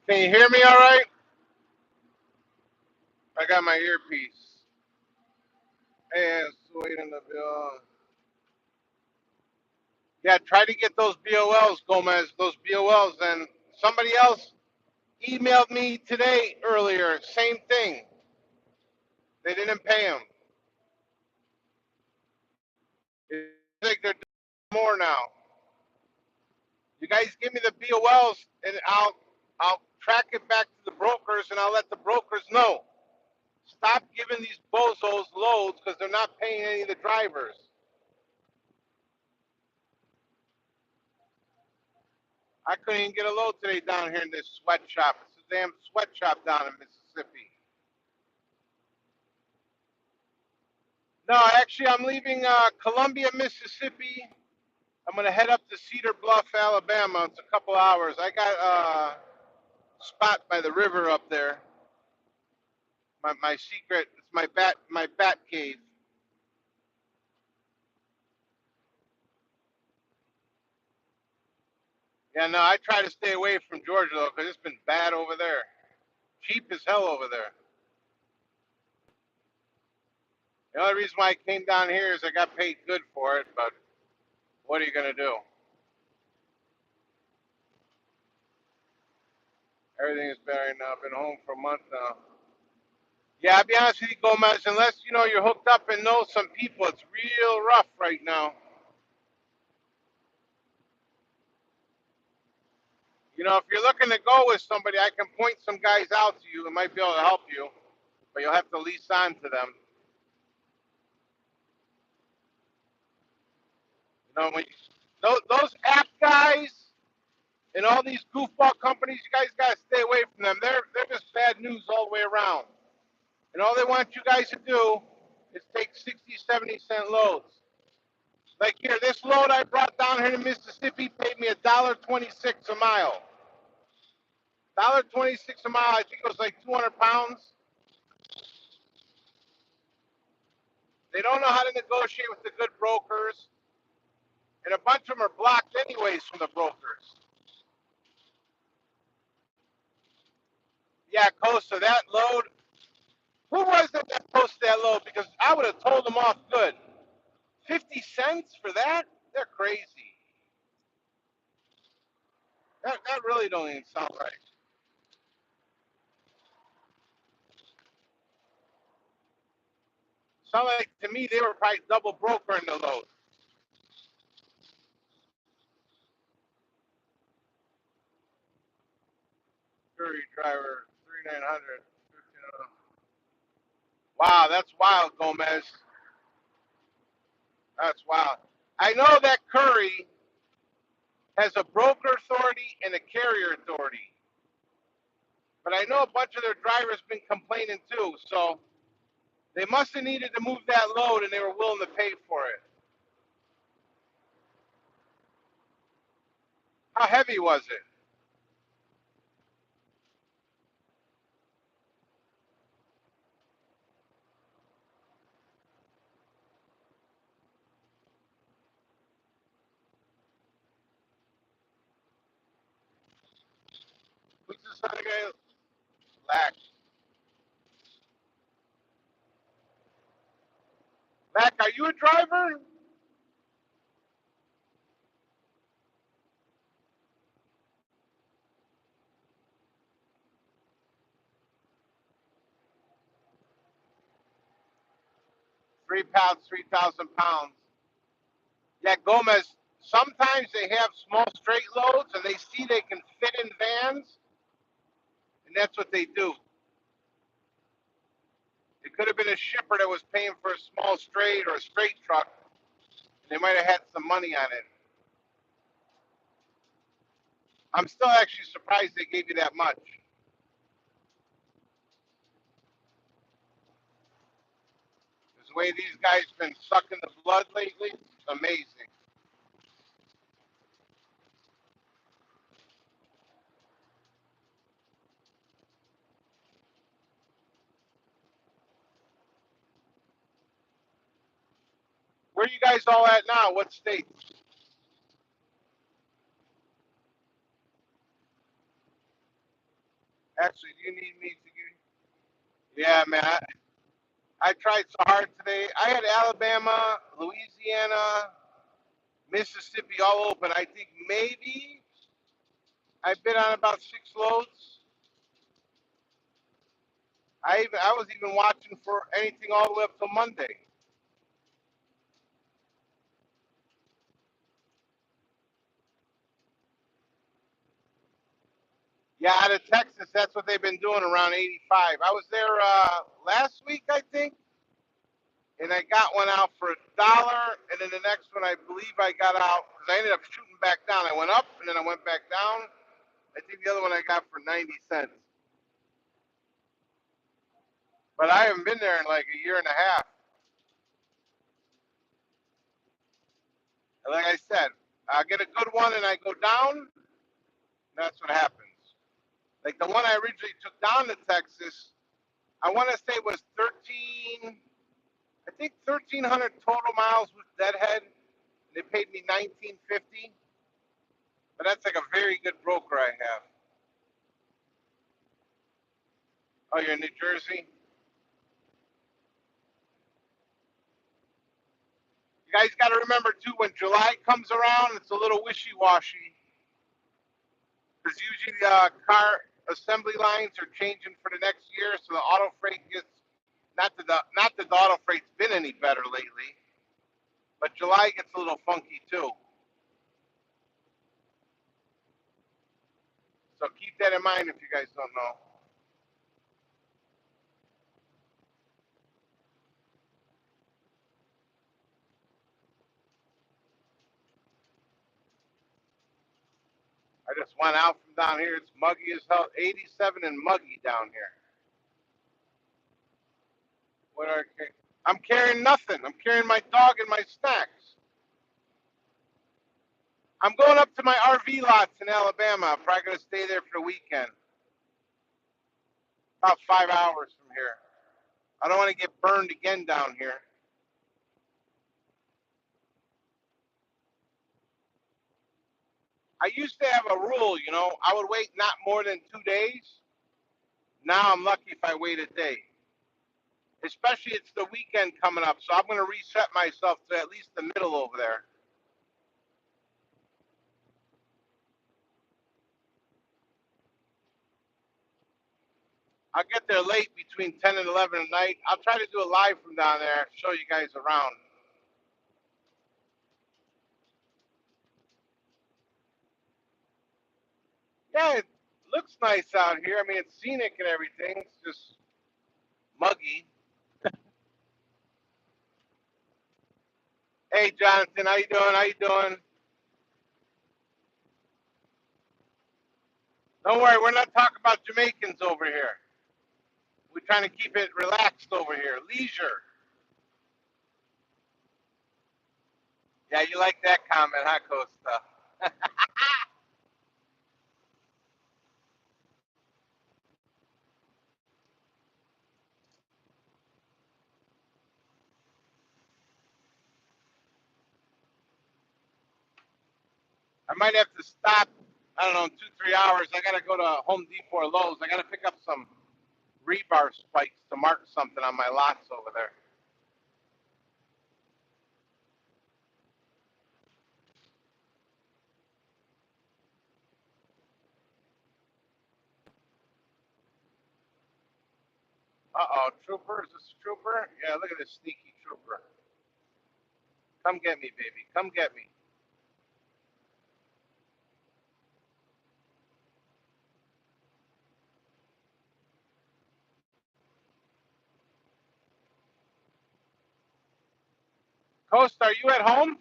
Can you hear me all right? I got my earpiece. And wait in the bill. Yeah, try to get those BOLs, Gomez, those BOLs. And somebody else emailed me today earlier, same thing. They didn't pay them. It's like they're doing more now. You guys give me the BOLs and I'll track it back to the brokers and I'll let the brokers know. Stop giving these bozos loads because they're not paying any of the drivers. I couldn't even get a load today down here in this sweatshop. It's a damn sweatshop down in Mississippi. No, actually, I'm leaving Columbia, Mississippi. I'm gonna head up to Cedar Bluff, Alabama. It's a couple hours. I got a spot by the river up there. My secret. It's my bat cave. Yeah, no, I try to stay away from Georgia though, because it's been bad over there. Cheap as hell over there. The only reason why I came down here is I got paid good for it, but what are you gonna do? Everything is better now. I've been home for a month now. Yeah, I'll be honest with you, Gomez. Unless you're hooked up and know some people, it's real rough right now. If you're looking to go with somebody, I can point some guys out to you. It might be able to help you, but you'll have to lease on to them. When those app guys and all these goofball companies, you guys gotta stay away from them. They're just bad news all the way around. And all they want you guys to do is take 60, 70-cent loads. Like here, this load I brought down here to Mississippi paid me $1.26 a mile. $1.26 a mile. I think it was like 200 pounds. They don't know how to negotiate with the good brokers, and a bunch of them are blocked anyways from the brokers. Yeah, Costa, that load. Who was it that posted that load? Because I would have told them off good. 50 cents for that? They're crazy. That really don't even sound right. Sound like to me they were probably double brokering the load. Curry driver, 3900. Wow, that's wild, Gomez. That's wild. I know that Curry has a broker authority and a carrier authority, but I know a bunch of their drivers been complaining too. So they must have needed to move that load, and they were willing to pay for it. How heavy was it? Who's this other guy? Lack. Lack, are you a driver? £3, 3,000 pounds. Yeah, Gomez. Sometimes they have small straight loads, and they see they can fit in vans, and that's what they do. It could have been a shipper that was paying for a small straight or a straight truck. They might have had some money on it. I'm still actually surprised they gave you that much. The way these guys been sucking the blood lately, it's amazing. Where are you guys all at now? What state? Actually, do you need me to give? Yeah, man. I tried so hard today. I had Alabama, Louisiana, Mississippi all open. I think maybe I bid on about 6 loads. I was even watching for anything all the way up till Monday. Yeah, out of Texas, that's what they've been doing around 85. I was there last week, I think, and I got one out for $1, and then the next one I believe I got out because I ended up shooting back down. I went up and then I went back down. I think the other one I got for 90 cents. But I haven't been there in like a year and a half. And like I said, I get a good one and I go down. That's what happens. Like the one I originally took down to Texas, I want to say was 13. I think 1,300 total miles with deadhead. They paid me 1950, but that's like a very good broker I have. Oh, you're in New Jersey? You guys got to remember too, when July comes around, it's a little wishy-washy because usually car assembly lines are changing for the next year, so the auto freight gets not that the auto freight's been any better lately, but July gets a little funky too. So keep that in mind if you guys don't know. I just went out from down here. It's muggy as hell. 87 and muggy down here. What are I'm carrying nothing. I'm carrying my dog and my snacks. I'm going up to my RV lots in Alabama. I'm probably going to stay there for the weekend. About 5 hours from here. I don't want to get burned again down here. I used to have a rule, I would wait not more than 2 days. Now I'm lucky if I wait a day. Especially it's the weekend coming up, so I'm going to reset myself to at least the middle over there. I'll get there late between 10 and 11 at night. I'll try to do a live from down there, show you guys around. Yeah, it looks nice out here. I mean, it's scenic and everything. It's just muggy. Hey, Jonathan, how you doing? How you doing? Don't worry, we're not talking about Jamaicans over here. We're trying to keep it relaxed over here. Leisure. Yeah, you like that comment, huh, Costa? I might have to stop, I don't know, in 2, 3 hours. I got to go to Home Depot or Lowe's. I got to pick up some rebar spikes to mark something on my lots over there. Uh-oh, trooper? Is this a trooper? Yeah, look at this sneaky trooper. Come get me, baby. Come get me. Coast, are you at home?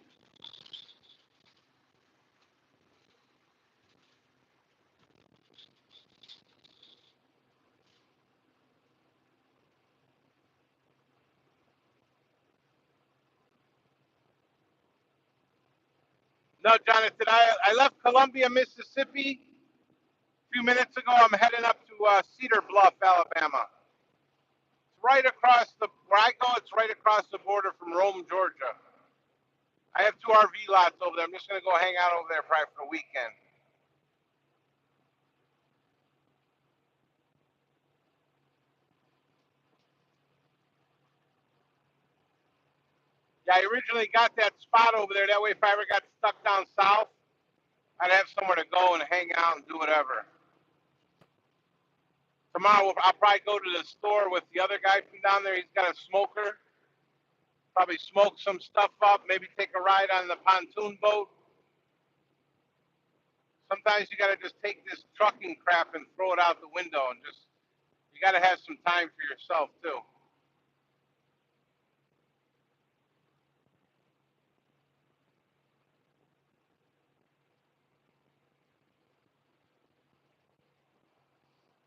No, Jonathan. I left Columbia, Mississippi a few minutes ago. I'm heading up to Cedar Bluff, Alabama. It's right across where I go, it's right across the border from Rome, Georgia. I have 2 RV lots over there. I'm just going to go hang out over there probably for the weekend. Yeah, I originally got that spot over there. That way, if I ever got stuck down south, I'd have somewhere to go and hang out and do whatever. Tomorrow, I'll probably go to the store with the other guy from down there. He's got a smoker. Probably smoke some stuff up. Maybe take a ride on the pontoon boat. Sometimes you got to just take this trucking crap and throw it out the window and just, you got to have some time for yourself too.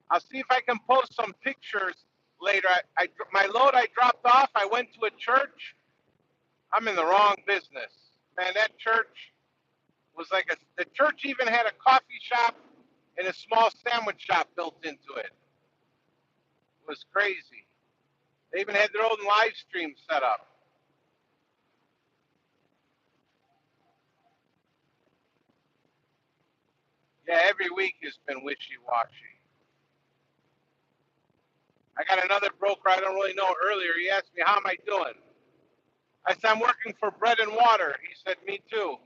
I'll see if I can post some pictures later. My load I dropped off, I went to a church. I'm in the wrong business. Man, that church was like the church even had a coffee shop and a small sandwich shop built into it. It was crazy. They even had their own live stream set up. Yeah, every week has been wishy-washy. I got another broker I don't really know earlier. He asked me, how am I doing? I said, I'm working for bread and water. He said, me too.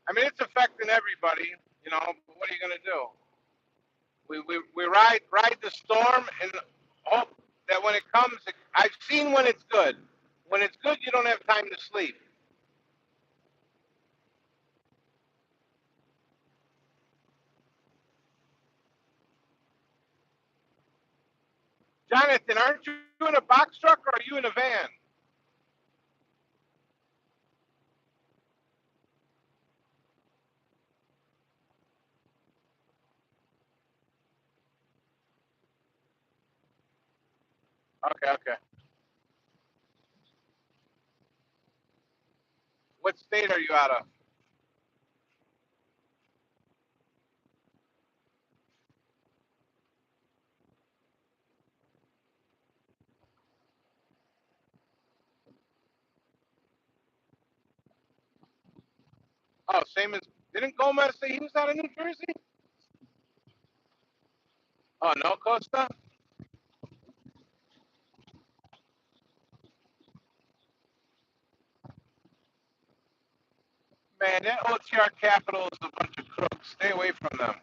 I mean, it's affecting everybody, you know, but what are you going to do? We ride the storm and hope that when it comes, I've seen when it's good. When it's good, you don't have time to sleep. Jonathan, aren't you in a box truck or are you in a van? Okay, okay. What state are you out of? Oh, same as, didn't Gomez say he was out of New Jersey? Oh, no, Costa? Man, that OTR Capital is a bunch of crooks. Stay away from them.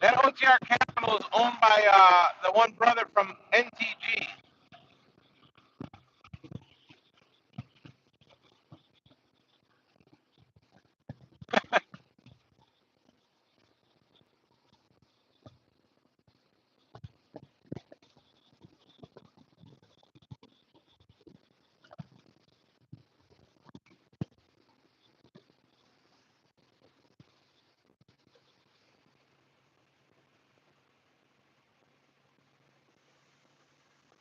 That OTR Capital is owned by the one brother from NTG.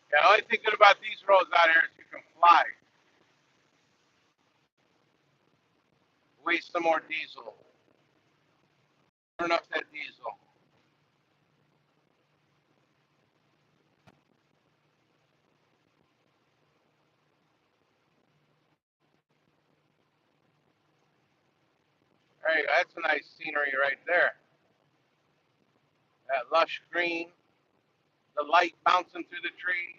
Yeah, the only thing good about these roads out here is you can fly. Waste some more diesel. Turn up that diesel. Hey, that's a nice scenery right there. That lush green, the light bouncing through the trees.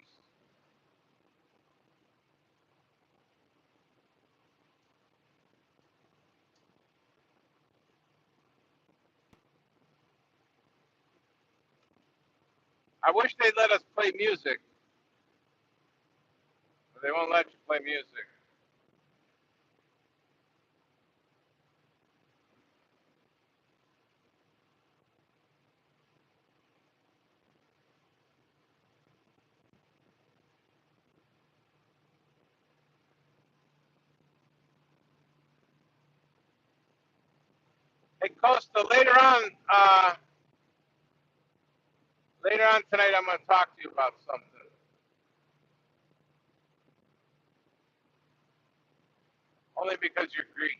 I wish they'd let us play music, but they won't let you play music. Hey, Costa, later on tonight, I'm going to talk to you about something. Only because you're Greek.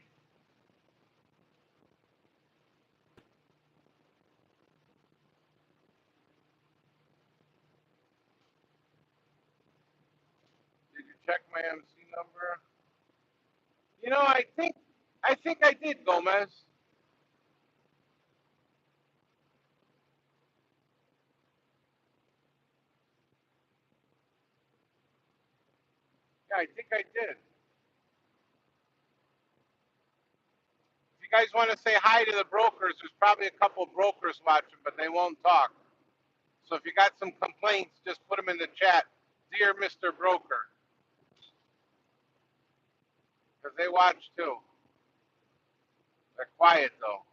Did you check my MC number? You know, I think I did, Gomez. I think I did. If you guys want to say hi to the brokers, there's probably a couple of brokers watching, but they won't talk. So if you got some complaints, just put them in the chat. Dear Mr. Broker, because they watch too. They're quiet though.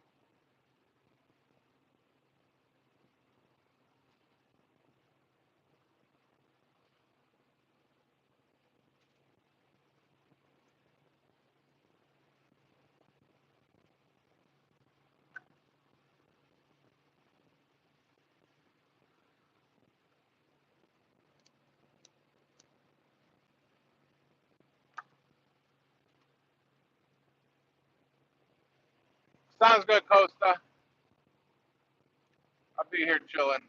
Sounds good, Costa. I'll be here chilling.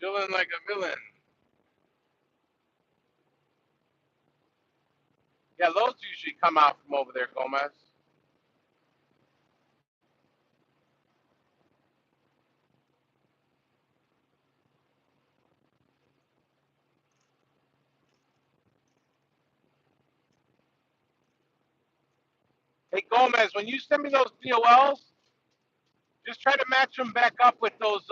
Chilling like a villain. Yeah, those usually come out from over there, Gomez. Hey, Gomez, when you send me those DOLs, just try to match them back up with those,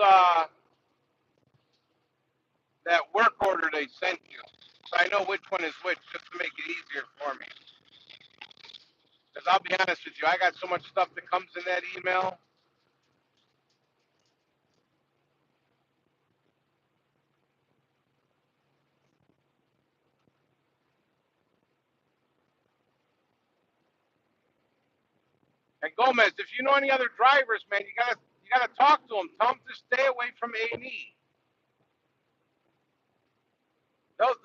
that work order they sent you. So I know which one is which, just to make it easier for me. Because I'll be honest with you, I got so much stuff that comes in that email. And Gomez, if you know any other drivers, man, you gotta talk to them. Tell them to stay away from A&E. Those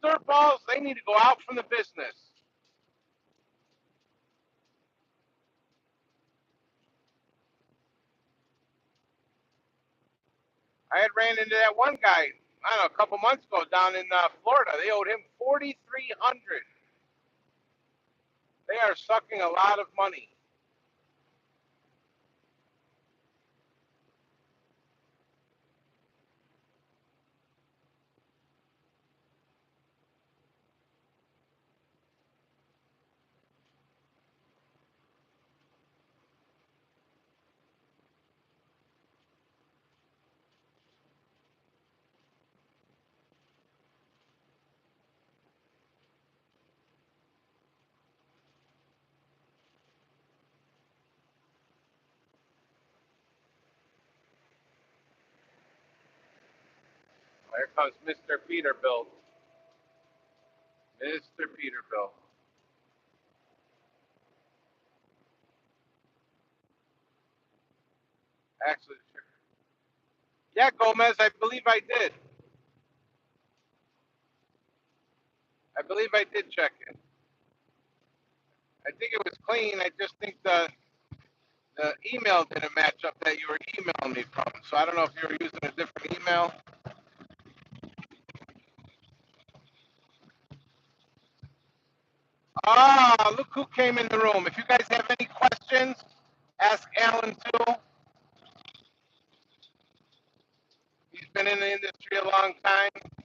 dirt balls, they need to go out from the business. I had ran into that one guy, I don't know, a couple months ago down in Florida. They owed him $4,300. They are sucking a lot of money. There comes Mr. Peterbilt. Mr. Peterbilt. Actually, yeah, Gomez, I believe I did. I believe I did check it. I think it was clean. I just think the email didn't match up that you were emailing me from. So I don't know if you were using a different email. Ah, look who came in the room. If you guys have any questions, ask Alan too. He's been in the industry a long time. If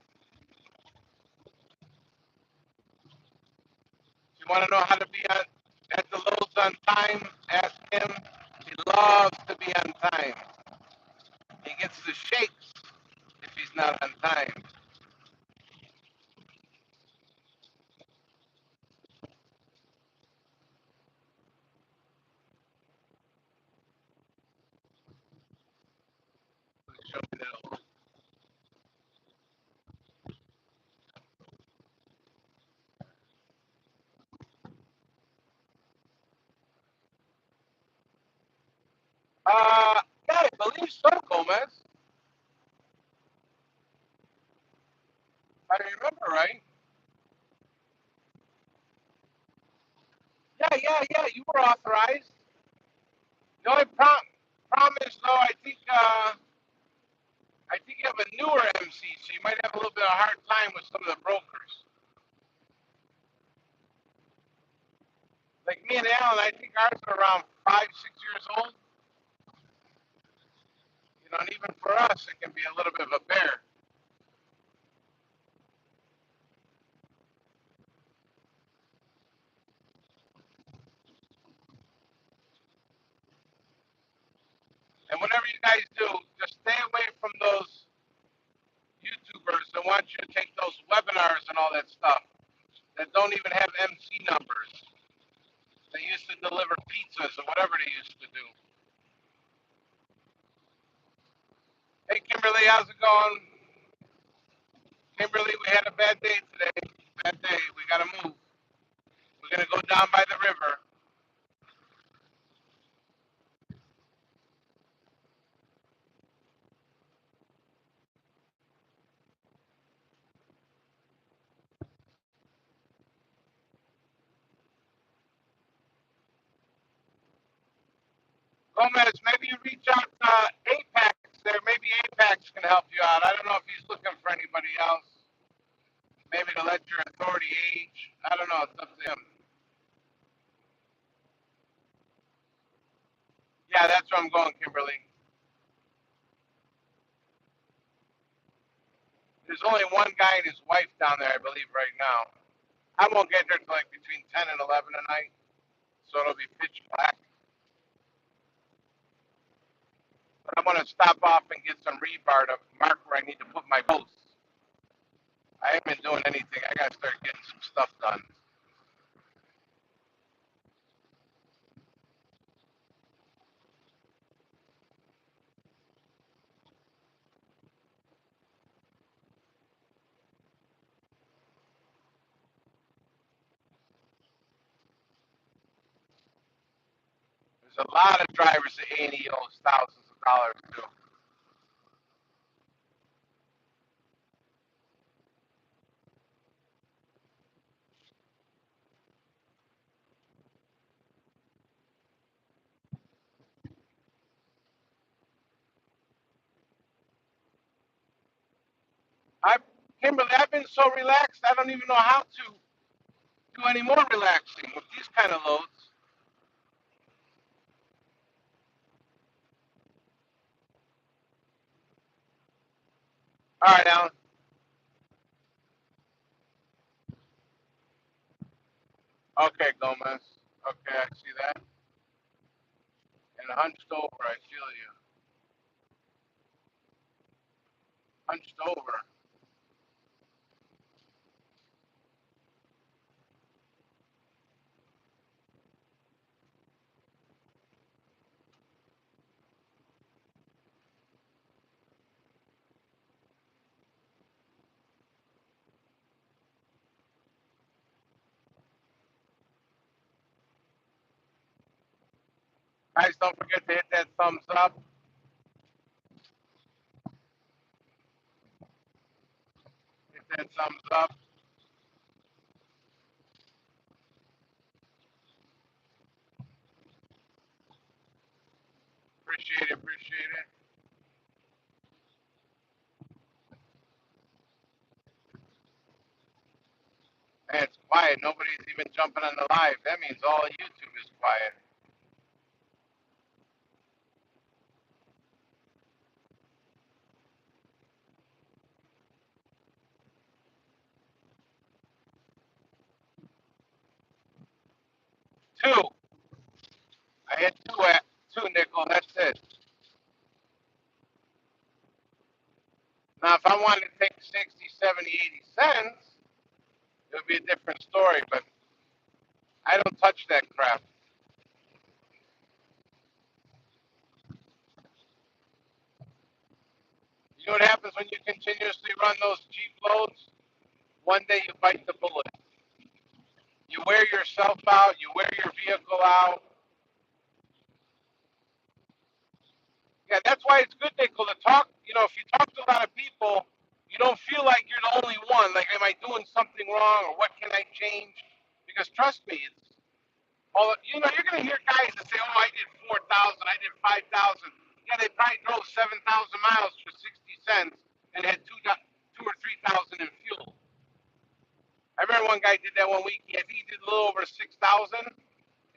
you want to know how to be at the lows on time, ask him. He loves to be on time. He gets the shakes if he's not on time. Show me that. Yeah, I believe so, Gomez. If I remember right. Yeah. You were authorized. The only problem is though, I think you have a newer MC, so you might have a little bit of a hard time with some of the brokers. Like me and Alan, I think ours are around 5, 6 years old. You know, and even for us, it can be a little bit of a bear. And whatever you guys do, just stay away from those YouTubers that want you to take those webinars and all that stuff that don't even have MC numbers. They used to deliver pizzas or whatever they used to do. Hey, Kimberly, how's it going? Kimberly, we had a bad day today. Bad day. We got to move. We're going to go down by the river. Gomez, maybe you reach out to Apex there. Maybe Apex can help you out. I don't know if he's looking for anybody else. Maybe to let your authority age. I don't know. It's up to him. Yeah, that's where I'm going, Kimberly. There's only one guy and his wife down there, I believe, right now. I won't get there till like between 10 and 11 tonight, so it'll be pitch black. But I'm going to stop off and get some rebar to mark where I need to put my posts. I haven't been doing anything. I got to start getting some stuff done. There's a lot of drivers at A&E owes thousands of dollars to. Kimberly, I've been so relaxed, I don't even know how to do any more relaxing with these kind of loads. All right, Alan. Okay, Gomez. Okay, I see that. And hunched over, I feel you. Hunched over. Guys, don't forget to hit that thumbs up. Hit that thumbs up. Appreciate it, appreciate it. Man, it's quiet. Nobody's even jumping on the live. That means all of YouTube is quiet. Two. I hit two nickel. That's it. Now, if I wanted to take 60, 70, 80 cents, it would be a different story, but I don't touch that crap. You know what happens when you continuously run those cheap loads? One day you bite the bullet. You wear yourself out, you wear your vehicle out. Yeah, that's why it's good, Nickel, to talk. You know, if you talk to a lot of people, you don't feel like you're the only one. Like, am I doing something wrong or what can I change? Because trust me, it's all, you know, you're going to hear guys that say, oh, I did 4,000, I did 5,000. Yeah, they probably drove 7,000 miles for 60 cents and had two or 3,000 in fuel. I remember one guy did that one week. I think he did a little over 6,000.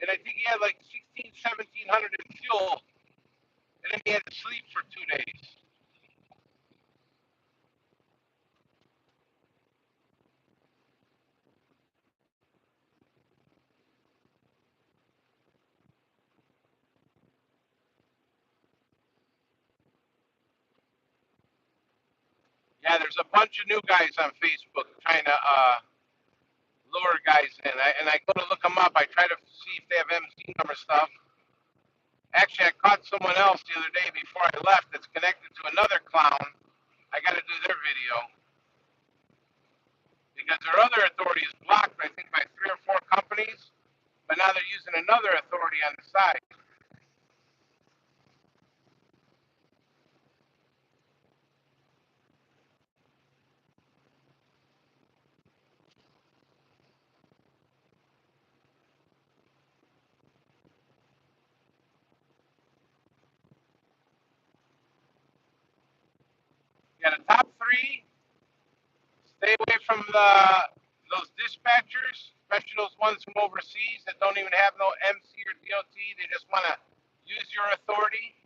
and I think he had like 1700 in fuel, and then he had to sleep for 2 days. Yeah, there's a bunch of new guys on Facebook trying to lure guys in. And I go to look them up. I try to see if they have MC number stuff. Actually, I caught someone else the other day before I left that's connected to another clown. I got to do their video because their other authority is blocked, I think, by 3 or 4 companies. But now they're using another authority on the side. Yeah, the top 3, stay away from those dispatchers, especially those ones from overseas that don't even have no MC or DOT. They just want to use your authority.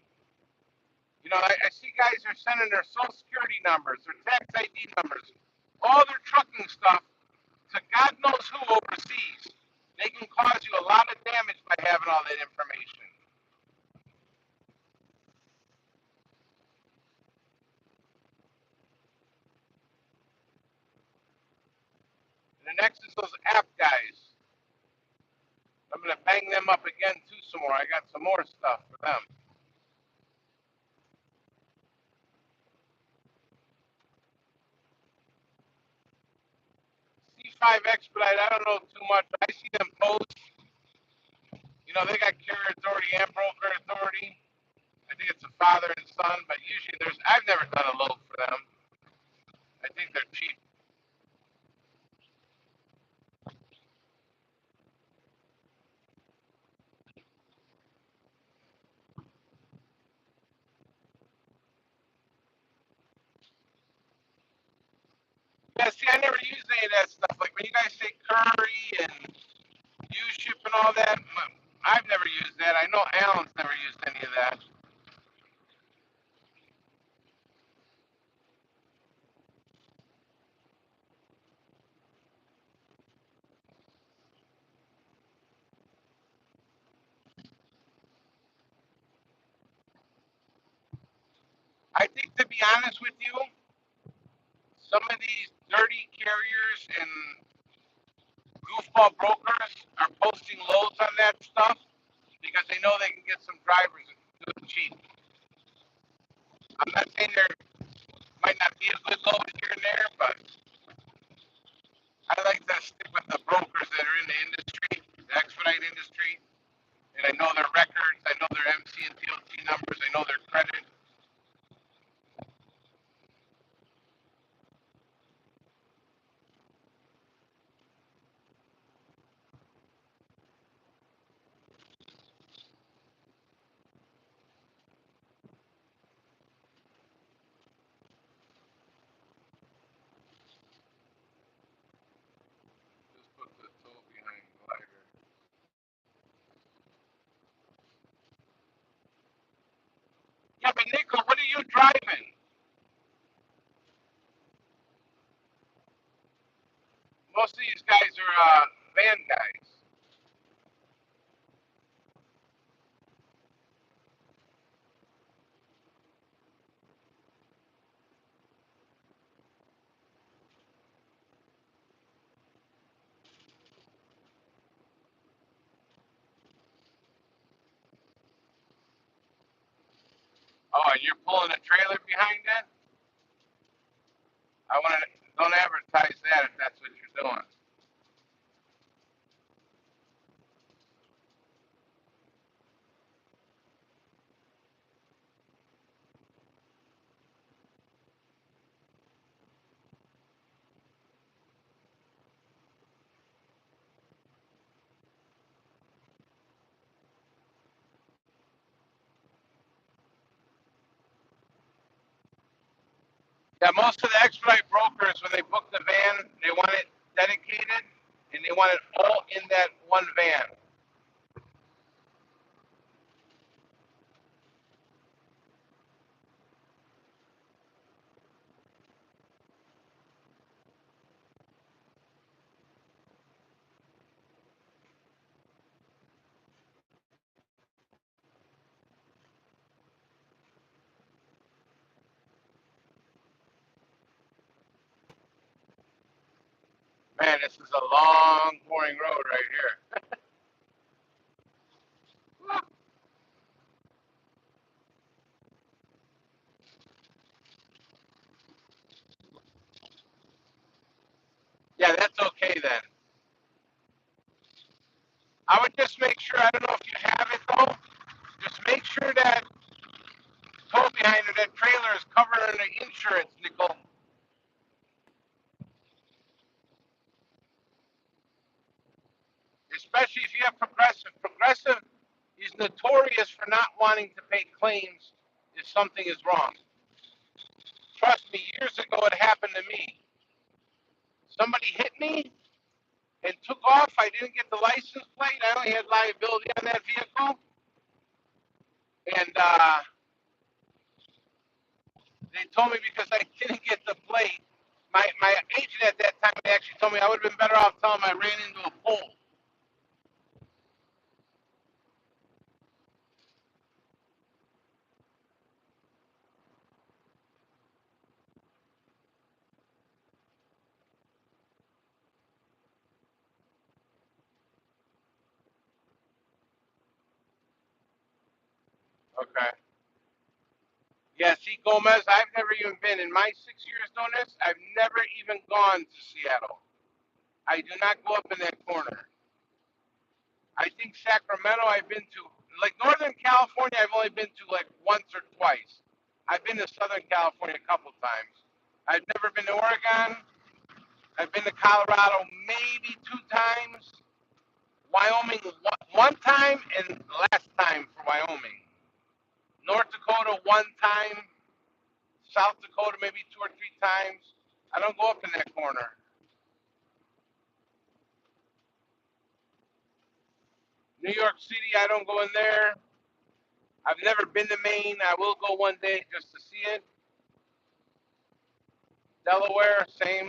You know, I see guys are sending their social security numbers, their tax ID numbers, all their trucking stuff to God knows who overseas. They can cause you a lot of damage by having all that information. And the next is those app guys. I'm going to bang them up again, too, some more. I got some more stuff for them. C5 Expedite, I don't know too much. I see them post. You know, they got carrier authority and broker authority. I think it's a father and son, but usually I've never done a load for them. I think they're cheap. Yeah, see, I never use any of that stuff. Like when you guys say Curry and U-Ship and all that, I've never used that. I know Alan's never used any of that. I think, to be honest with you, some of these dirty carriers and goofball brokers are posting loads on that stuff because they know they can get some drivers and do it cheap. I'm not saying there might not be a good load here and there, but I like to stick with the brokers that are in the industry, the expedite industry, and I know their records, I know their MC and TOT numbers, I know their credit. Just put the toe behind the glider. Yeah, but Nico, what are you driving? Most of these guys are van guys. Oh, and you're pulling a trailer behind that? I want to don't advertise that if that's what you're doing. Yeah, most of the expedite brokers, when they book the van, they want it dedicated and they want it all in that one van. Man, this is a long, boring road right here. Yeah, that's okay then. I would just make sure, I don't know if you have it though, just make sure that tow behind it, that trailer is covered under insurance, Nicole. Especially if you have Progressive. Progressive is notorious for not wanting to pay claims if something is wrong. Trust me, years ago it happened to me. Somebody hit me and took off. I didn't get the license plate. I only had liability on that vehicle. And they told me because I didn't get the plate. My agent at that time actually told me I would have been better off telling him I ran into a pole. Okay. Yeah, see, Gomez, I've never even been in my 6 years doing this. I've never even gone to Seattle. I do not go up in that corner. I think Sacramento I've been to, like Northern California, I've only been to like once or twice. I've been to Southern California a couple times. I've never been to Oregon. I've been to Colorado maybe 2 times. Wyoming one time, and last time for Wyoming. North Dakota 1 time. South Dakota maybe 2 or 3 times. I don't go up in that corner. New York City, I don't go in there. I've never been to Maine. I will go one day just to see it. Delaware, same.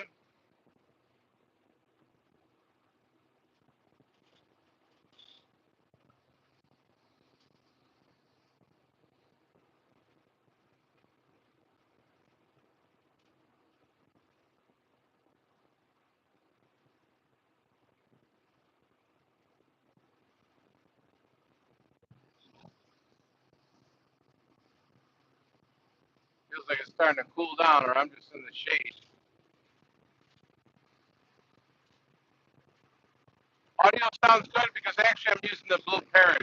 Feels like it's starting to cool down, or I'm just in the shade. Audio sounds good because actually I'm using the Blue Parrot.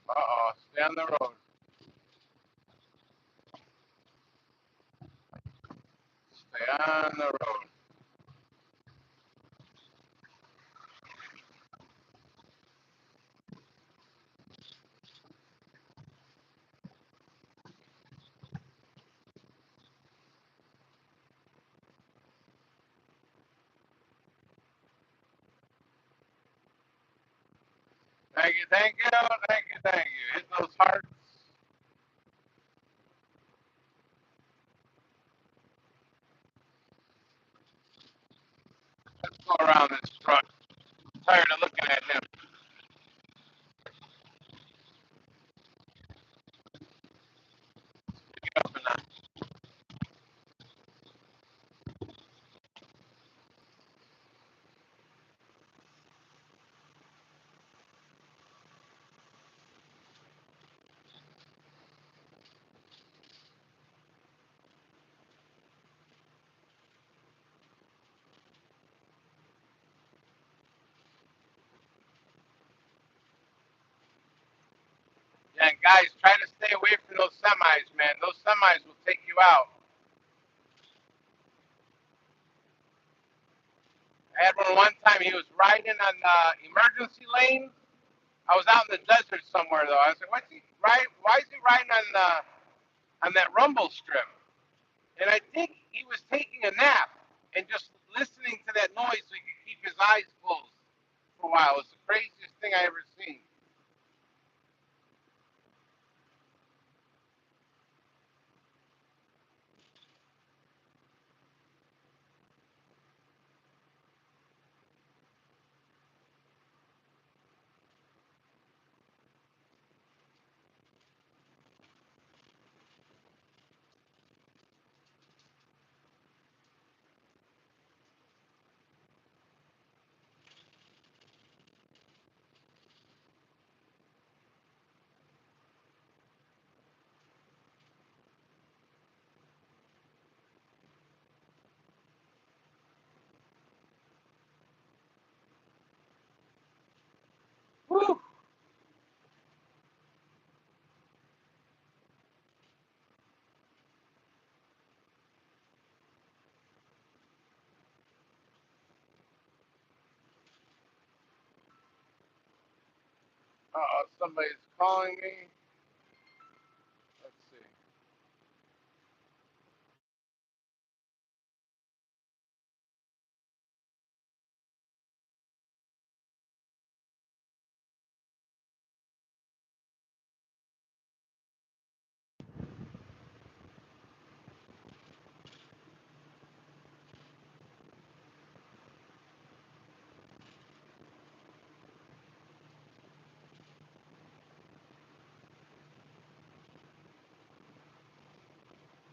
Uh-oh, stay on the road. Stay on the road. Thank you, thank you, thank you, thank you. Hit those hearts. Let's go around this truck. I'm tired of looking at him. Get up and down. Yeah, and guys, try to stay away from those semis, man. Those semis will take you out. I had one time. He was riding on the emergency lane. I was out in the desert somewhere though. I was like, "What's he ride? Why is he riding on that rumble strip?" And I think he was taking a nap and just listening to that noise so he could keep Somebody's calling me. Let's see.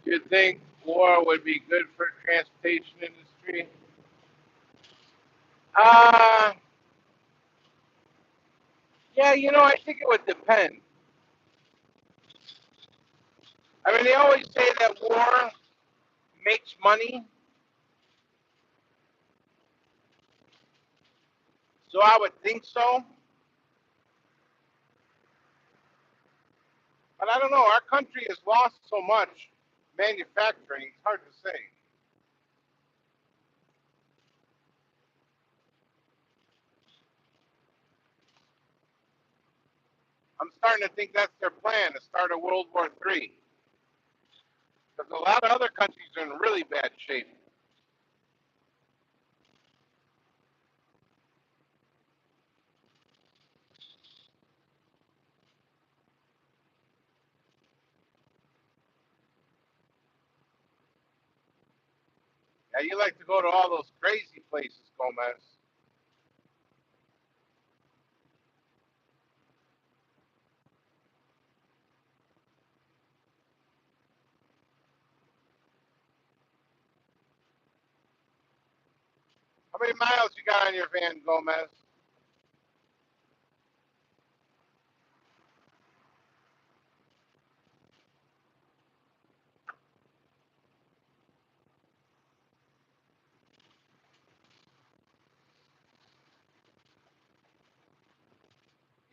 Do you think war would be good for transportation industry? Uh, yeah, I think it would depend. I mean, they always say that war makes money, so I would think so. But I don't know. Our country has lost so much manufacturing. It's hard to say. I'm starting to think that's their plan to start a World War III. Because a lot of other countries are in really bad shape. Yeah, you like to go to all those crazy places, Gomez. How many miles you got on your van, Gomez?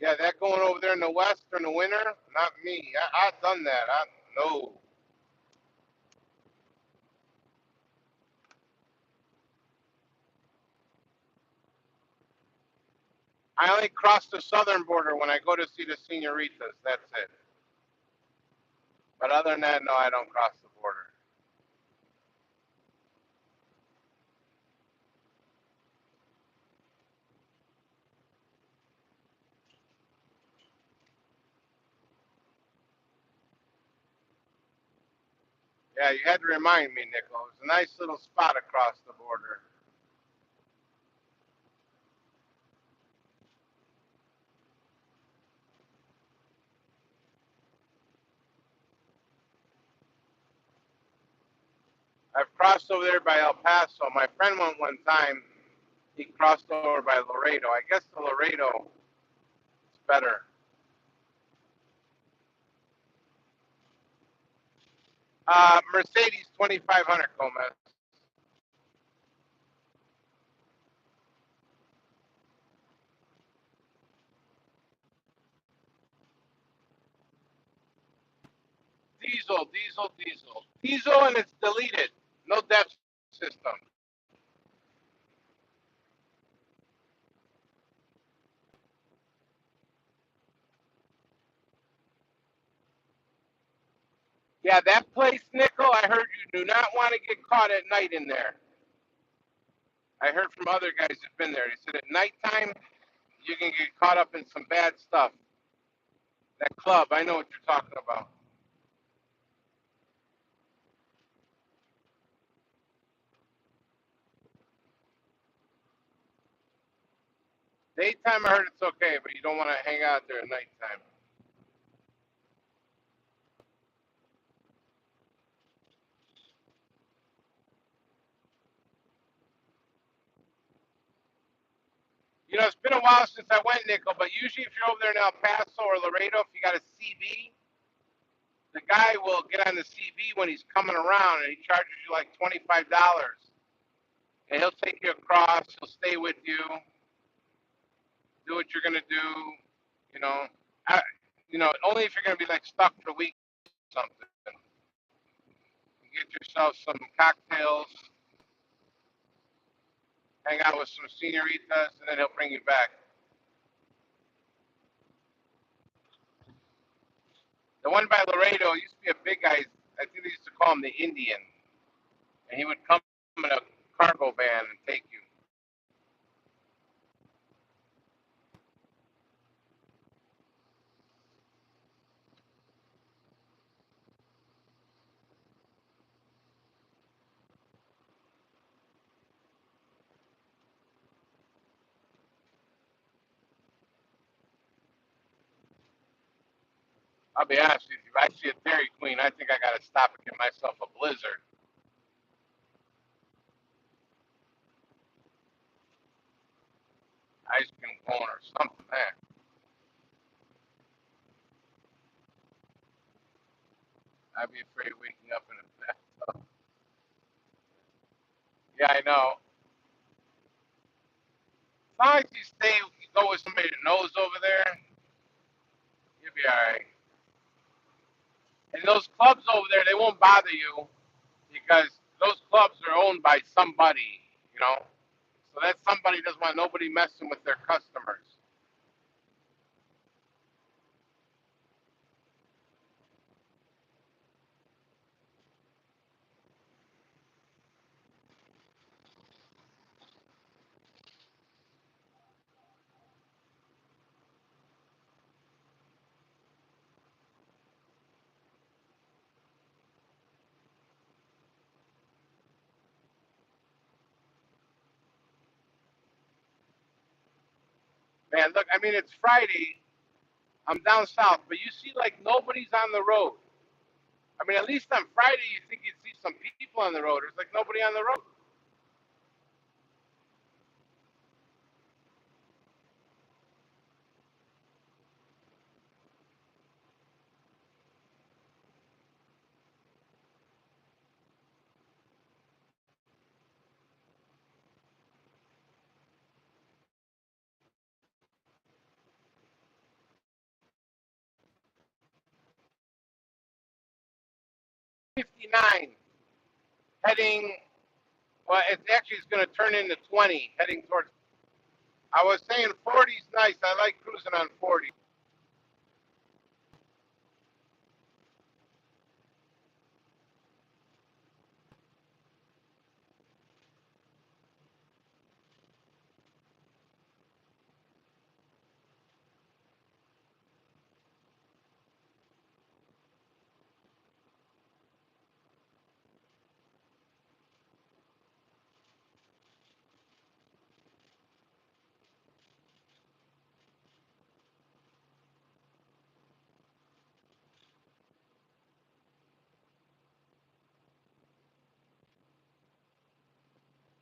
Yeah, that going over there in the west or in the winter? Not me. I've done that. No. I only cross the southern border when I go to see the senoritas. That's it. But other than that, no, I don't cross the border. Yeah, you had to remind me, Nickel. It's a nice little spot across the border. I've crossed over there by El Paso. My friend went one time. He crossed over by Laredo. I guess the Laredo is better. Mercedes 2500, Gomez. Diesel, and it's deleted. No depth system. Yeah, that place, Nickel, I heard you do not want to get caught at night in there. I heard from other guys that've been there. They said at nighttime, you can get caught up in some bad stuff. That club, I know what you're talking about. Daytime, I heard it's okay, but you don't want to hang out there at nighttime. It's been a while since I went, Nickel, but usually if you're over there in El Paso or Laredo, if you got a CB, the guy will get on the CB when he's coming around and he charges you like $25. And he'll take you across, he'll stay with you, do what you're going to do, you know. I, only if you're going to be like stuck for a week or something. Get yourself some cocktails, hang out with some senoritas, and then he'll bring you back. The one by Laredo used to be a big guy. I think they used to call him the Indian, and he would come in a cargo van and take you. I'll be honest with you. If I see a Dairy Queen, I think I got to stop and get myself a Blizzard, ice cream cone, or something. Man, I'd be afraid of waking up in a bathtub. Yeah, I know. As long as you go with somebody that knows over there, you'll be all right. And those clubs over there, they won't bother you because those clubs are owned by somebody, you know. So that somebody doesn't want nobody messing with their customers. Man, look, I mean, it's Friday. I'm down south, but you see, like, nobody's on the road. I mean, at least on Friday, you think you'd see some people on the road. There's like nobody on the road. 59 heading, well, it actually is going to turn into 20 heading towards. I was saying 40's nice. I like cruising on 40.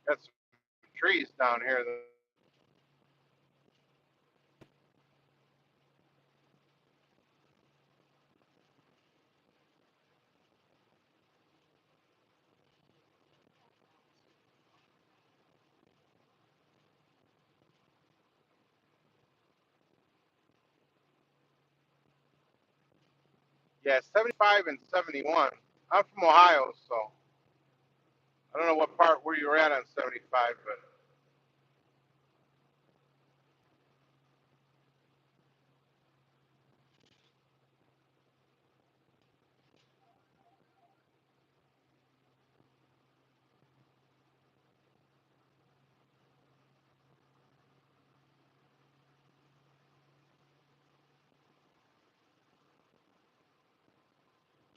Got some trees down here. Yeah, 75 and 71. I'm from Ohio, so I don't know what part where you were at on 75, but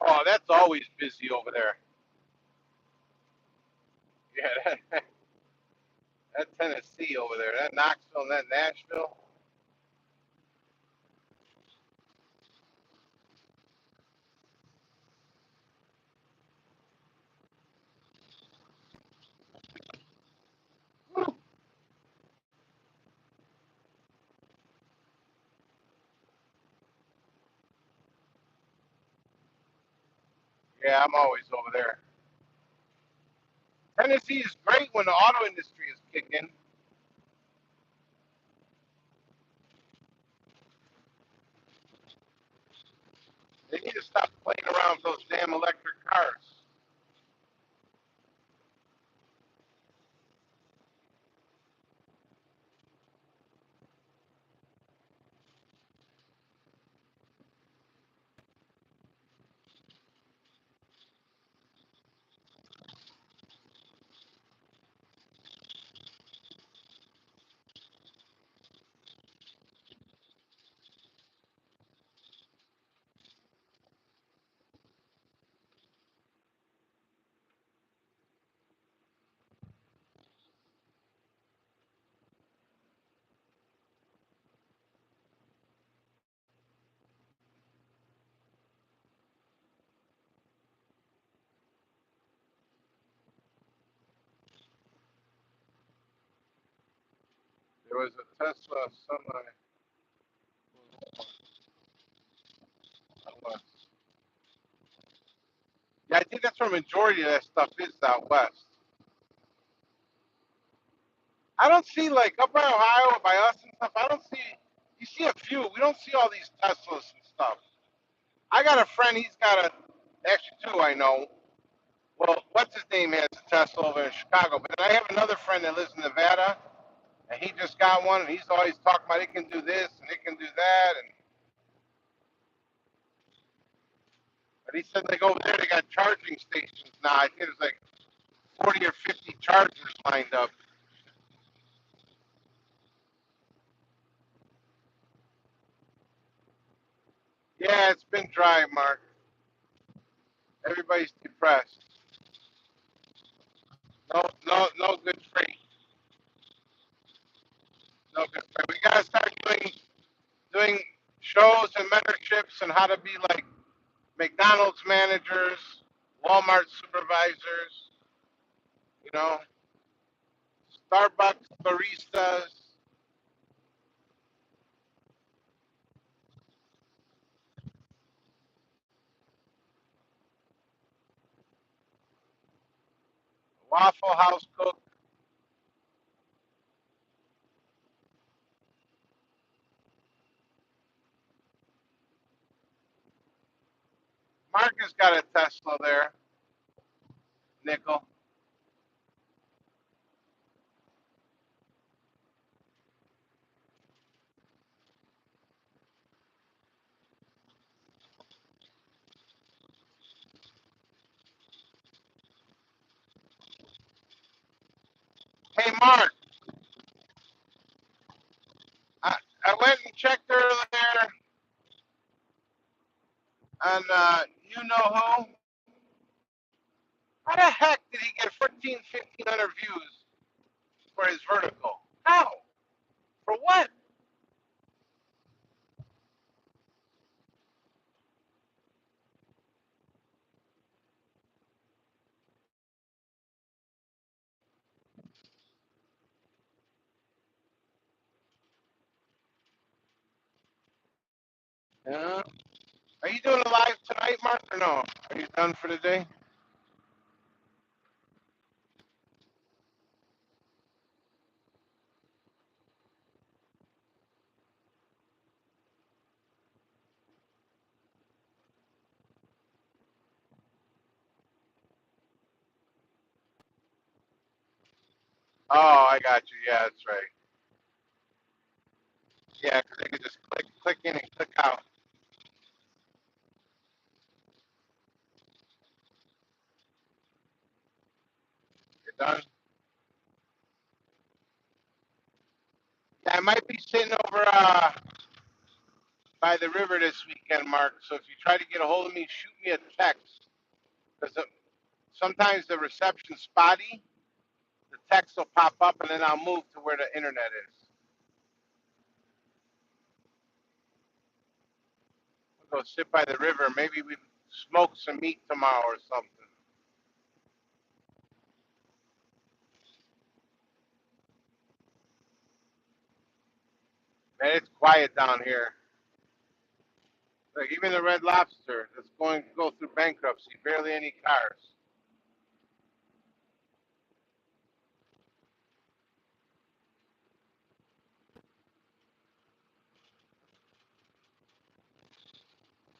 oh, that's always busy over there. Yeah, that Tennessee over there, that Knoxville and that Nashville. Yeah, I'm always over there. Tennessee is great when the auto industry is kicking. They need to stop playing around with those damn electric cars. There was a Tesla semi. Yeah, I think that's where majority of that stuff is out west. I don't see like up by Ohio by us and stuff. I don't see. You see a few. We don't see all these Teslas and stuff. I got a friend. He's got a actually two I know. Well, what's his name has a Tesla over in Chicago. But then I have another friend that lives in Nevada, and he just got one, and he's always talking about it can do this and it can do that, and but he said like over there they got charging stations now. I think it's like 40 or 50 chargers lined up. Yeah, it's been dry, Mark. Everybody's depressed. No good freight. No good freight. We gotta start doing shows and mentorships and how to be like McDonald's managers, Walmart supervisors, you know, Starbucks baristas, Waffle House cook. Mark has got a Tesla there, nickel. Hey, Mark, I, I went and checked earlier on you know who. How the heck did he get 1,500 views for his vertical? How? For what? Yeah. Are you doing a live tonight, Mark, or no? Are you done for the day? Oh, I got you. Yeah, that's right. Yeah, because they could just click in and click out. You're done. Yeah, I might be sitting over by the river this weekend, Mark. So if you try to get a hold of me, shoot me a text. Because sometimes the reception's spotty. The text will pop up, and then I'll move to where the internet is. We'll go sit by the river. Maybe we smoke some meat tomorrow or something. Man, it's quiet down here. Like even the Red Lobster that's going to go through bankruptcy, barely any cars.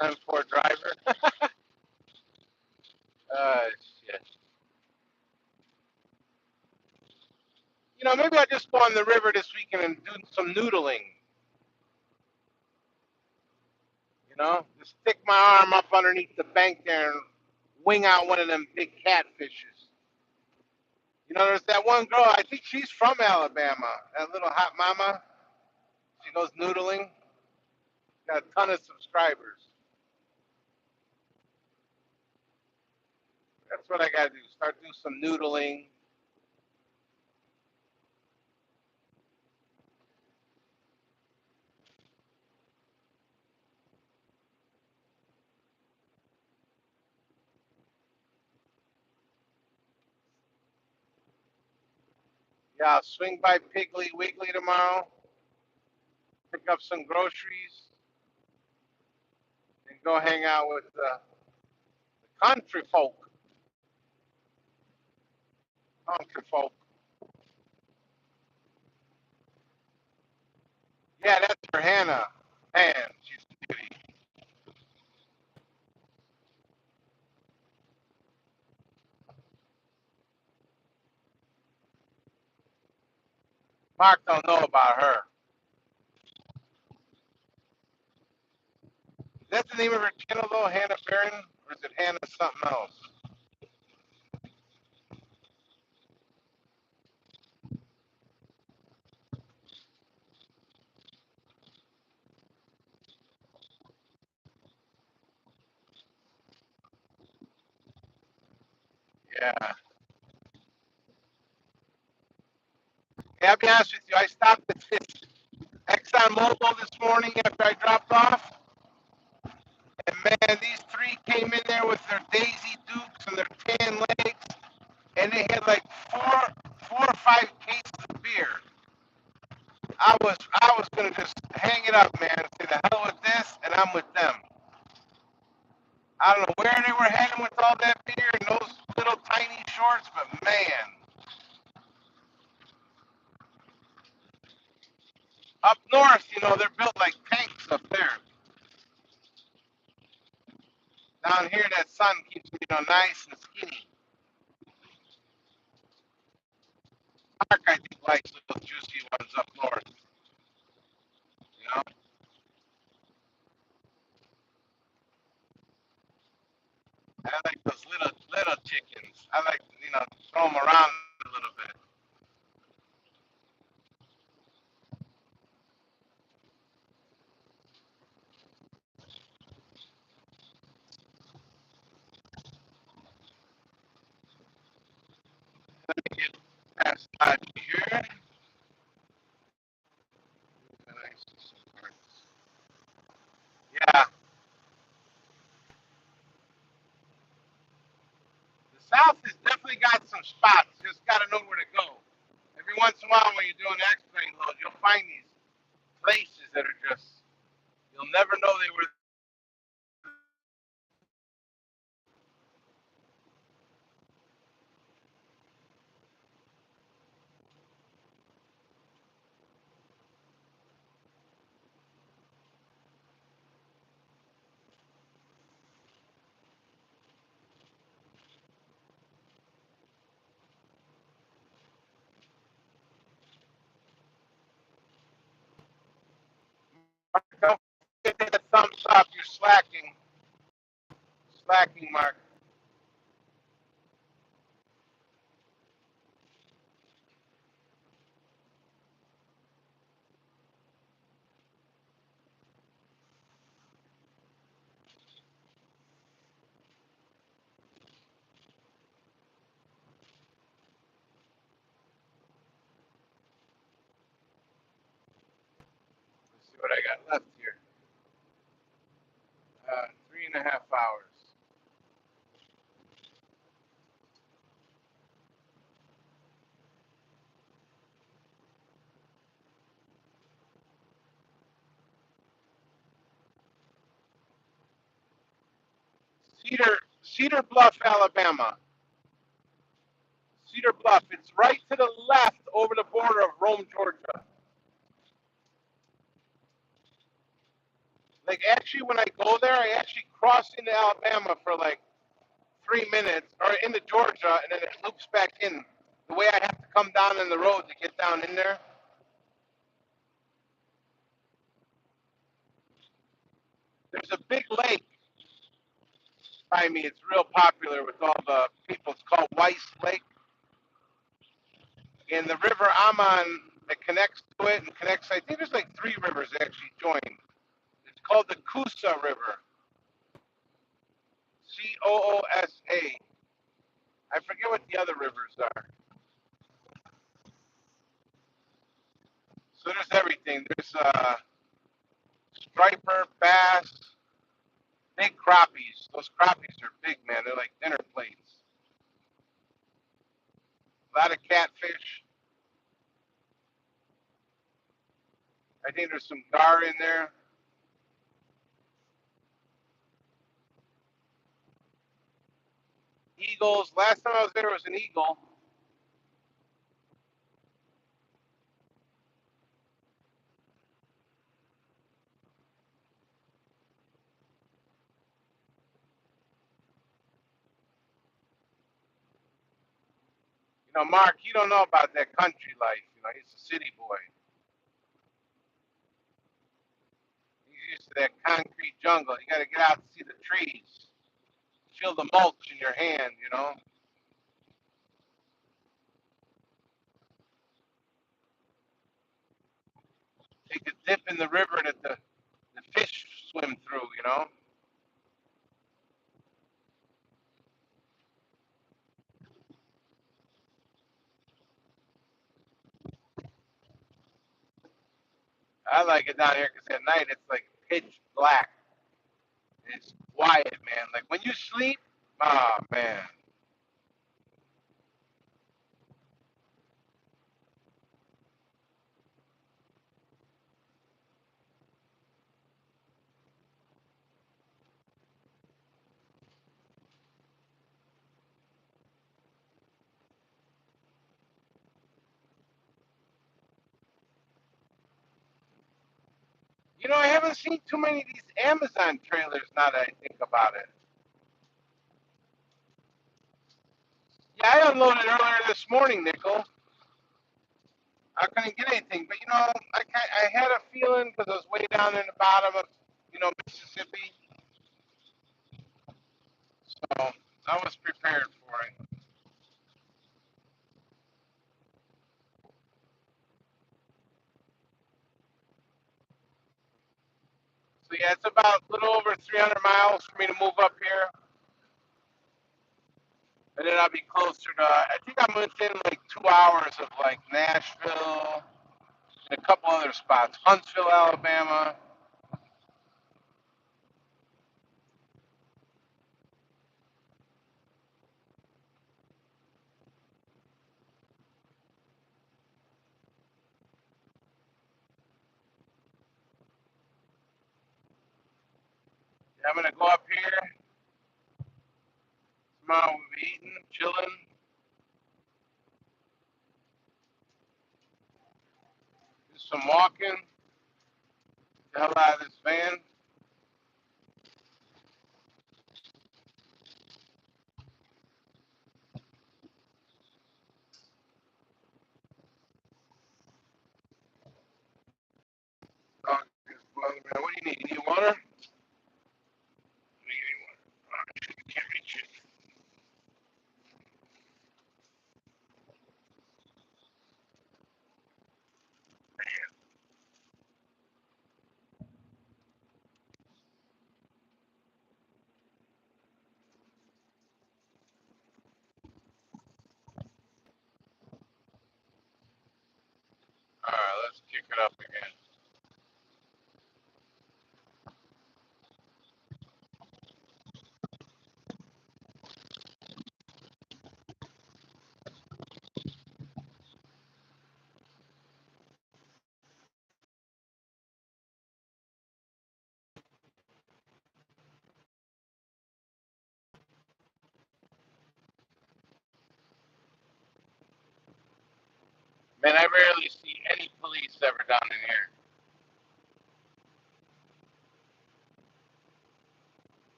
Time for a driver. Uh, shit. You know, maybe I'll just go on the river this weekend and do some noodling. You know, just stick my arm up underneath the bank there and wing out one of them big catfishes. You know, there's that one girl, I think she's from Alabama, that little hot mama. She goes noodling, got a ton of subscribers. That's what I gotta do, start doing some noodling. Yeah, I'll swing by Piggly Wiggly tomorrow, pick up some groceries, and go hang out with the country folk. Country folk. Yeah, that's for Hannah. Man, she's a beauty. Mark don't know about her. Is that the name of her channel though, Hannah Barron, or is it Hannah something else? Yeah. Yeah, I'll be honest with you. I stopped at this Exxon Mobil this morning after I dropped off, and man, these three came in there with their Daisy Dukes and their tan legs, and they had like four or five cases of beer. I was gonna just hang it up, man. Say the hell with this, and I'm with them. I don't know where they were heading with all that beer and those little tiny shorts, but man, up north, they're built like tanks up there. Down here, that sun keeps me, nice and skinny. Mark, I think, likes those juicy ones up north. You know, I like those little chickens. I like, throw them around a little bit. Let me get past that here. Yeah, the South has definitely got some spots. Just got to know where to go. Every once in a while, when you're doing X-plane loads, you'll find these places that are just, you'll never know they were. Don't forget that thumbs up. You're slacking. Slacking, Mark. Let's see what I got left here. 3.5 hours. Cedar Bluff, Alabama. Cedar Bluff. It's right to the left over the border of Rome, Georgia. Like actually, when I go there, I actually cross into Alabama for like 3 minutes, or into Georgia, and then it loops back in. The way I have to come down in the road to get down in there. There's a big lake by me. It's real popular with all the people. It's called Weiss Lake. And the river I'm on that connects to it and connects, I think there's like three rivers that actually join. It's called the Coosa River. Coosa. I forget what the other rivers are. So there's everything. There's striper, bass, big crappies. Those crappies are big, man. They're like dinner plates. A lot of catfish. I think there's some gar in there. Eagles. Last time I was there was an eagle. You know, Mark, you don't know about that country life. You know, he's a city boy. He's used to that concrete jungle. You got to get out to see the trees. Feel the mulch in your hand, you know. Take a dip in the river that the fish swim through, you know. I like it down here because at night it's like pitch black. It's quiet, man. Like when you sleep, oh man. You know, I haven't seen too many of these Amazon trailers now that I think about it. Yeah, I unloaded earlier this morning, Nickel. I couldn't get anything, but you know, I had a feeling because I was way down in the bottom of, you know, Mississippi, so I was prepared for it. So yeah, it's about a little over 300 miles for me to move up here, and then I'll be closer to. I think I'm within like 2 hours of like Nashville and a couple other spots, Huntsville, Alabama. Yeah, I'm gonna go up here tomorrow. We'll be eating, chilling, do some walking. Get the hell out of this van. Oh, man, what do you need? You need water? Can't reach it. All right, let's kick it up again. Man, I rarely see any police ever down in here.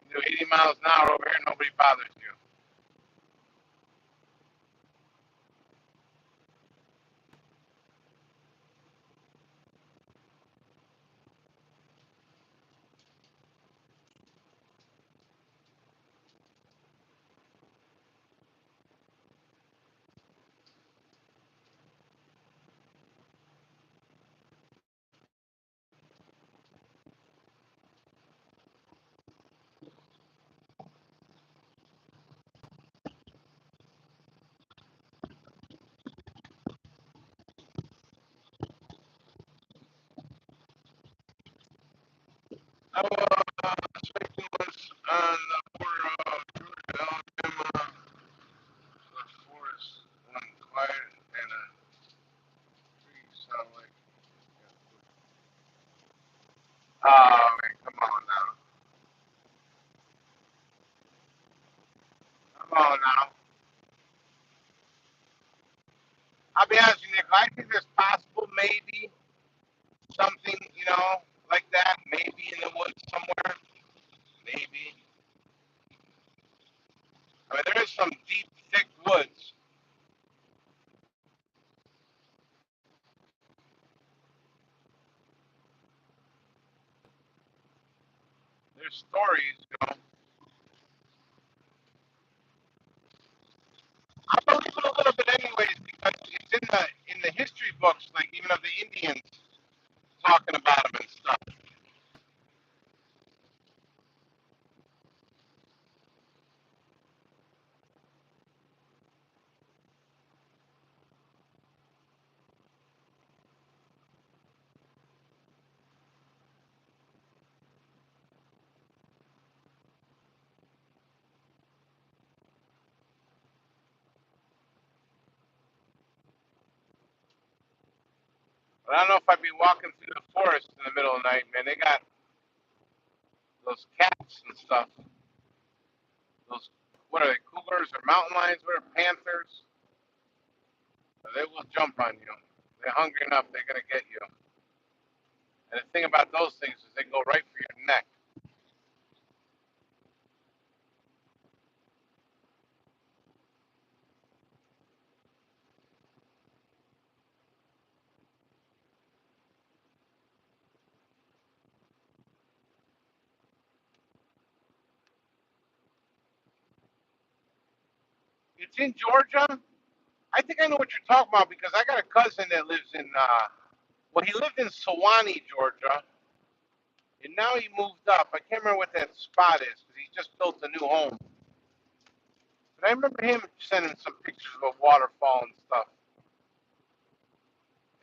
You do 80 miles an hour over here, nobody bothers you. I was speaking was on the border of Georgia, Alabama. The forest went quiet and Oh, now. I'll be honest with you, Nick. I think there's possible maybe something, like that. Maybe in the woods somewhere. Maybe. I mean, there is some deep, thick woods. There's stories. I believe it a little bit anyways because it's in the history books, like even of the Indians talking about them and stuff. But I don't know if I'd be walking through the forest in the middle of the night, man. They got those cats and stuff. Those, what are they, cougars or mountain lions? What are panthers? They will jump on you. They're hungry enough, they're going to get you. And the thing about those things is they go right for your neck. It's in Georgia. I think I know what you're talking about because I got a cousin that lives in, well, he lived in Sewanee, Georgia, and now he moved up. I can't remember what that spot is because he just built a new home. But I remember him sending some pictures of a waterfall and stuff.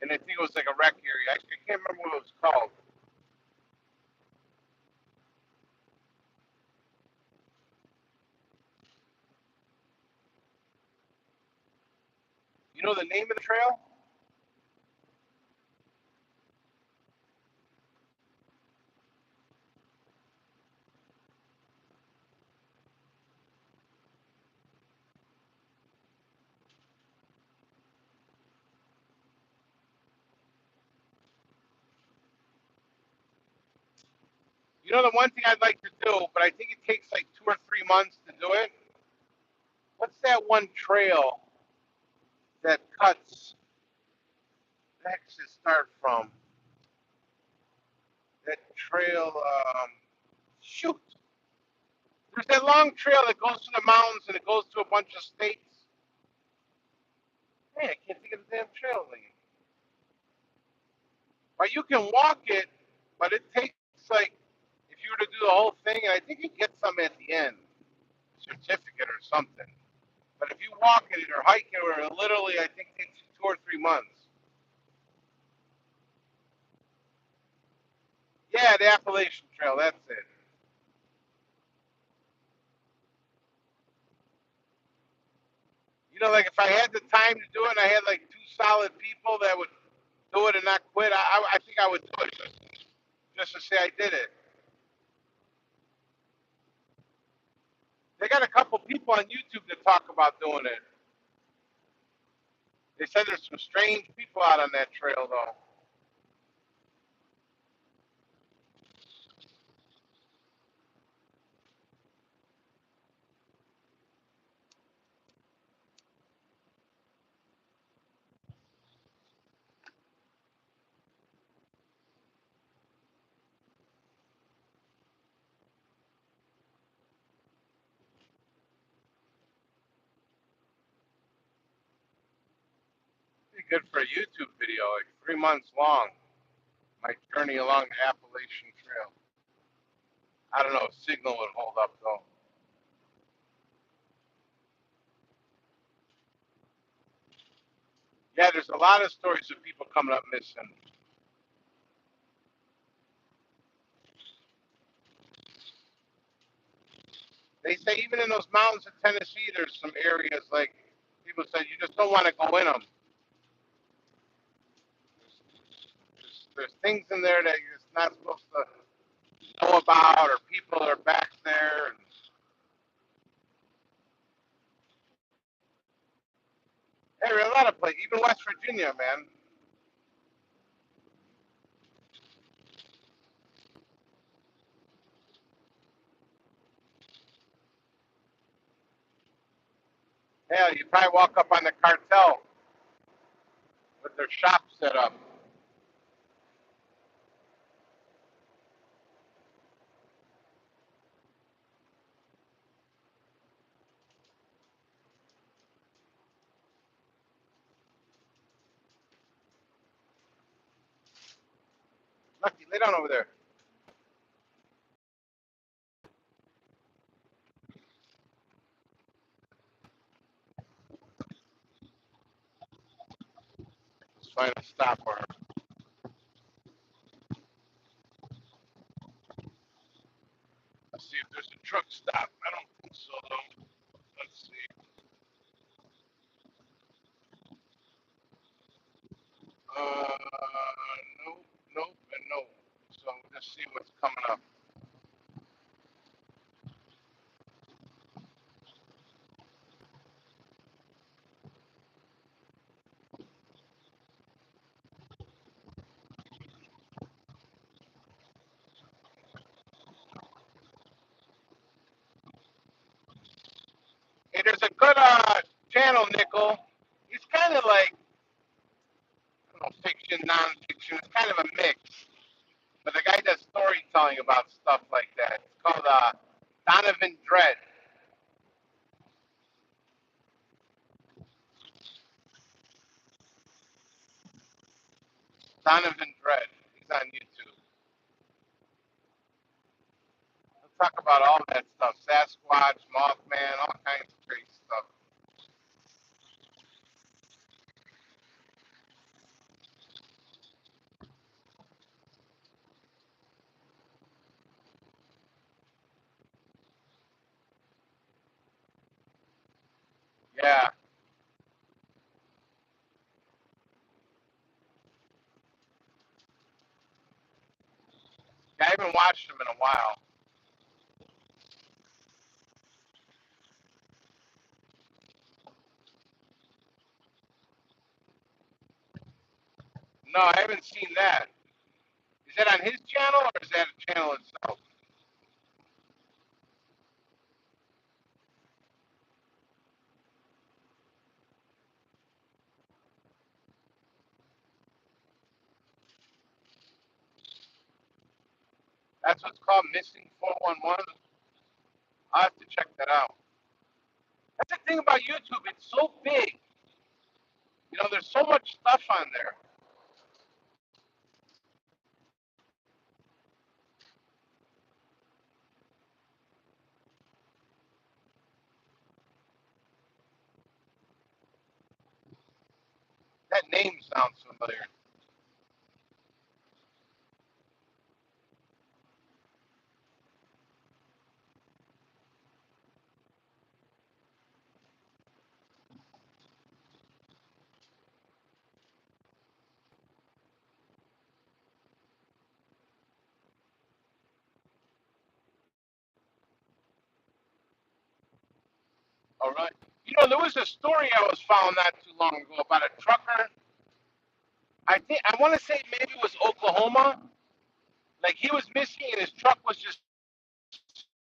And I think it was like a rec area. I can't remember what it was called. You know the name of the trail? You know the one thing I'd like to do, but I think it takes like 2 or 3 months to do it? What's that one trail that cuts? Where the heck does it start from? That trail, shoot. There's that long trail that goes to the mountains and it goes to a bunch of states. Hey, I can't think of the damn trail name. But you can walk it, but it takes like, if you were to do the whole thing, and I think you get some at the end, certificate or something. But if you walk it or hike it, or literally, I think it takes you 2 or 3 months. Yeah, the Appalachian Trail, that's it. Like if I had the time to do it and I had like two solid people that would do it and not quit, I think I would do it just to say I did it. They got a couple people on YouTube that talk about doing it. They said there's some strange people out on that trail though. Pretty good for a YouTube video, like 3 months long. My journey along the Appalachian Trail. I don't know if signal would hold up though. Yeah, there's a lot of stories of people coming up missing. They say even in those mountains of Tennessee, there's some areas like people said you just don't want to go in them. There's things in there that you're just not supposed to know about, or people are back there. And a lot of places, even West Virginia, man. Hell, you probably walk up on the cartel with their shop set up. Lucky, lay down over there. Let's find a stop for her. Let's see if there's a truck stop. I don't think so, though. Let's see. Nope, nope, and nope. So we'll just see what's coming up. Hey, there's a good channel, Nickel. He's kind of like, I don't know, fiction, non-fiction. It's kind of a mix. But the guy does storytelling about stuff like that. It's called Donovan Dread. Donovan Dread. He's on YouTube. He'll talk about all that stuff. Sasquatch, Mothman, all kinds of crazy stuff. Yeah. I haven't watched him in a while. No, I haven't seen that. Is that on his channel or is that a channel itself? That's what's called Missing 411. I'll have to check that out. That's the thing about YouTube. It's so big. You know, there's so much stuff on there. That name sounds familiar. All right. You know, there was a story I was following not too long ago about a trucker. I want to say maybe it was Oklahoma. Like he was missing and his truck was just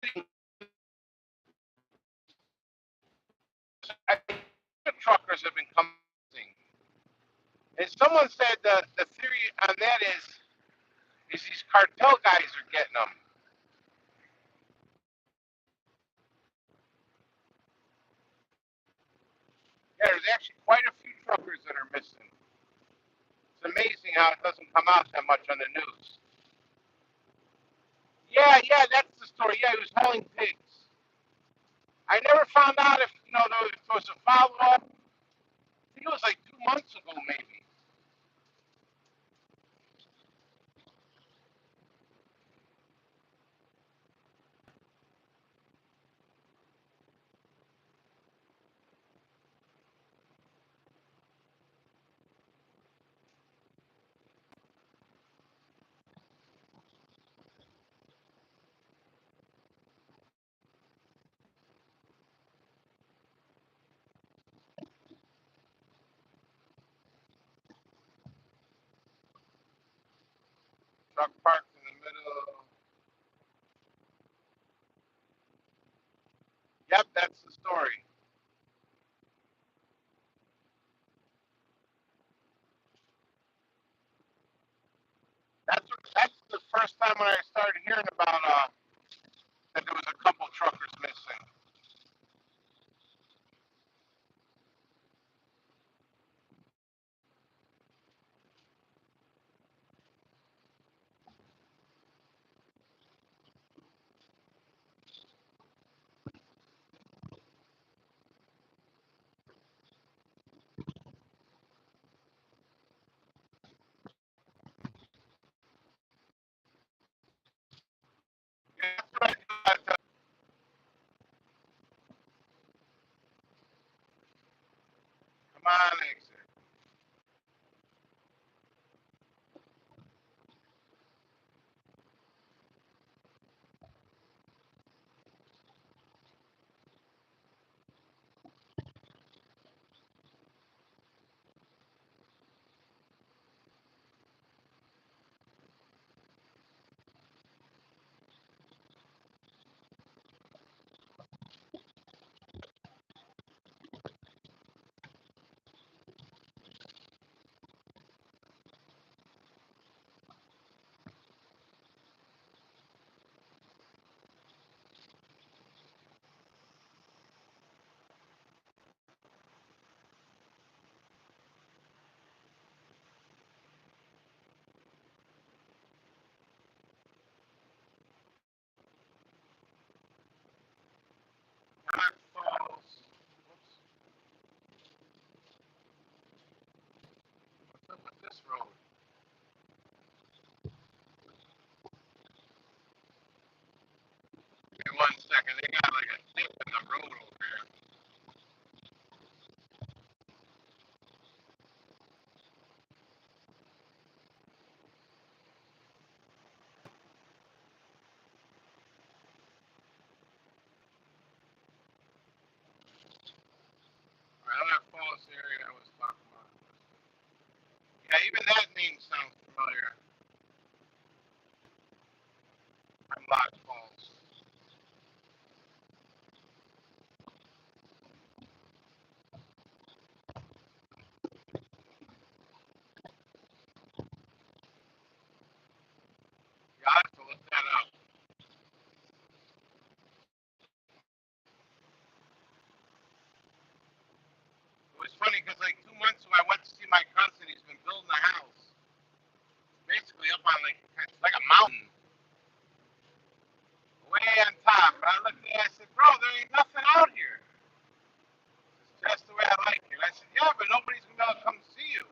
sitting. I think the truckers have been coming missing. And someone said the theory on that is these cartel guys are getting them. Yeah, there's actually quite a few truckers that are missing. It's amazing how it doesn't come out that much on the news. Yeah, yeah, that's the story. Yeah, he was hauling pigs. I never found out if there was a follow up. I think it was like 2 months ago, maybe. Truck parked in the middle. Yep, that's the story. That's the first time when I started hearing about that there was a couple truckers missing. Yeah, that's what I do. Come on, exit. Not falls. Whoops. What's up with this road? Give me 1 second. They got like a dip in the road over here. Right, that falls area I was talking about. Yeah, even that name sounds familiar. Hemlock Falls. Yeah, I have to look that up. It was funny because like 2 months ago I went to see my cousin. He's been building a house, basically up on like it's like a mountain, way on top. And I looked at it, I said, "Bro, there ain't nothing out here. It's just the way I like it." I said, "Yeah, but nobody's gonna come see you."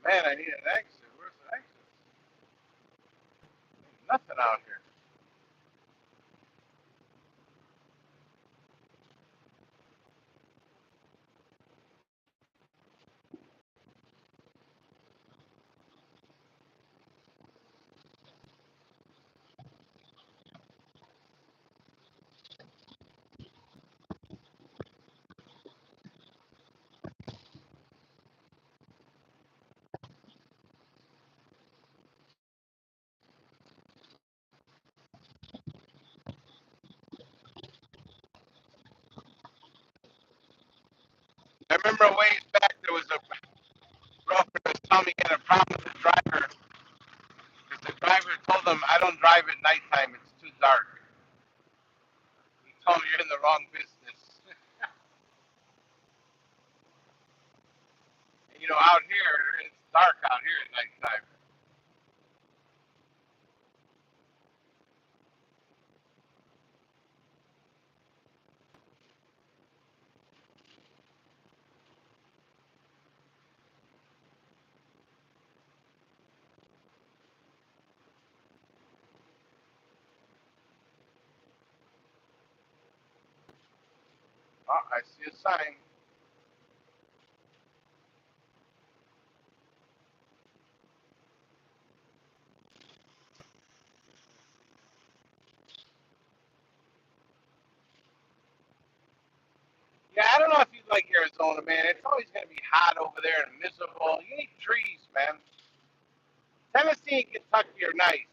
Man, I need an exit. Where's the exit? There's nothing out here. I remember a ways back there was a broker that was telling me he had a problem with the driver because the driver told him, "I don't drive at nighttime. It's too dark." He told me you're in the wrong business. And, out here it's dark out here at nighttime. Oh, I see a sign. Yeah, I don't know if you like Arizona, man. It's always going to be hot over there and miserable. You need trees, man. Tennessee and Kentucky are nice.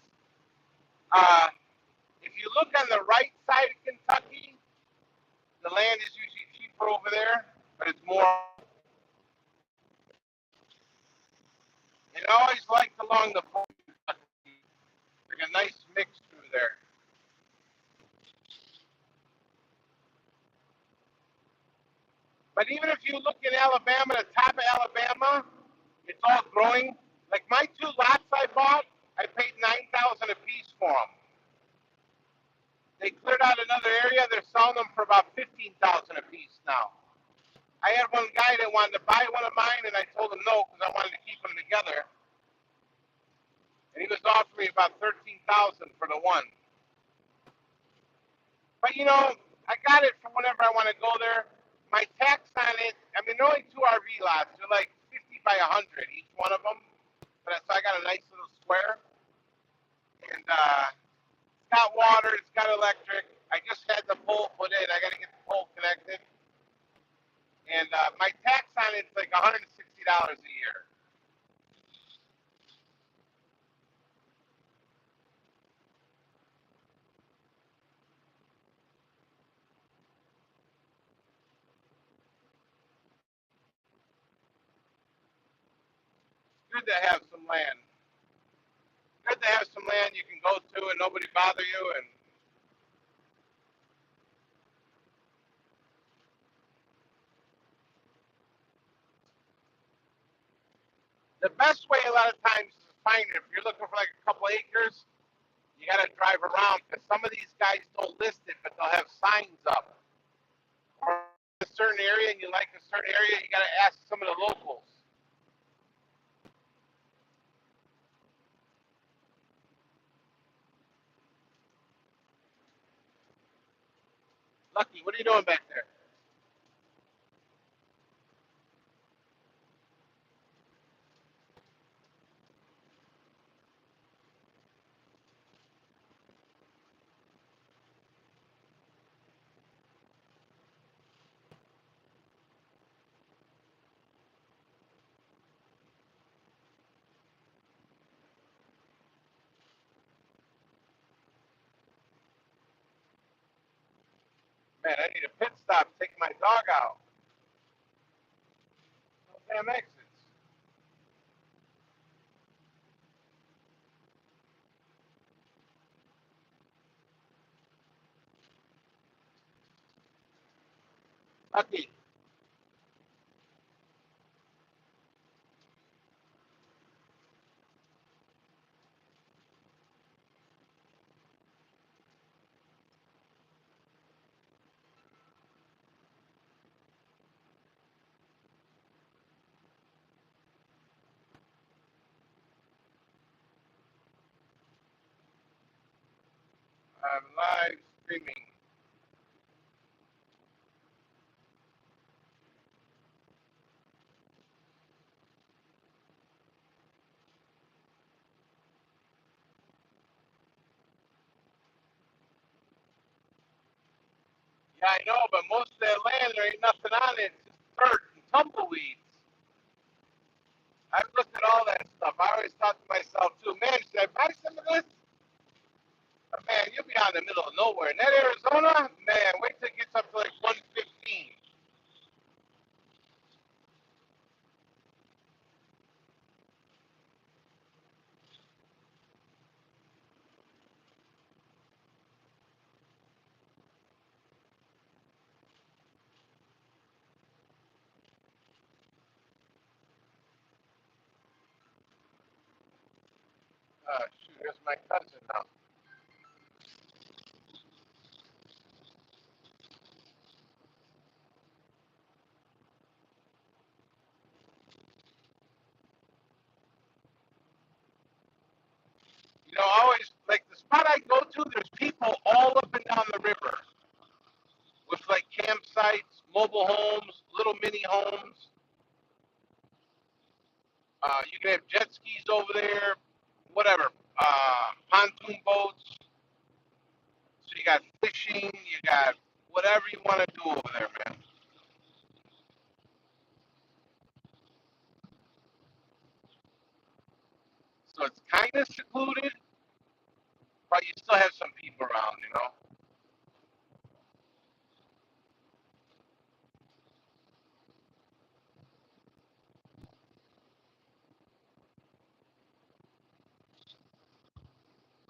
Uh, if you look on the right side of Kentucky, the land is usually cheaper over there, but it's more. And I always liked along the border, like a nice mix through there. But even if you look in Alabama, the top of Alabama, it's all growing. Like my two lots I bought, I paid 9,000 a piece for them. They cleared out another area. They're selling them for about 15,000 a piece now. I had one guy that wanted to buy one of mine, and I told him no because I wanted to keep them together. And he was offering me about 13,000 for the one. But you know, I got it for whenever I want to go there. My tax on it, I mean, they're only two RV lots. They're like 50 by 100 each one of them. But so I got a nice little square, and it's got water, it's got electric. I just had the pole put in. I got to get the pole connected, and my tax on it's like $160 a year. Good to have some land. Good to have some land you can go to and nobody bother you. And the best way a lot of times is to find it. If you're looking for like a couple acres, you got to drive around because some of these guys don't list it, but they'll have signs up. Or a certain area and you like a certain area, you got to ask some of the locals. Lucky, what are you doing back there? Man, I need a pit stop. Take my dog out. No damn exits. Lucky. I'm live streaming. Yeah, I know, but most of that land, there ain't nothing on it. It's just dirt and tumbleweeds. I've looked at all that stuff. I always thought to myself, too, man, should I buy some of this? But, man, you'll be out in the middle of nowhere. In that Arizona, man, wait till it gets up to like 115. Shoot, here's my cousin now. You know, always, like, the spot I go to, there's people all up and down the river with, like, campsites, mobile homes, little mini homes. You can have jet skis over there, whatever. Pontoon boats. So you got fishing, you got whatever you want to do over there, man. So it's kind of secluded, but you still have some people around, you know.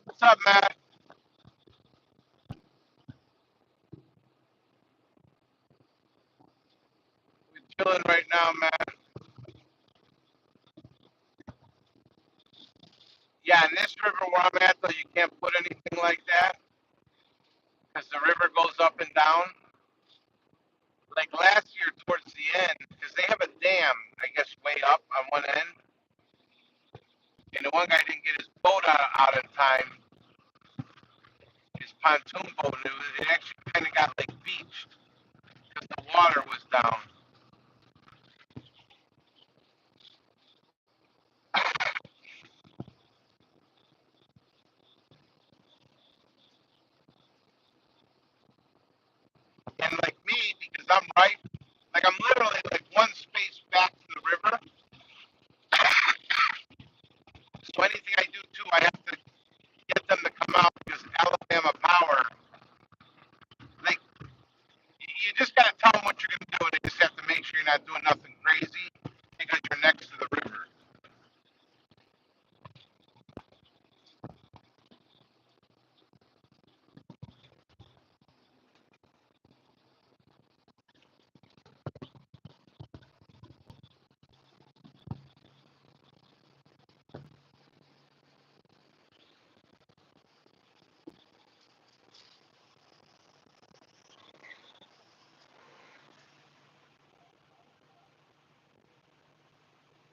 What's up, Matt? We're chilling right now, Matt. Yeah, in this river where I'm at, though, you can't put anything like that because the river goes up and down. Like last year, towards the end, because they have a dam, I guess, way up on one end, and the one guy didn't get his boat out in time, his pontoon boat, and it actually kind of got like beached because the water was down. And like me, because I'm right, like I'm literally like one space back from the river. So anything I do too, I have to get them to come out because Alabama Power, like you just gotta tell them what you're gonna do, and they just have to make sure you're not doing nothing crazy because you're next to the river.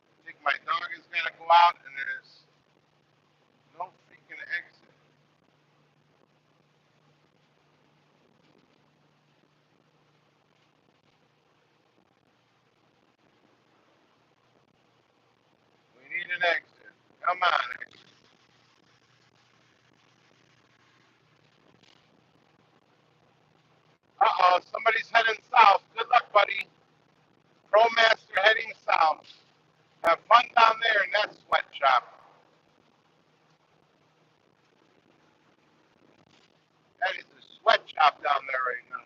I think my dog is gonna go out, and there's no freaking exit. We need an exit. Come on, exit. Uh-oh, somebody's heading south. Good luck, buddy. ProMaster heading south. Have fun down there in that sweatshop. That is a sweatshop down there right now.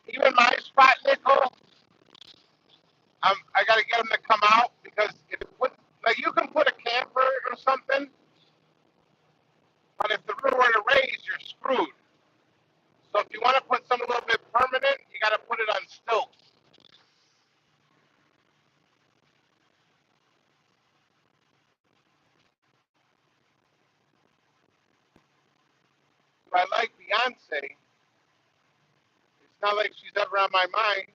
Even my spot, Nickel, I got to get them to come out because if it put, like you can put a camper or something, but if the river were to raise, you're screwed. So if you want to put something a little bit permanent, you got to put it on stilts. If I like Beyonce, it's not like she's ever on my mind.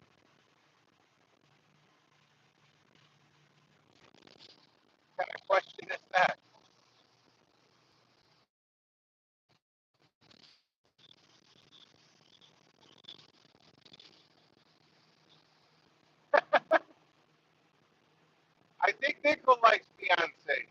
What kind of question is that? I think Nickel likes Beyonce.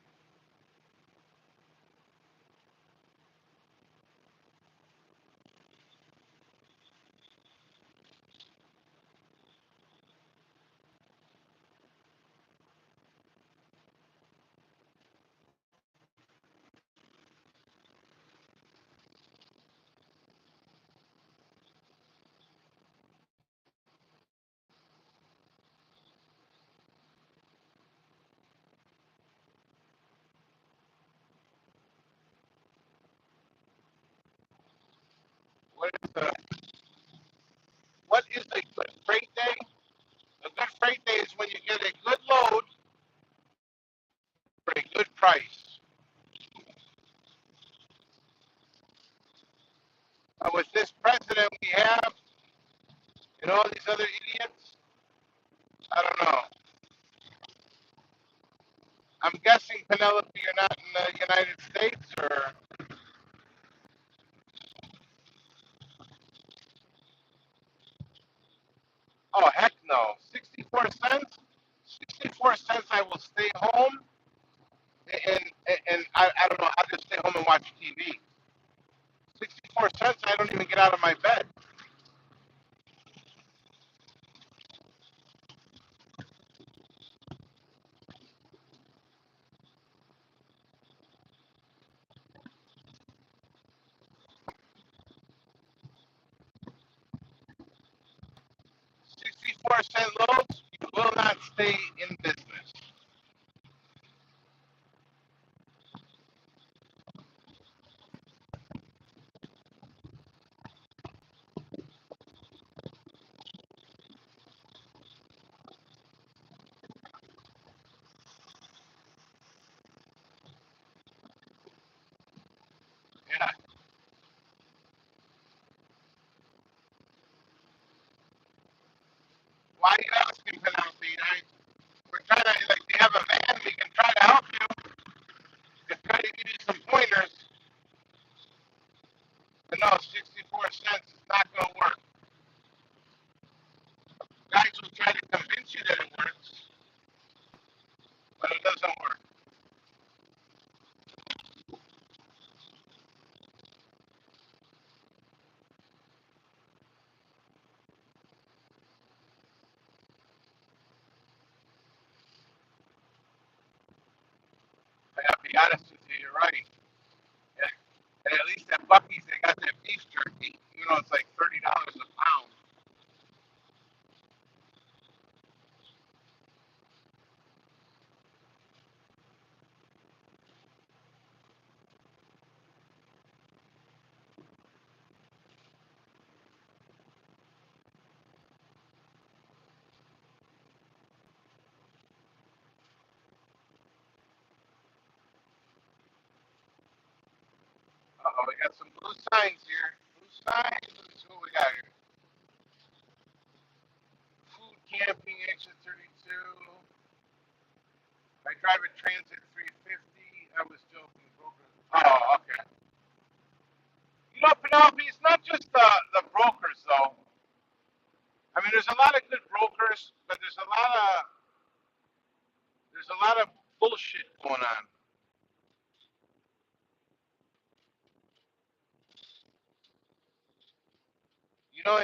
What is a good freight day? A good freight day is when you get a good load for a good price. With this president we have and all these other idiots, I don't know. I'm guessing, Penelope, you're not in the United States, or oh heck no, 64 cents. 64 cents. I will stay home, and I don't know. I'll just stay home and watch TV. 64 cents. I don't even get out of my bed. 64-cent loads. You will not stay in business. Yeah. Why are you asking, Penelope? We're trying to like. We have a van. We can try to help you. We can try to give you some pointers. But no, 64 cents is not going to work. Guys will try to convince you that it works, but it doesn't work. I gotta be honest with you. You're right. Yeah. And at least at Bucky's, they got that beef jerky. You know, it's like $30 a pound. Uh-oh, we got some blue signs here. Blue signs. Let me see what we got here. Food camping, exit 32. I drive a Transit 350. I was joking. Oh, okay. You know, Penelope, it's not just the brokers, though. I mean, there's a lot of good brokers, but there's a lot of bullshit going on. You know,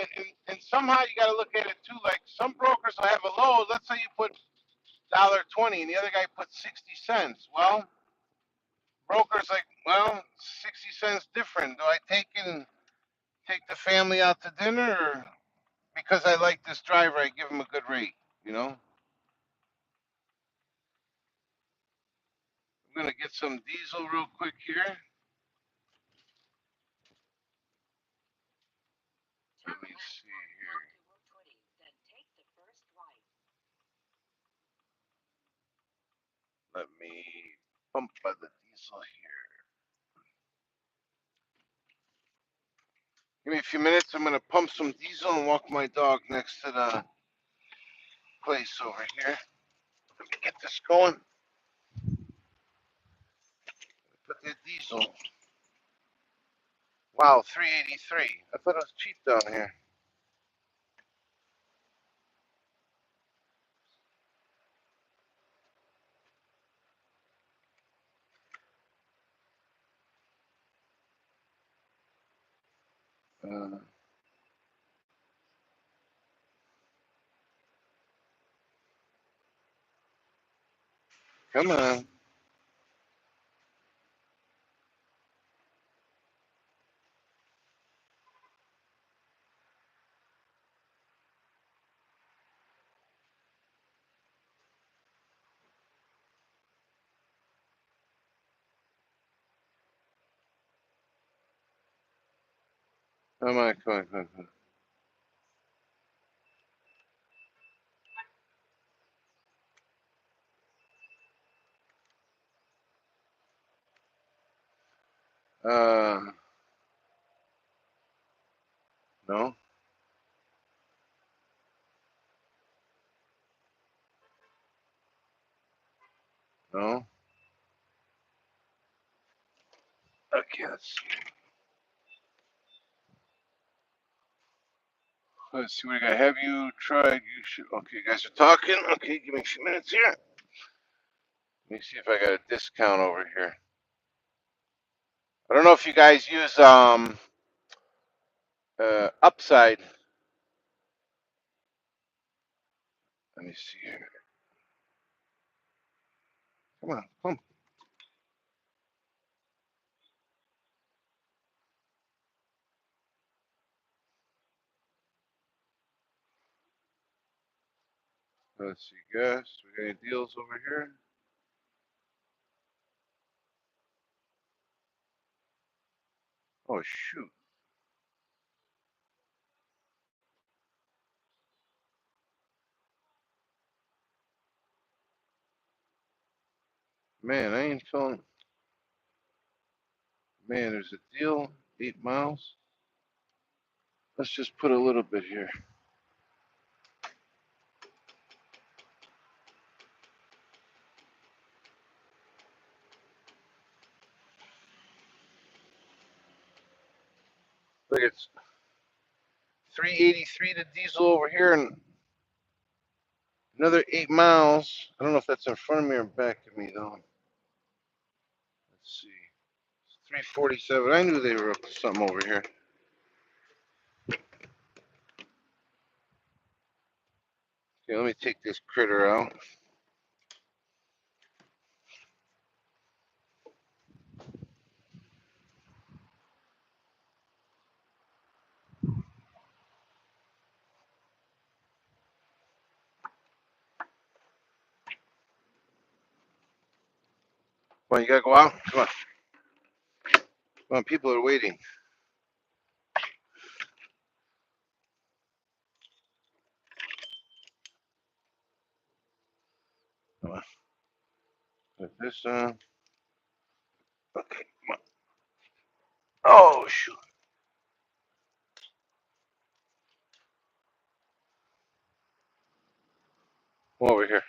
and somehow you got to look at it too. Like some brokers will have a low. Let's say you put $1.20, and the other guy put 60 cents. Well, brokers like, well, 60 cents different. Do I take the family out to dinner, or because I like this driver, I give him a good rate? You know, I'm gonna get some diesel real quick here. Let me see here. Let me pump by the diesel here. Give me a few minutes. I'm gonna pump some diesel and walk my dog next to the place over here. Let me get this going. Put the diesel. Wow, 383. I thought it was cheap down here. Uh, Come on. Come on, come on, come on. No, no. Okay, let's see. Let's see what I got. Have you tried? You should. Okay, you guys are talking. Okay, give me a few minutes here. Let me see if I got a discount over here. I don't know if you guys use Upside. Let me see here. Come on, come. Let's see, guys. We got any deals over here? Oh shoot, man, I ain't feeling. Man, there's a deal. 8 miles. Let's just put a little bit here. Look, it's 383 to diesel over here, and another 8 miles. I don't know if that's in front of me or back of me though. Let's see. It's 347. I knew they were up to something over here. Okay, let me take this critter out. Come on, you gotta go out. Come on. Come on, people are waiting. Come on. Put this on. Okay, come on. Oh, shoot. Come over here.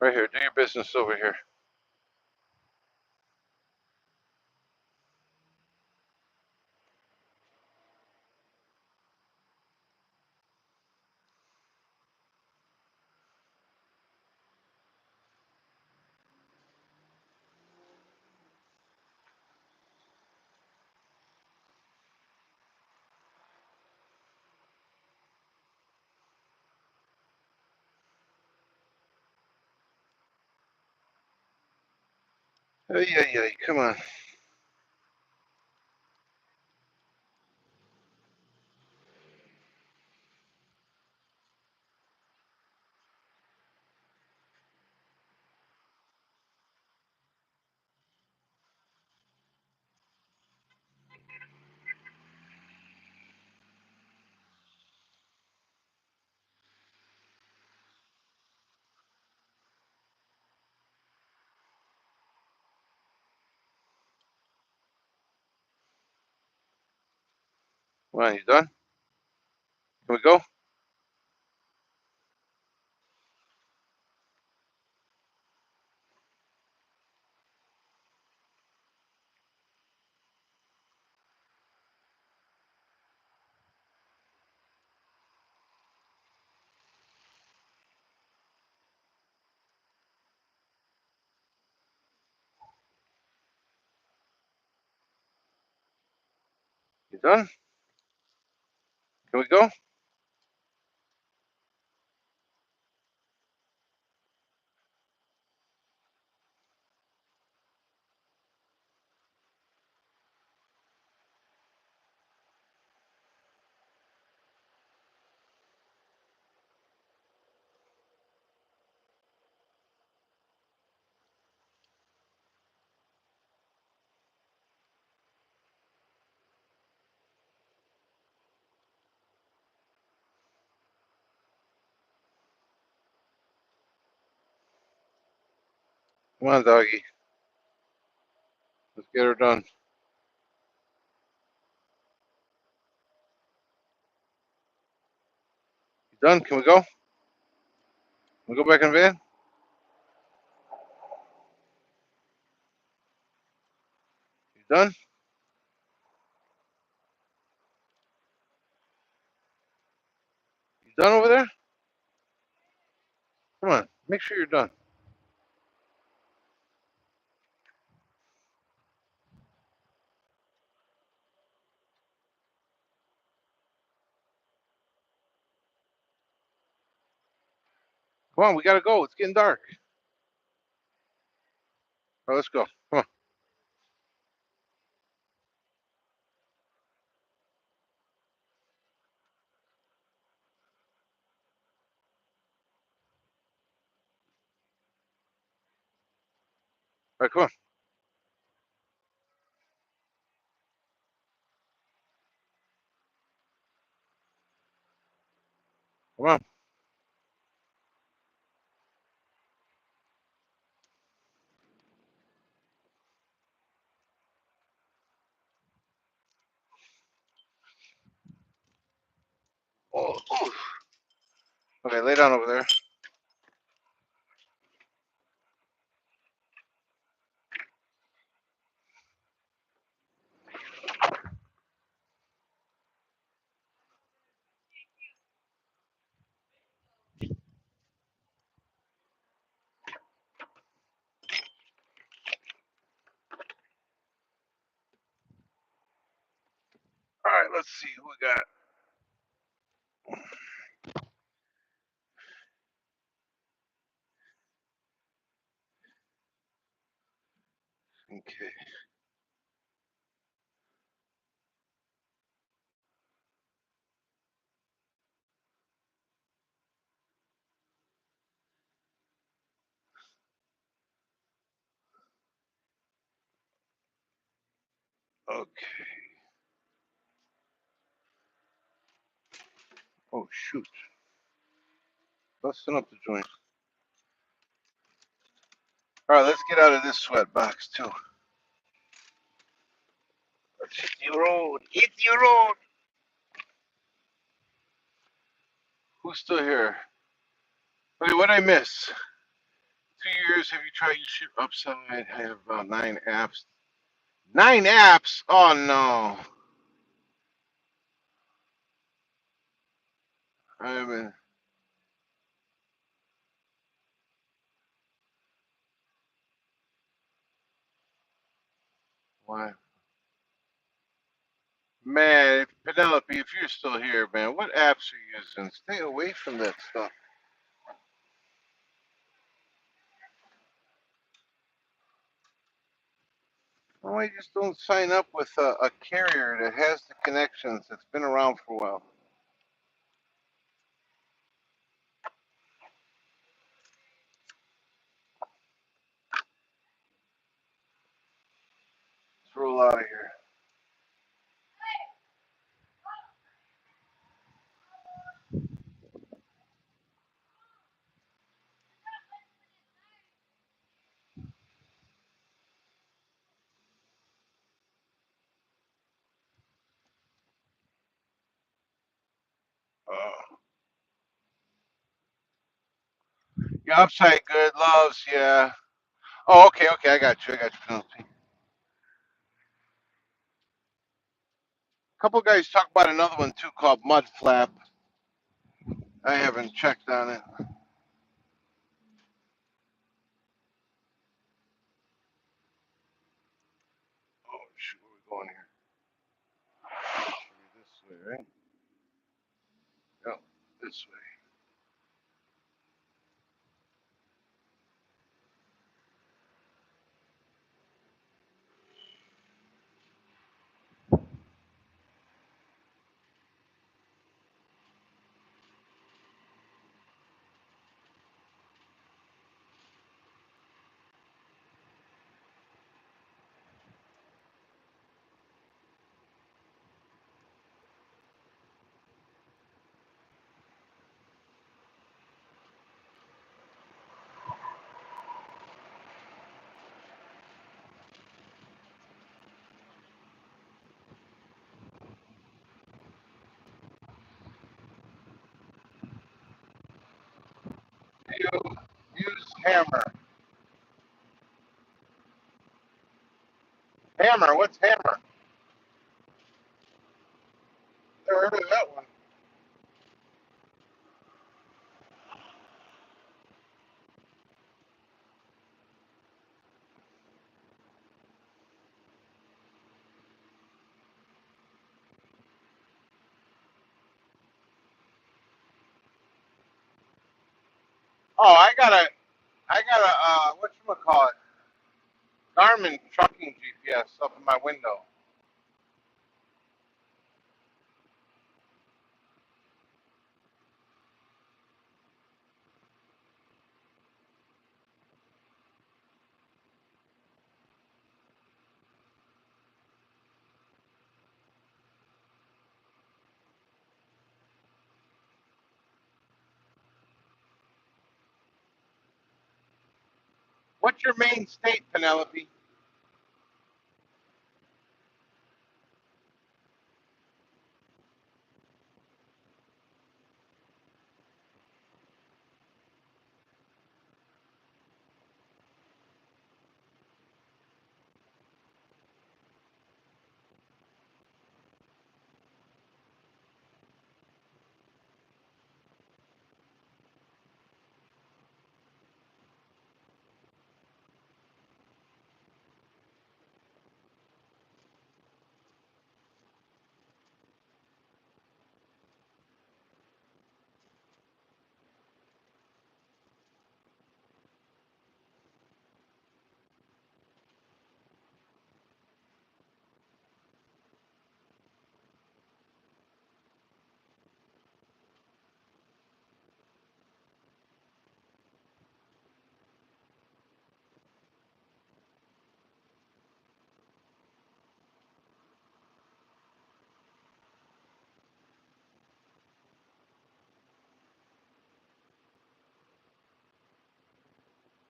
Right here. Do your business over here. Oh, yeah. Come on. Come on, you done? Can we go? You done? Can we go? Come on, doggy. Let's get her done. You done? Can we go? Can we go back in van? You done? You done over there? Come on. Make sure you're done. Come on. We gotta go. It's getting dark. All right, let's go. Come on. All right, come on. Come on. Oh, oh. Okay, lay down over there. All right, let's see who we got. Okay. Okay. Oh shoot. Busting up the joint. All right, let's get out of this sweat box too. Let's hit the road. Hit the road. Who's still here? Okay, what I miss? 2 years. Have you tried your ship upside? I have about 9 apps. 9 apps? Oh no. I haven't. Why? Man, Penelope, if you're still here, man, what apps are you using? Stay away from that stuff. Why you just don't sign up with a carrier that has the connections that's been around for a while? Let's roll out of here. Oh. Yeah, upside good, loves, yeah. Oh, okay, okay, I got you, Penelope. A couple guys talk about another one too called Mud Flap. I haven't checked on it. Oh, shoot, where we going here? This way, right? Yep, this way. you use hammer? Hammer, what's hammer? Never heard of that one. Oh, whatchamacallit, Garmin trucking GPS up in my window. What's your main state, Penelope?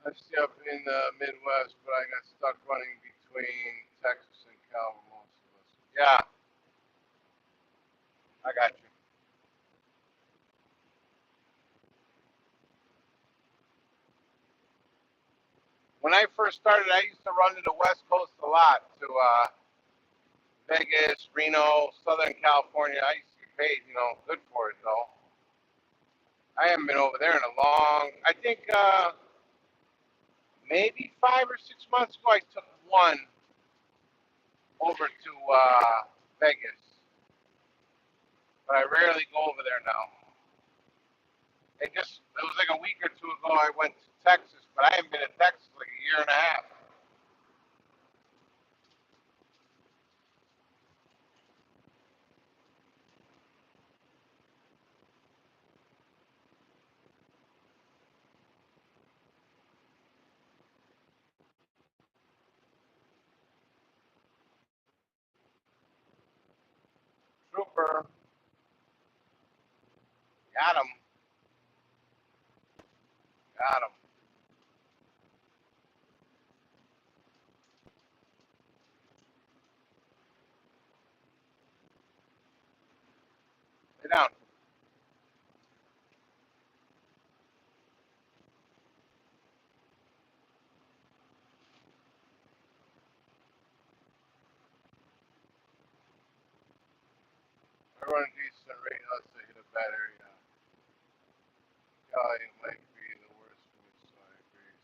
I stay up in the Midwest, but I got stuck running between Texas and California. Most of us. Yeah, I got you. When I first started, I used to run to the West Coast a lot, to Vegas, Reno, Southern California. I used to get paid, good for it though. I haven't been over there in a long. I think maybe 5 or 6 months ago, I took one over to Vegas, but I rarely go over there now. It was like a week or two ago I went to Texas, but I haven't been to Texas like a year and a half. Trooper, got him, got him. Lay down. I run a decent rate unless I hit a bad area. It might be the worst for me, so I agree.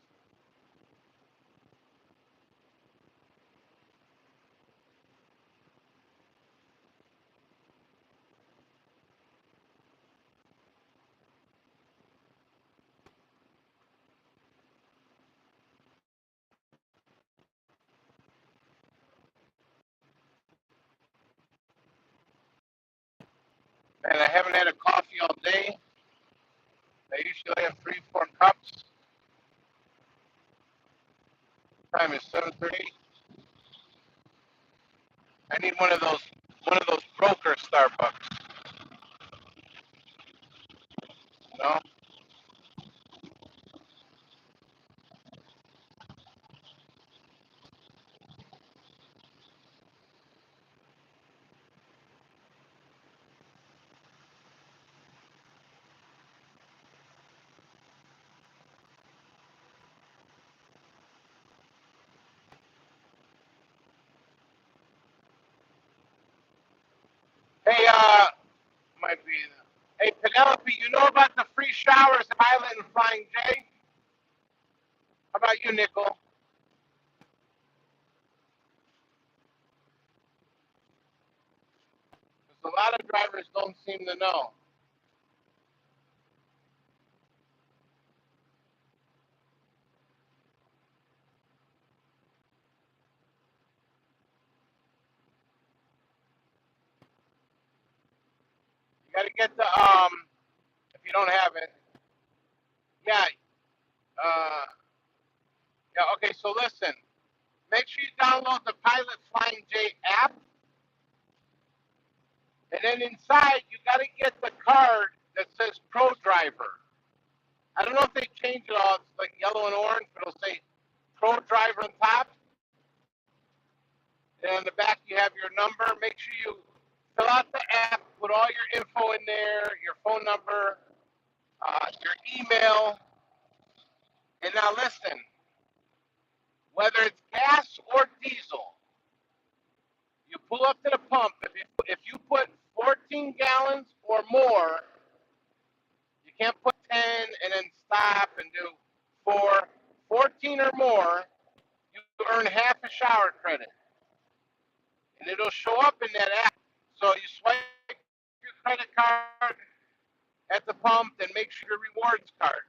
And I haven't had a coffee all day. I usually have 3, 4 cups. Time is 7:30. I need one of those broker Starbucks. No, might be. Hey, Penelope, you know about the free showers, Pilot and Flying J? How about you, Nickel? Because a lot of drivers don't seem to know. You got to get the, if you don't have it, yeah, uh, yeah, okay, so listen. Make sure you download the Pilot Flying J app, and then inside you got to get the card that says Pro Driver. I don't know if they changed it all. It's like yellow and orange, but it'll say Pro Driver on top. And on the back you have your number. Make sure you fill out the app, put all your info in there, your phone number, your email. And now listen, whether it's gas or diesel, you pull up to the pump. If you put 14 gallons or more, you can't put 10 and then stop and do 4. 14 or more, you earn half a shower credit. And it'll show up in that app. So you swipe your credit card at the pump and make sure your rewards card.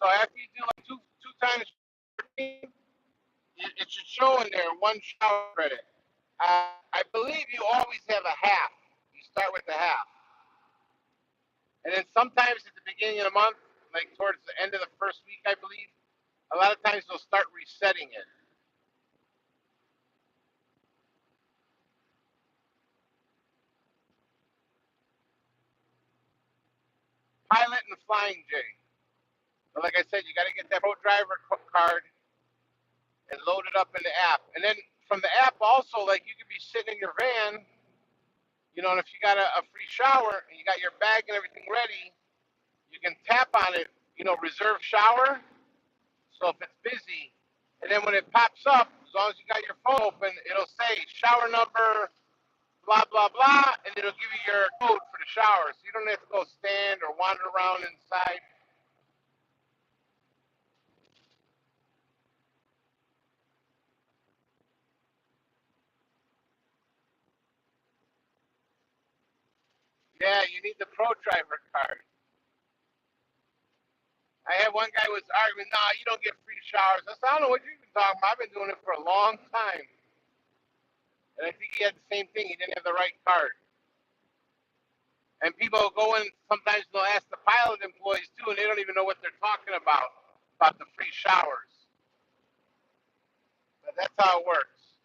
So after you do like two times 14, it should show in there one shower credit. I believe you always have a half. You start with a half. And then sometimes at the beginning of the month, like towards the end of the first week, I believe, a lot of times they'll start resetting it. Pilot and Flying J. But like I said, you got to get that Pro Driver card and load it up in the app. And then from the app also, like you could be sitting in your van, you know, and if you got a free shower and you got your bag and everything ready, you can tap on it, you know, reserve shower. So if it's busy, and then when it pops up, as long as you got your phone open, it'll say shower number, blah, blah, blah, and it'll give you your code for the shower. So you don't have to go stand or wander around inside. Yeah, you need the Pro Driver card. I had one guy was arguing, nah, you don't get free showers. I said, I don't know what you've been talking about. I've been doing it for a long time. And I think he had the same thing. He didn't have the right card. And people go in, sometimes they'll ask the pilot employees too, and they don't even know what they're talking about the free showers. But that's how it works.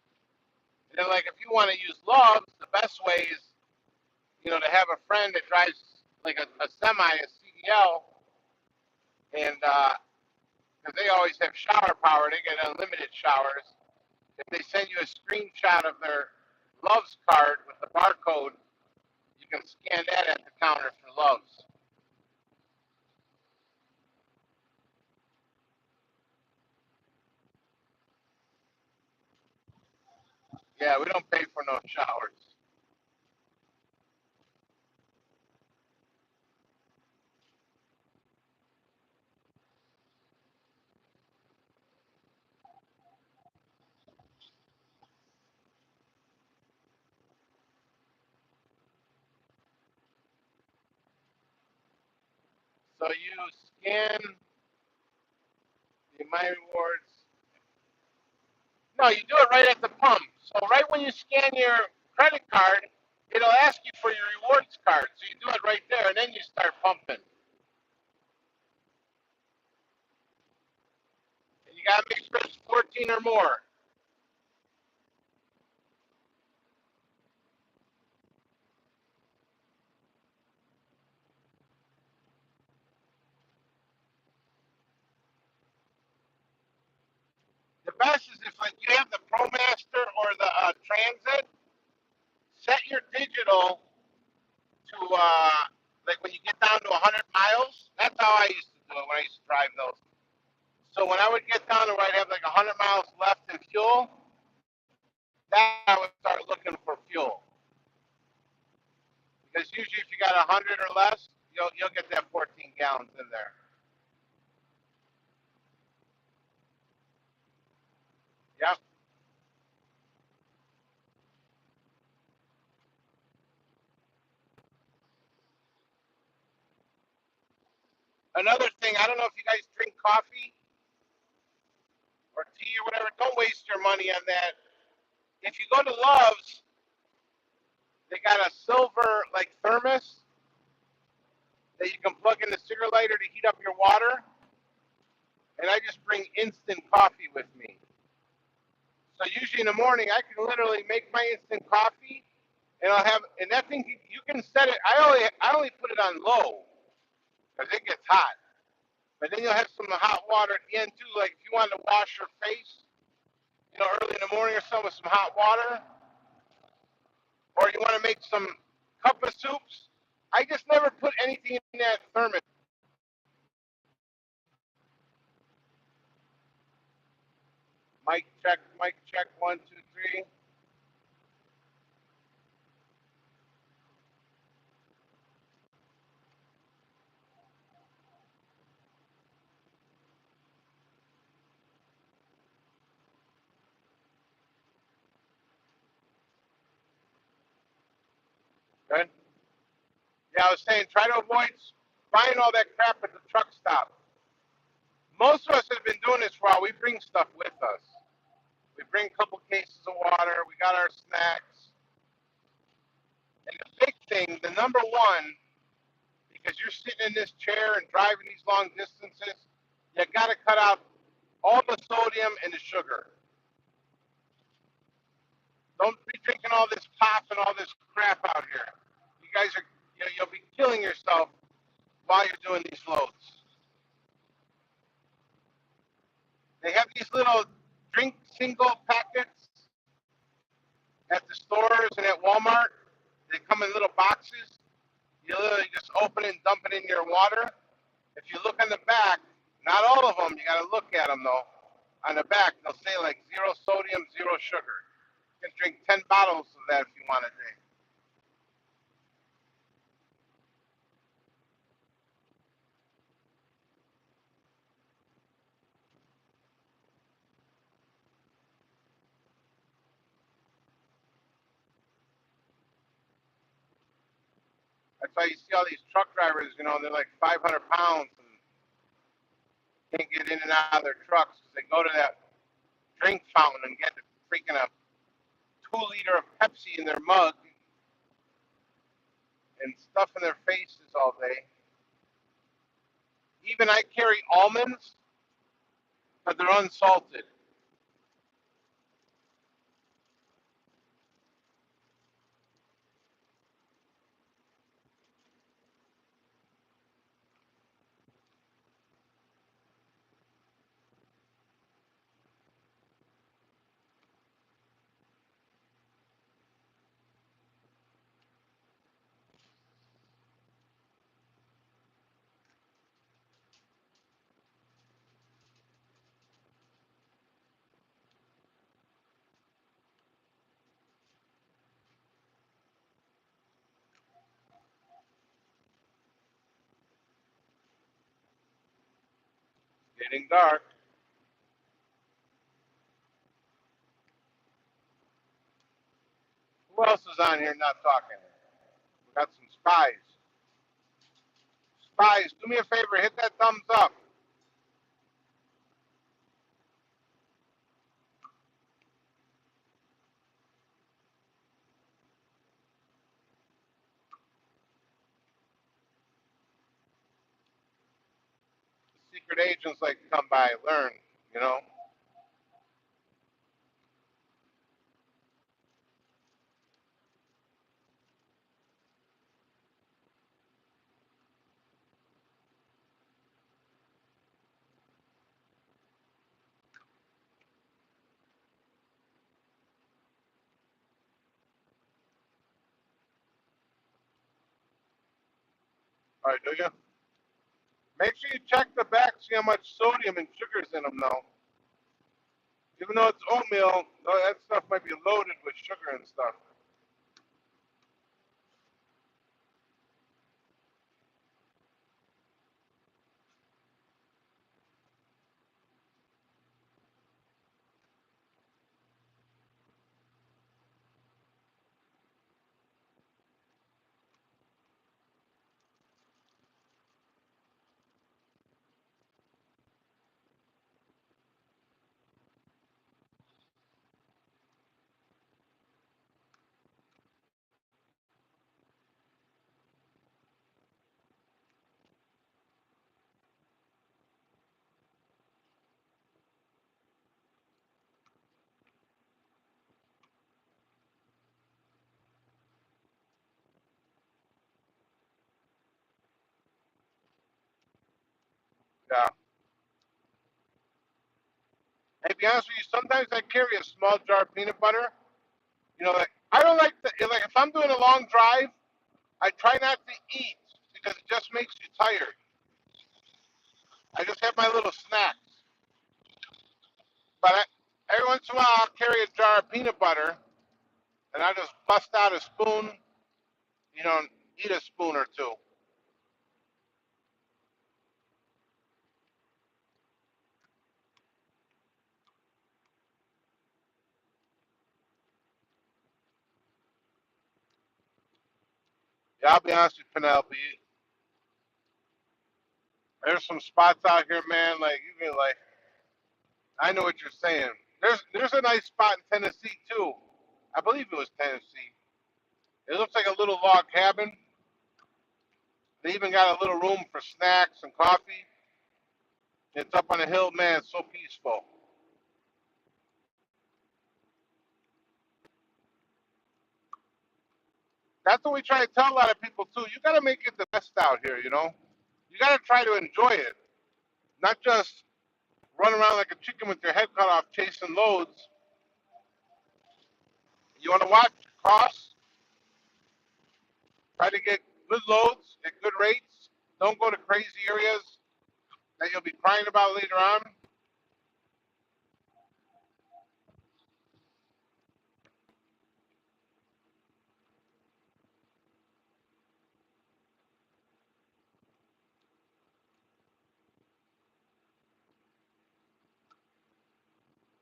And then, like, if you want to use Loves, the best way is, you know, to have a friend that drives like a semi, a CDL, and because they always have shower power, they get unlimited showers. If they send you a screenshot of their Loves card with the barcode, you can scan that at the counter for Loves. Yeah, we don't pay for no showers. So you scan the My Rewards. No, you do it right at the pump. So right when you scan your credit card, it'll ask you for your rewards card. So you do it right there, and then you start pumping. And you gotta make sure it's 14 or more. The best is if like you have the ProMaster or the Transit, set your digital to like when you get down to 100 miles. That's how I used to do it when I used to drive those. So when I would get down to where I'd have like 100 miles left in fuel, that I would start looking for fuel. Because usually if you got 100 or less, you'll get that 14 gallons in there. Yep. Another thing, I don't know if you guys drink coffee or tea or whatever. Don't waste your money on that. If you go to Love's, they got a silver like thermos that you can plug in the cigarette lighter to heat up your water. And I just bring instant coffee with me. So usually in the morning, I can literally make my instant coffee, and I'll have, and that thing you can set it. I only put it on low because it gets hot. But then you'll have some hot water at the end too. Like if you want to wash your face, early in the morning or so with some hot water, or you want to make some cup of soups. I just never put anything in that thermos. Mic check, 1, 2, 3. Good. Yeah, I was saying try to avoid buying all that crap at the truck stop. Most of us have been doing this for a while. We bring stuff with us. We bring a couple cases of water. We got our snacks. And the big thing, the number one, because you're sitting in this chair and driving these long distances, you got to cut out all the sodium and the sugar. Don't be drinking all this pop and all this crap out here. You guys are, you'll be killing yourself while you're doing these loads. They have these little drink single packets at the stores and at Walmart. They come in little boxes. You literally just open it and dump it in your water. If you look on the back, not all of them, you got to look at them though. On the back, they'll say like 0 sodium, 0 sugar. You can drink 10 bottles of that if you want a day. That's why you see all these truck drivers, they're like 500 pounds and can't get in and out of their trucks because they go to that drink fountain and get freaking a 2 liter of Pepsi in their mug and stuff in their faces all day. Even I carry almonds, but they're unsalted. Getting dark. Who else is on here not talking? We got some spies. Spies, do me a favor, hit that thumbs up. The secret agents like to come by, learn, you know. All right, do you? Make sure you check the back, see how much sodium and sugar's in them, though. Even though it's oatmeal, that stuff might be loaded with sugar and stuff. Yeah. And to be honest with you, sometimes I carry a small jar of peanut butter. You know, like I don't like the like if I'm doing a long drive, I try not to eat because it just makes you tired. I just have my little snacks. But every once in a while, I'll carry a jar of peanut butter, and I just bust out a spoon. You know, and eat a spoon or two. Yeah, I'll be honest with you, Penelope. There's some spots out here, man. Like you can like, I know what you're saying. There's a nice spot in Tennessee too. I believe it was Tennessee. It looks like a little log cabin. They even got a little room for snacks and coffee. It's up on a hill, man. It's so peaceful. That's what we try to tell a lot of people too. You got to make it the best out here. You know, you got to try to enjoy it, not just run around like a chicken with your head cut off chasing loads. You want to watch costs, try to get good loads at good rates. Don't go to crazy areas that you'll be crying about later on.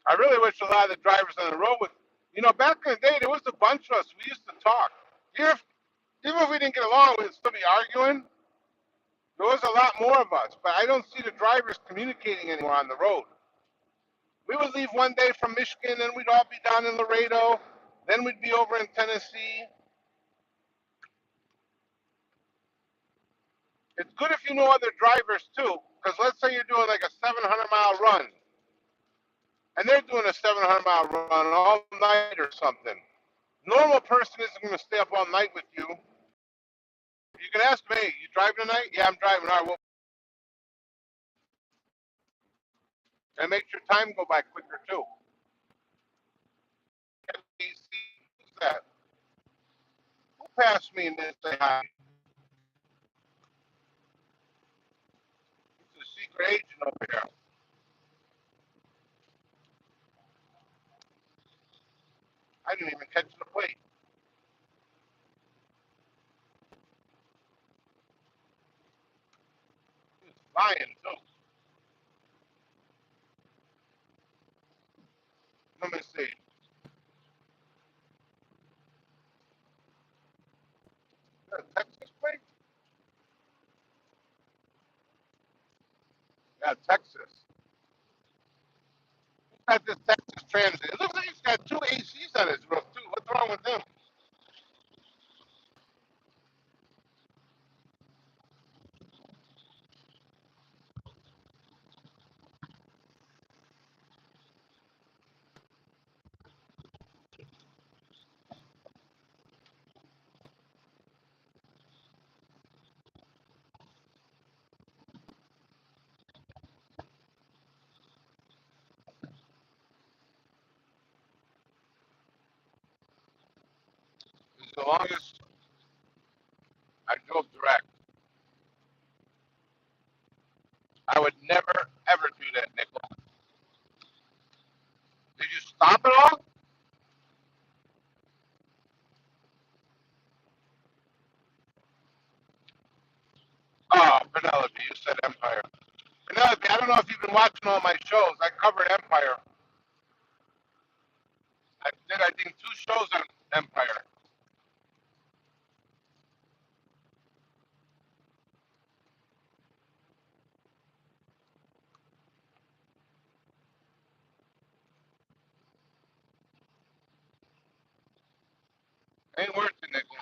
I really wish a lot of the drivers on the road would, you know, back in the day, there was a bunch of us. We used to talk. Even if we didn't get along, we'd still be arguing. There was a lot more of us, but I don't see the drivers communicating anymore on the road. We would leave one day from Michigan, and we'd all be down in Laredo. Then we'd be over in Tennessee. It's good if you know other drivers too, because let's say you're doing like a 700-mile run, and they're doing a 700-mile run all night or something. Normal person isn't going to stay up all night with you. You can ask me, you driving tonight? Yeah, I'm driving. All right, well, and makes your time go by quicker too. Who's that? Who passed me and didn't say hi? It's a secret agent over here. I didn't even catch the plate. He was flying too. Let me see. Is that a Texas plate? Yeah, Texas. He's got this Texas Transit. It looks like he's got two ACs on his roof too. What's wrong with him? As long as I drove direct, I would never ever do that, Nickel. Did you stop at all? Oh, Penelope, you said Empire. Penelope, I don't know if you've been watching all my shows. I covered Empire. I did, I think, two shows on Empire. Ain't worth it, Nickel.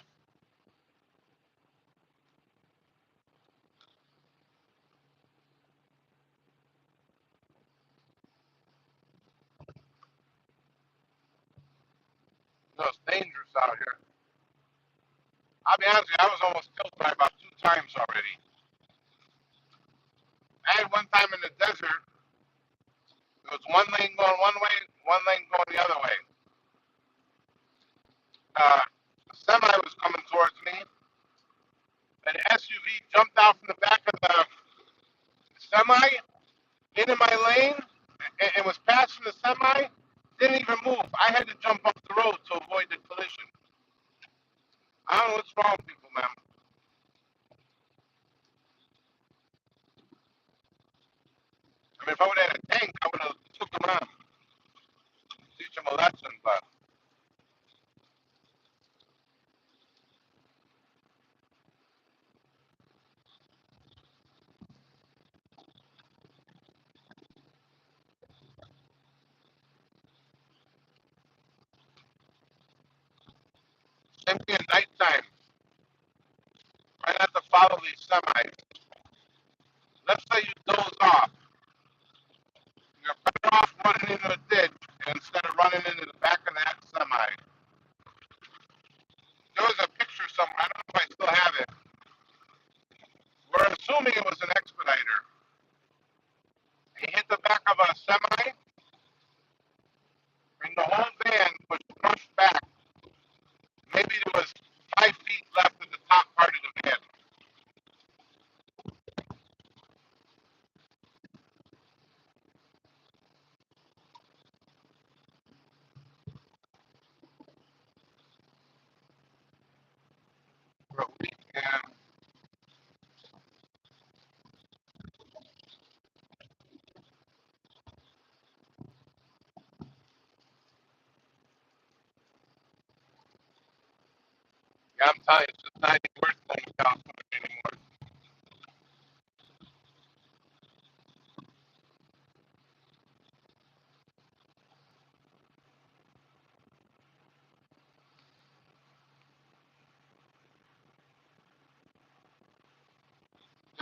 No, it's dangerous out here. I'll be honest with you, I was almost killed by about two times already. I had one time in the desert, it was one lane going one way, one lane going the other way. A semi was coming towards me. An SUV jumped out from the back of the semi into my lane and was passing the semi. Didn't even move. I had to jump off the road to avoid the collision. I don't know what's wrong with people, man. I mean, if I would have had a tank, I would have took them on, teach them a lesson. But same thing at nighttime. Try not to follow these semis. Let's say you doze off. You're better off running into a ditch instead of running into the back of that semi. There was a picture somewhere. I don't know if I still have it. We're assuming it was an expediter. He hit the back of a semi, and the whole van was crushed back. Maybe there was 5 feet left at the top part of the van. For a week, and yeah, I'm telling you, it's just not even worth things in California anymore.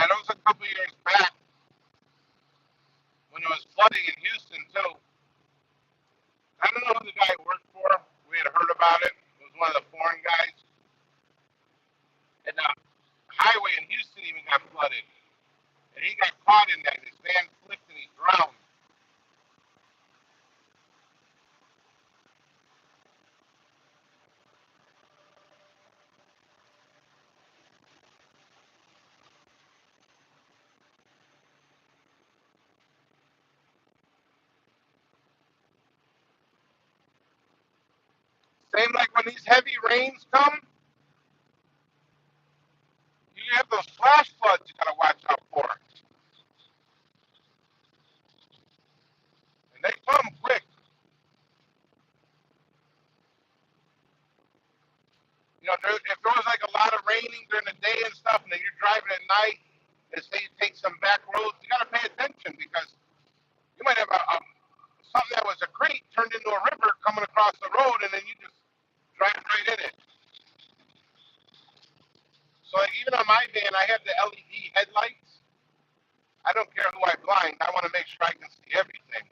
And it was a couple years back when it was flooding in Houston too. I don't know who the guy worked for. We had heard about it. It was one of the foreign guys. And the highway in Houston even got flooded. And he got caught in that. His van flipped and he drowned. Same like when these heavy rains come, you have those flash floods you gotta watch out for. And they come quick. You know, if there was like a lot of raining during the day and stuff, and then you're driving at night, and say you take some back roads, you gotta pay attention because you might have something that was a creek turned into a river coming across the road, and then you just drive right in it. So like, even on my van, I have the LED headlights. I don't care who I blind. I want to make sure I can see everything.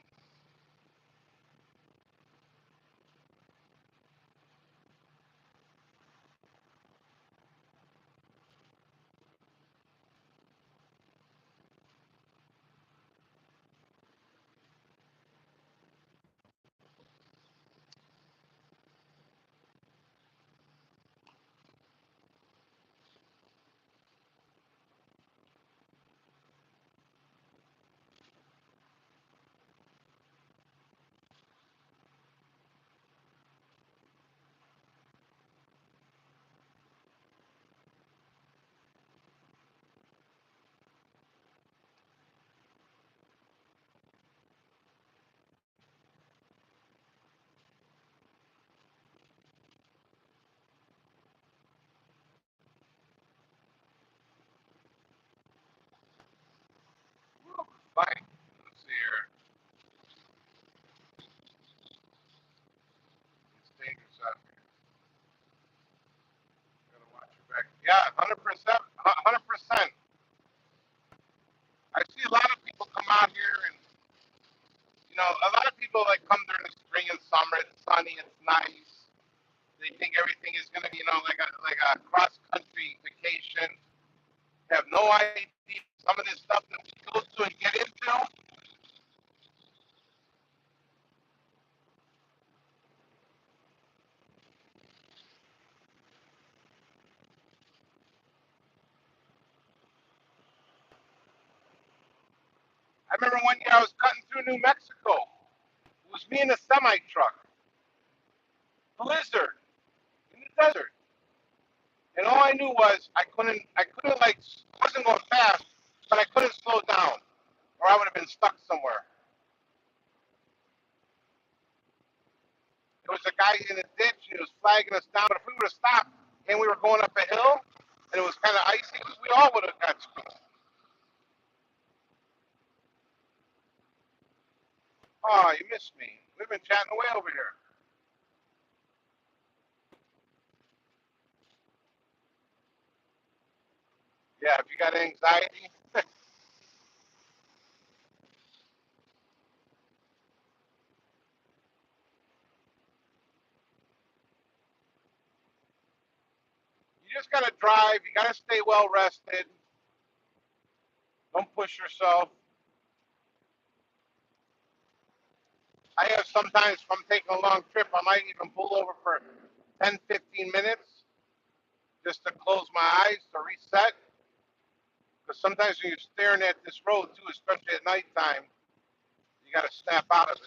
Fine. Let's see here. It's dangerous out here. You gotta watch your back. Yeah, 100%. 100%. I see a lot of people come out here, and you know, a lot of people like come during the spring and summer. It's sunny. It's nice. They think everything is gonna be, you know, like a cross country vacation. Have no idea Some of this stuff that we go to and get into. I remember one year I was cutting through New Mexico. It was me in a semi truck, blizzard in the desert, and all I knew was I couldn't like, wasn't going fast, but I couldn't slow down, or I would have been stuck somewhere. There was a guy in the ditch, and he was flagging us down. But if we would have stopped and we were going up a hill, and it was kind of icy, we all would have got screwed. Oh, you missed me. We've been chatting away over here. Yeah, if you got anxiety, you just got to drive. You got to stay well rested. Don't push yourself. I have sometimes, if I'm taking a long trip, I might even pull over for 10, 15 minutes just to close my eyes to reset. Because sometimes when you're staring at this road, too, especially at nighttime, you got to snap out of it.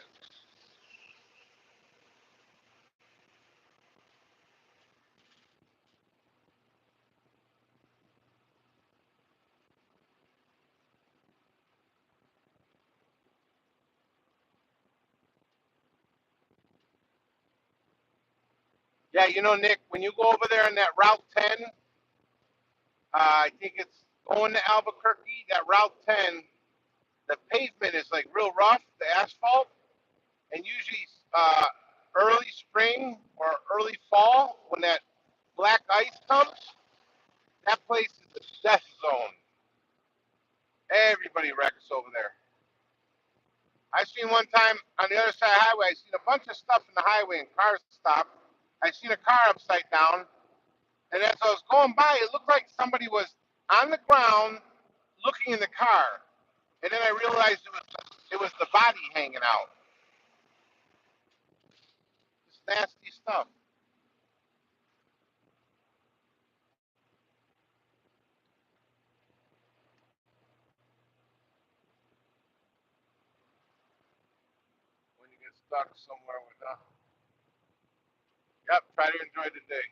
Yeah, you know, Nick, when you go over there on that Route 10, I think it's going to Albuquerque, that Route 10, the pavement is like real rough, the asphalt, and usually early spring or early fall, when that black ice comes, that place is a death zone. Everybody wrecks over there. I seen one time on the other side of the highway, I seen a bunch of stuff in the highway and cars stopped. I seen a car upside down, and as I was going by, it looked like somebody was on the ground looking in the car. And then I realized it was the body hanging out. It's nasty stuff. When you get stuck somewhere with yep, try to enjoy the day.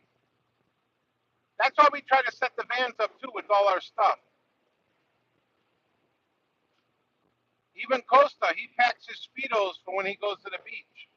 That's why we try to set the vans up too with all our stuff. Even Costa, he packs his speedos for when he goes to the beach.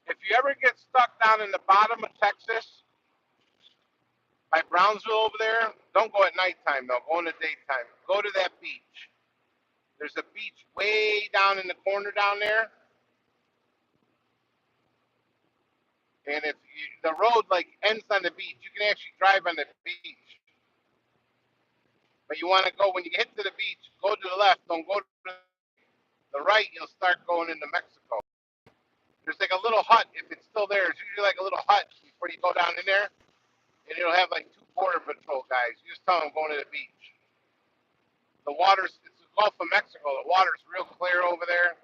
If you ever get stuck down in the bottom of Texas, by Brownsville over there, don't go at nighttime though. Go in the daytime. Go to that beach. There's a beach way down in the corner down there, and if you, the road like ends on the beach, you can actually drive on the beach. But you want to go when you get to the beach, go to the left. Don't go to the right. You'll start going into Mexico. There's like a little hut. If it's still there, it's usually like a little hut before you go down in there, and it'll have like two border patrol guys. You just tell them going to the beach. The water's it's the Gulf of Mexico. The water's real clear over there.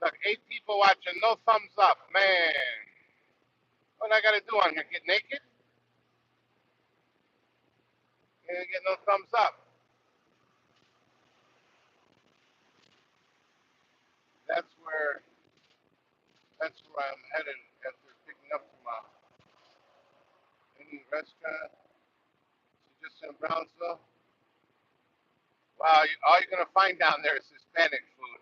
Look, 8 people watching. No thumbs up, man. What I gotta do on here? Get naked? You ain't get no thumbs up. That's where that's where I'm headed after picking up from any restaurant. So just in Brownsville. Wow, all you're gonna find down there is Hispanic food.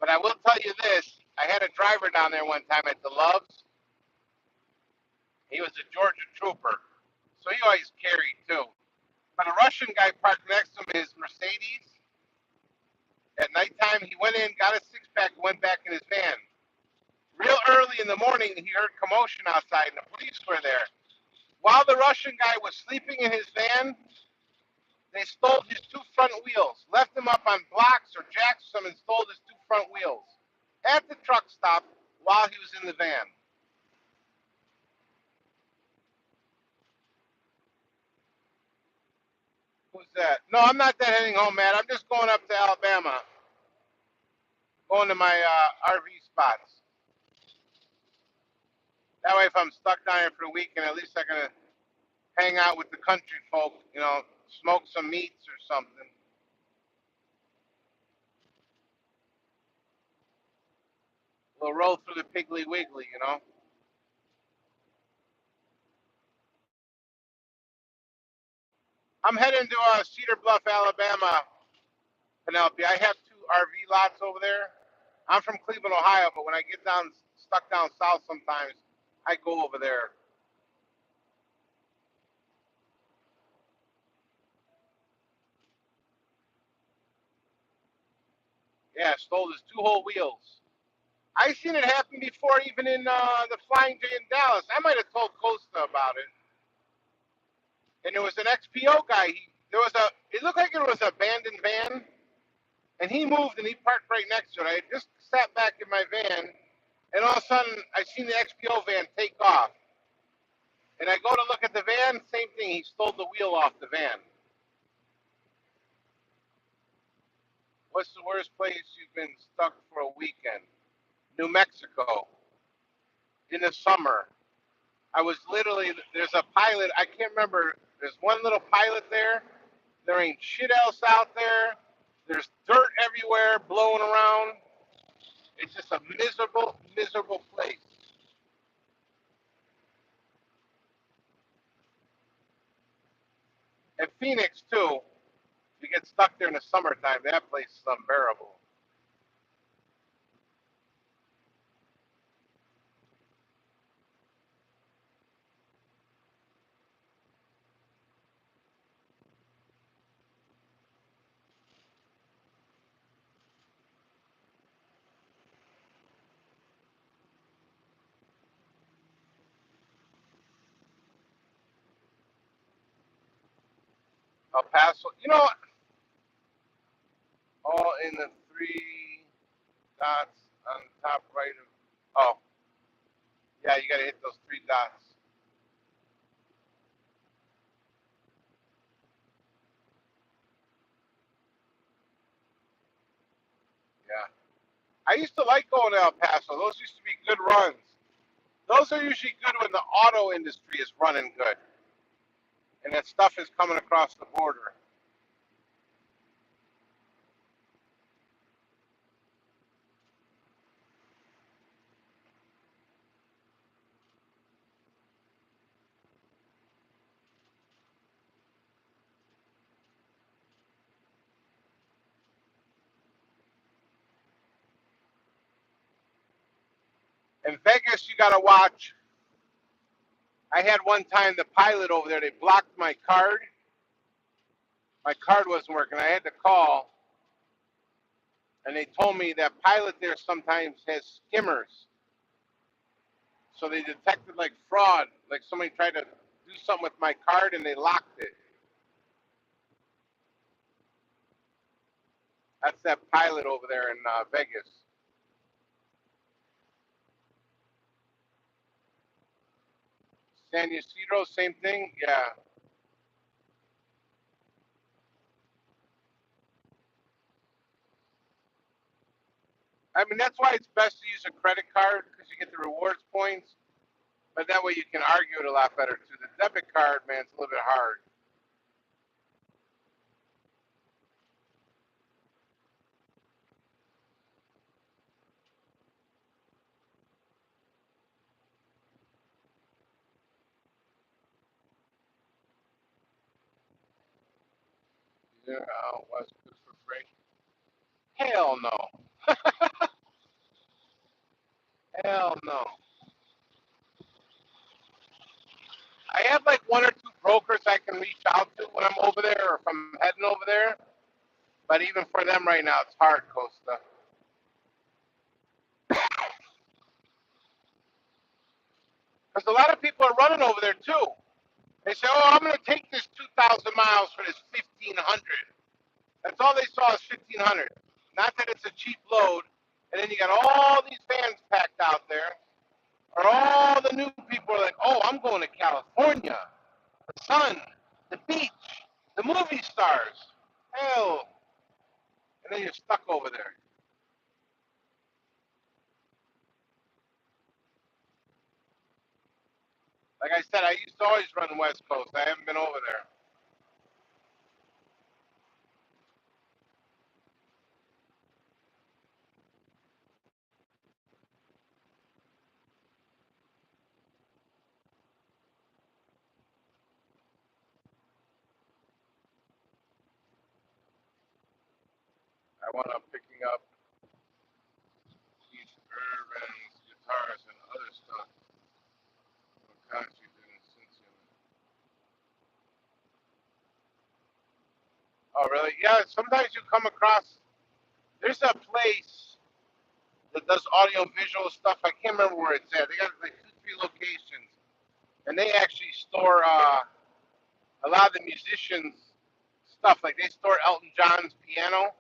But I will tell you this: I had a driver down there one time at the Loves, He was a Georgia trooper, so he always carried too. But a Russian guy parked next to him in his Mercedes. At nighttime, he went in, got a six pack, and went back in his van. Real early in the morning, he heard commotion outside, and the police were there. While the Russian guy was sleeping in his van, they stole his two front wheels, left him up on blocks or jacks or something, and stole his two front wheels at the truck stop while he was in the van. Who's that? No, I'm not that heading home, Matt. I'm just going up to Alabama, going to my RV spots. That way, if I'm stuck down here for a weekend, at least I can hang out with the country folk, smoke some meats or something. We'll roll through the Piggly Wiggly. I'm heading to Cedar Bluff, Alabama, Penelope. I have two RV lots over there. I'm from Cleveland, Ohio, but when I get stuck down south sometimes, I go over there. Yeah, stole his two whole wheels. I seen it happen before, even in the Flying J in Dallas. I might have told Costa about it. And there was an XPO guy. It looked like it was an abandoned van, and he moved and he parked right next to it. I just sat back in my van, and all of a sudden I seen the XPO van take off. And I go to look at the van, same thing. He stole the wheel off the van. What's the worst place you've been stuck for a weekend? New Mexico. In the summer. There's a pilot, I can't remember, there's one little pilot there. There ain't shit else out there. There's dirt everywhere blowing around. It's just a miserable, miserable place. And Phoenix, too. You get stuck there in the summertime, that place is unbearable. El Paso, all in the three dots on the top right of, oh, yeah, you got to hit those three dots. Yeah. I used to like going to El Paso. Those used to be good runs. Those are usually good when the auto industry is running good and that stuff is coming across the border. In Vegas, you got to watch. I had one time the pilot over there, they blocked my card. My card wasn't working. I had to call, and they told me that pilot there sometimes has skimmers. So they detected like fraud, like somebody tried to do something with my card and they locked it. That's that pilot over there in Vegas. San Ysidro, same thing. Yeah. I mean, that's why it's best to use a credit card because you get the rewards points, but that way you can argue it a lot better too. The debit card, man, it's a little bit hard. Yeah, West Coast for free. Hell no. Hell no. there. But even for them right now, it's hard, Costa. Because a lot of people are running over there too. They say, "Oh, I'm going to take this 2,000 miles for this 1,500." That's all they saw is 1,500. Not that it's a cheap load. And then you got all these vans packed out there. Or all the new people are like, "Oh, I'm going to California, the sun, the beach, the movie stars." Hell, and then you're stuck over there. Like I said, I used to always run the West Coast. I haven't been over there. I wound up picking up these Irvin's guitars and other stuff from countries in Cincinnati. Oh, really? Yeah, sometimes you come across, there's a place that does audio visual stuff. I can't remember where it's at. They got like two, three locations. And they actually store a lot of the musicians' stuff. Like they store Elton John's piano,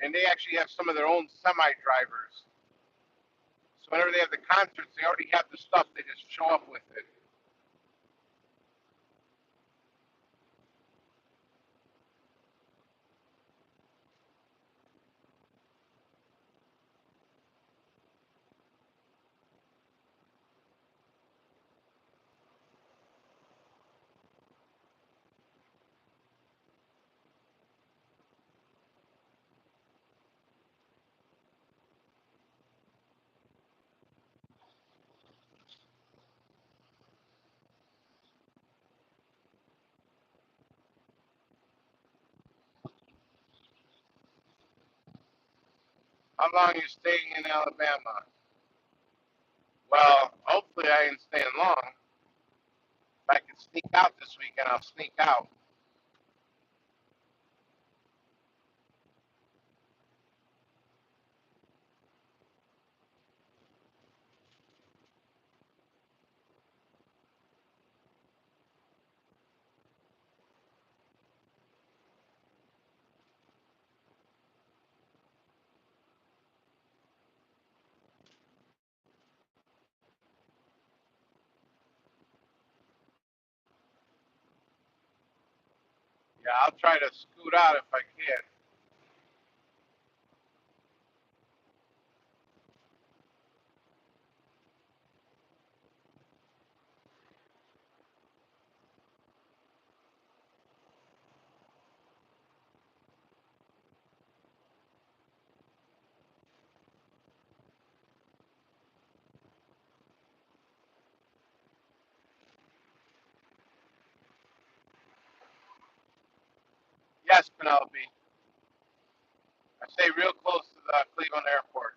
and they actually have some of their own semi-drivers. So whenever they have the concerts, they already have the stuff. They just show up with it. How long are you staying in Alabama? Well, hopefully I ain't staying long. If I can sneak out this weekend, I'll sneak out. Yeah, I'll try to scoot out if I can. Yes, Penelope. I stay real close to the Cleveland airport.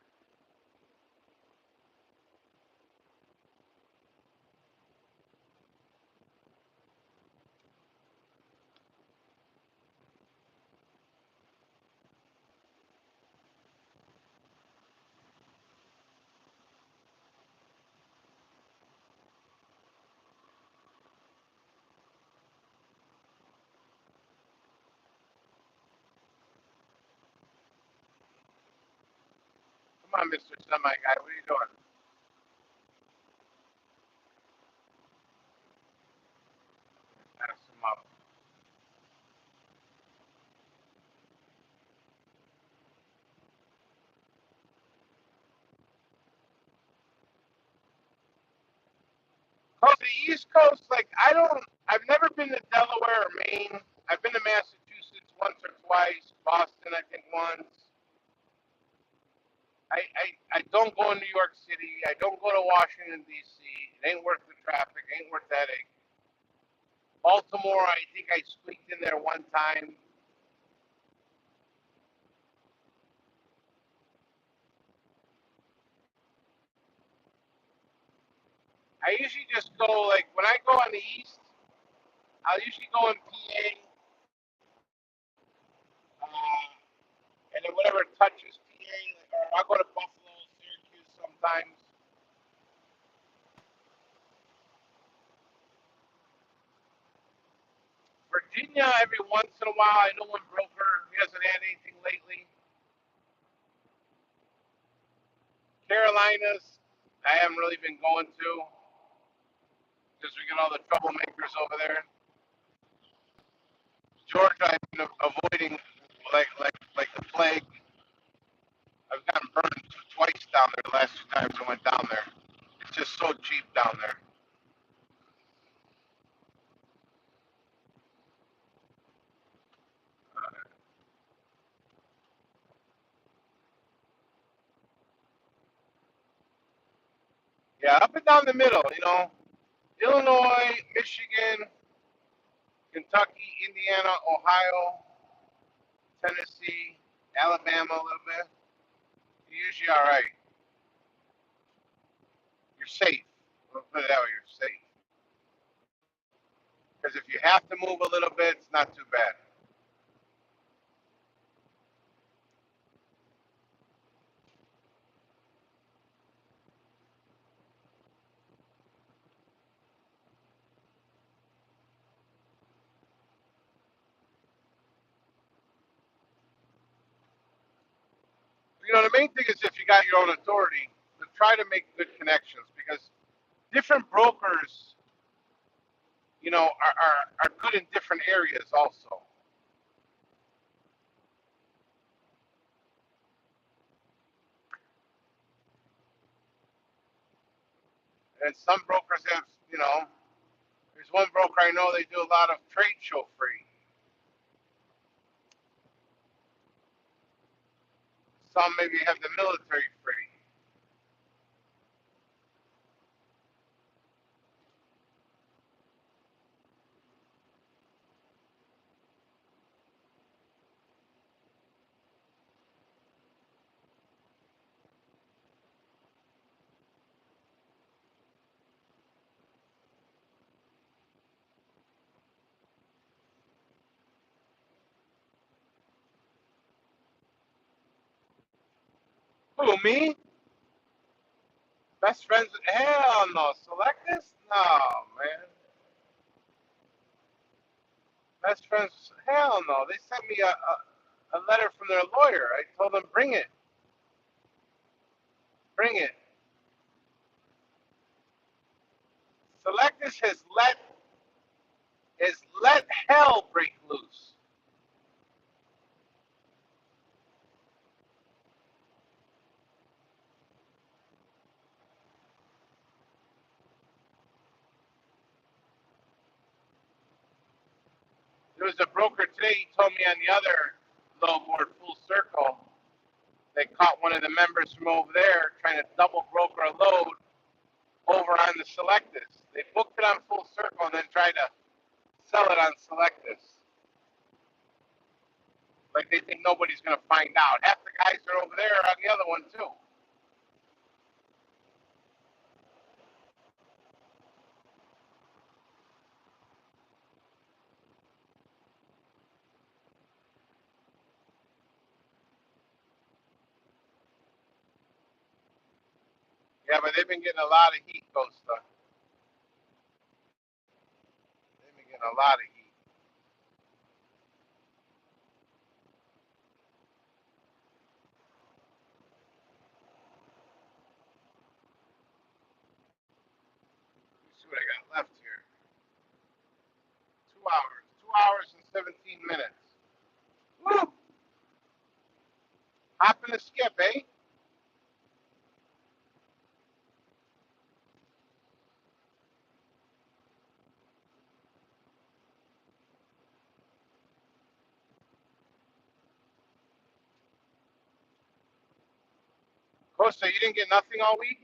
Come on, Mr. Semi Guy. What are you doing? Pass him up. Coast the East Coast, like I've never been to Delaware or Maine. I've been to Massachusetts once or twice, Boston I think once. I don't go in New York City. I don't go to Washington D.C. It ain't worth the traffic. Ain't worth the headache. Baltimore, I think I squeaked in there one time. I usually just go like when I go on the east. I'll usually go in PA, and then whatever touches PA, or I'll go to Buffalo, Syracuse sometimes. Virginia, every once in a while. I know one broker, he hasn't had anything lately. Carolinas, I haven't really been going to because we got all the troublemakers over there. Georgia, I've been avoiding like the plague. I've gotten burned twice down there the last two times I went down there. It's just so cheap down there. Yeah, up and down the middle, Illinois, Michigan, Kentucky, Indiana, Ohio, Tennessee, Alabama a little bit. You're usually all right. You're safe. We'll put it that way, you're safe. Because if you have to move a little bit, it's not too bad. The main thing is if you got your own authority, to try to make good connections because different brokers, are good in different areas also. And some brokers have, there's one broker I know, they do a lot of trade show free. Some maybe have the military free. Who, me? Best friends? Hell no. Select this? No, man. Best friends? Hell no. They sent me a letter from their lawyer. I told them, bring it. Bring it. Selectus has let hell break loose. There was a broker today, he told me on the other low board full circle, they caught one of the members from over there trying to double broker a load over on the Selectus. They booked it on full circle and then tried to sell it on Selectus. Like they think nobody's going to find out. Half the guys are over there on the other one too. Yeah, but they've been getting a lot of heat, Costa. They've been getting a lot of heat. Let's see what I got left here. 2 hours. 2 hours and 17 minutes. Woo! Hop in the skip, eh? Costa, you didn't get nothing all week?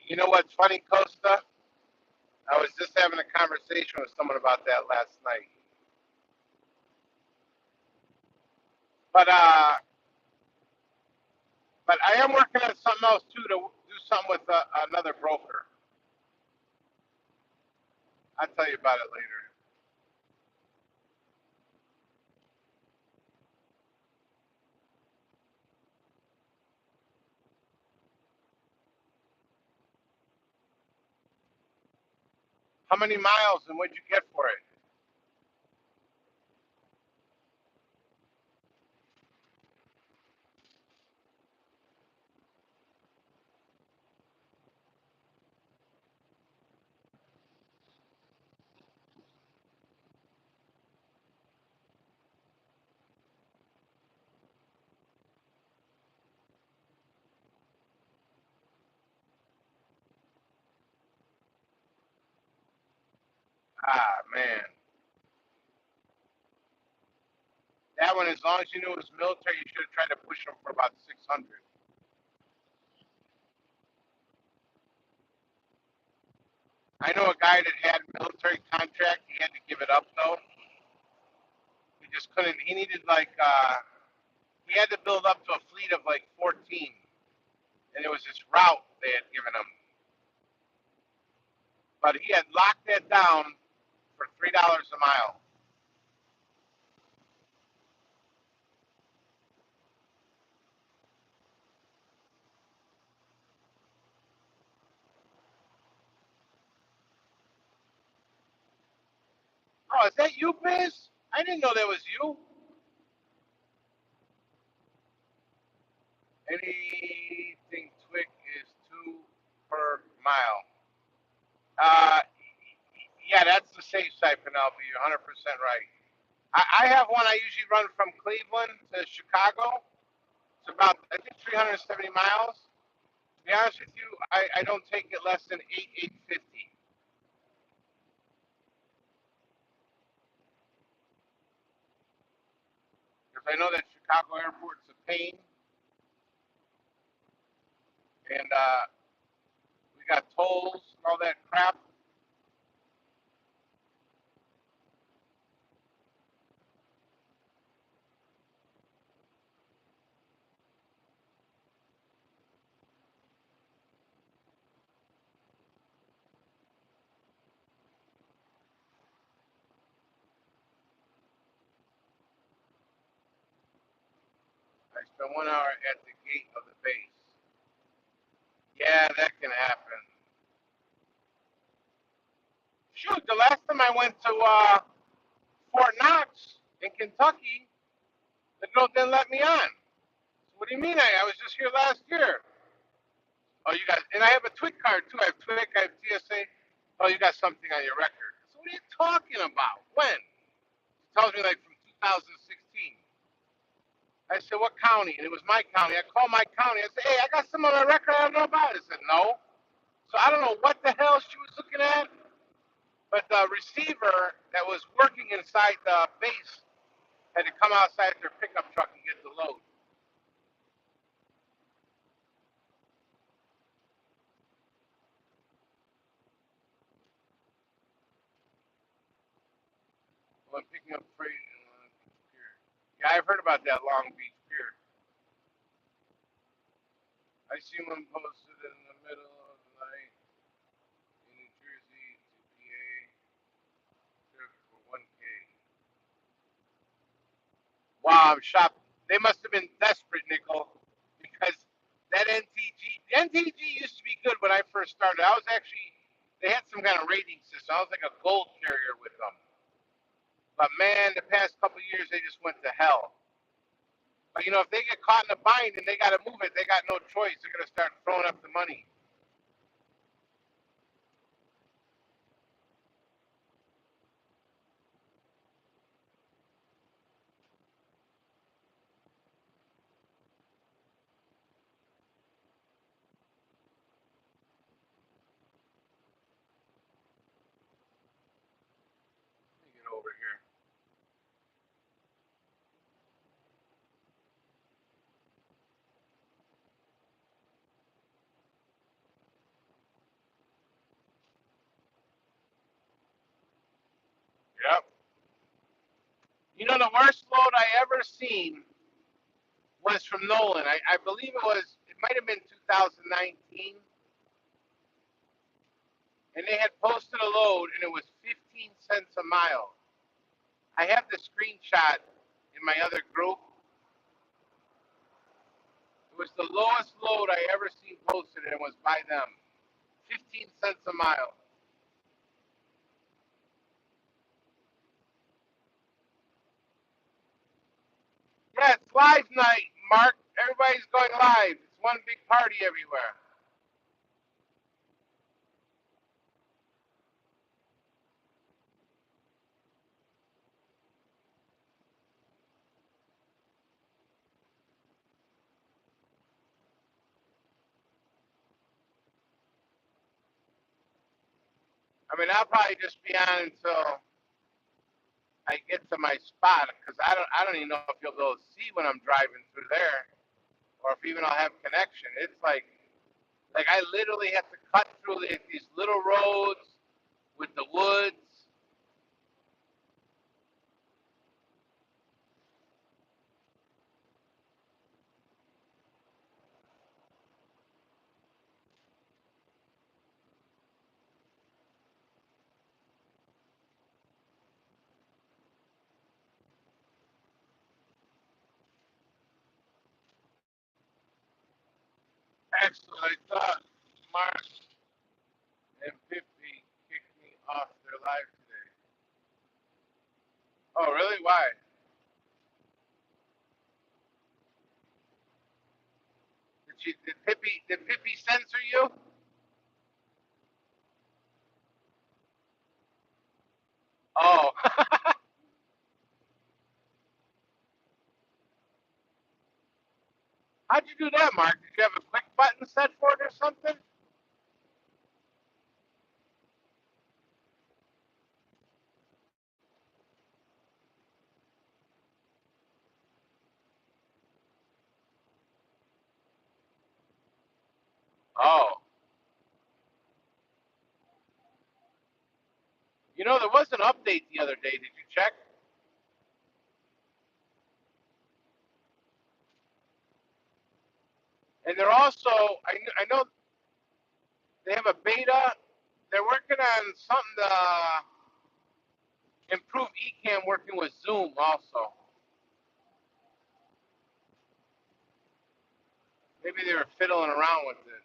You know what's funny, Costa? I was just having a conversation with someone about that last night. But but I am working on something else too to do something with another broker. I'll tell you about it later. How many miles and what'd you get for it? Ah, man. That one, as long as you knew it was military, you should have tried to push them for about 600. I know a guy that had military contract. He had to give it up though. He just couldn't. He needed like he had to build up to a fleet of like 14, and it was this route they had given him. But he had locked that down for $3 a mile. Oh, is that you, Biz? I didn't know that was you. Anything Twick is 2 per mile. Uh, yeah, that's the safe side, Penelope. You're 100% right. I have one I usually run from Cleveland to Chicago. It's about, I think, 370 miles. To be honest with you, I don't take it less than 850 because I know that Chicago airport's a pain, and we got tolls and all that crap. I spent 1 hour at the gate of the base. Yeah, that can happen. Shoot, the last time I went to Fort Knox in Kentucky, the girl didn't let me on. What do you mean? I was just here last year. Oh, you got, and I have a Twig card too. I have Twig, I have TSA. Oh, you got something on your record. So what are you talking about? When? She tells me like from 2016. I said, what county? And it was my county. I called my county. I said, hey, I got some on my record I don't know about. I said, no. So I don't know what the hell she was looking at, but the receiver that was working inside the base had to come outside their pickup truck and get the load. When picking up freight in Long Beach Pier. Yeah, I've heard about that Long Beach Pier. I see one posted in the middle of the night in New Jersey to PA for 1K. Wow, I'm shocked. They must have been desperate, Nickel, because that NTG used to be good when I first started. I was actually, they had some kind of rating system. I was like a gold carrier with them. But man, the past couple of years, they just went to hell. But you know, if they get caught in a bind and they got to move it, they got no choice. They're going to start throwing up the money. Let me get over here. Yep. You know, the worst load I ever seen was from Nolan. I believe it might have been 2019, and they had posted a load, and it was 15 cents a mile. I have the screenshot in my other group. It was the lowest load I ever seen posted, and it was by them. 15 cents a mile. Yeah, it's live night, Mark. Everybody's going live. It's one big party everywhere. I mean, I'll probably just be on until I get to my spot because I don't even know if you'll be able to see when I'm driving through there, or if even I'll have connection. It's like I literally have to cut through these little roads with the woods. Actually, I thought Mark and Pippi kicked me off their live today. Oh, really? Why? Did Pippi censor you? Oh. How'd you do that, Mark? Did you have a quick button set for it or something? Oh. You know, there was an update the other day. Did you check? And they're also, I know they have a beta. They're working on something to improve Ecamm working with Zoom also. Maybe they were fiddling around with it.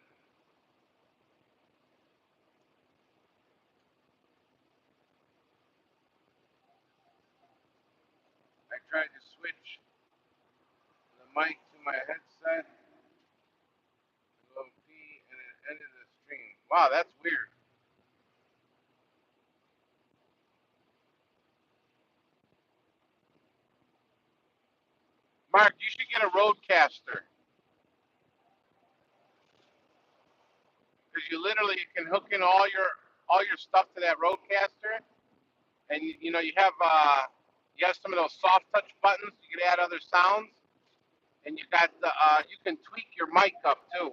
I tried to switch the mic to my headset, and it ended the stream. Wow, that's weird. Mark, you should get a Roadcaster because you can hook in all your stuff to that Roadcaster, and you have some of those soft touch buttons. You can add other sounds, and you can tweak your mic up too.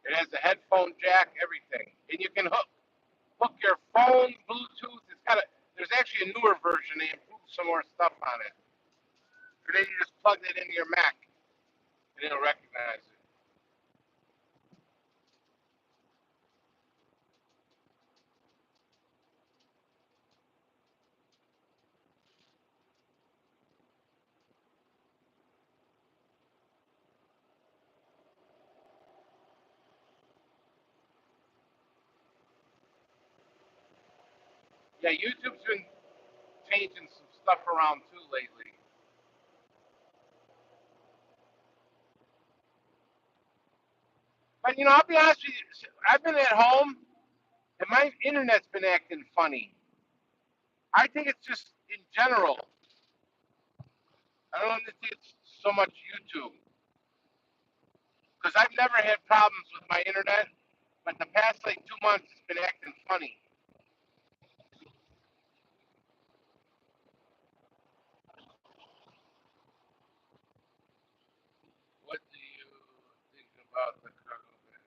It has a headphone jack, everything, and you can hook your phone Bluetooth. There's actually a newer version. They improved some more stuff on it. Or then you just plug it into your Mac, and it'll recognize it. Yeah, YouTube's been changing some stuff around too lately. But I'll be honest with you. I've been at home, and my internet's been acting funny. I think it's just in general. I don't think it's so much YouTube because I've never had problems with my internet, but the past like 2 months it's been acting funny. What do you think about the cargo van?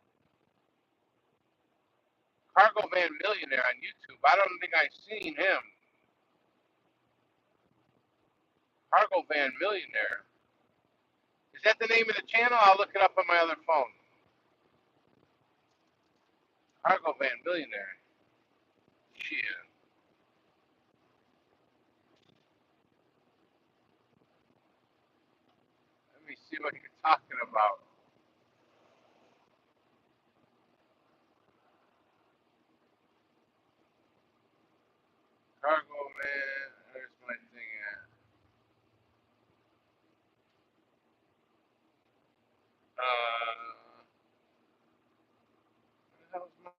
Cargo Van Millionaire on YouTube. I don't think I've seen him. Cargo Van Millionaire. Is that the name of the channel? I'll look it up on my other phone. Cargo Van Millionaire. Shit. Let me see what you're talking about. Cargo Man. Where's my thing at? What the hell's my?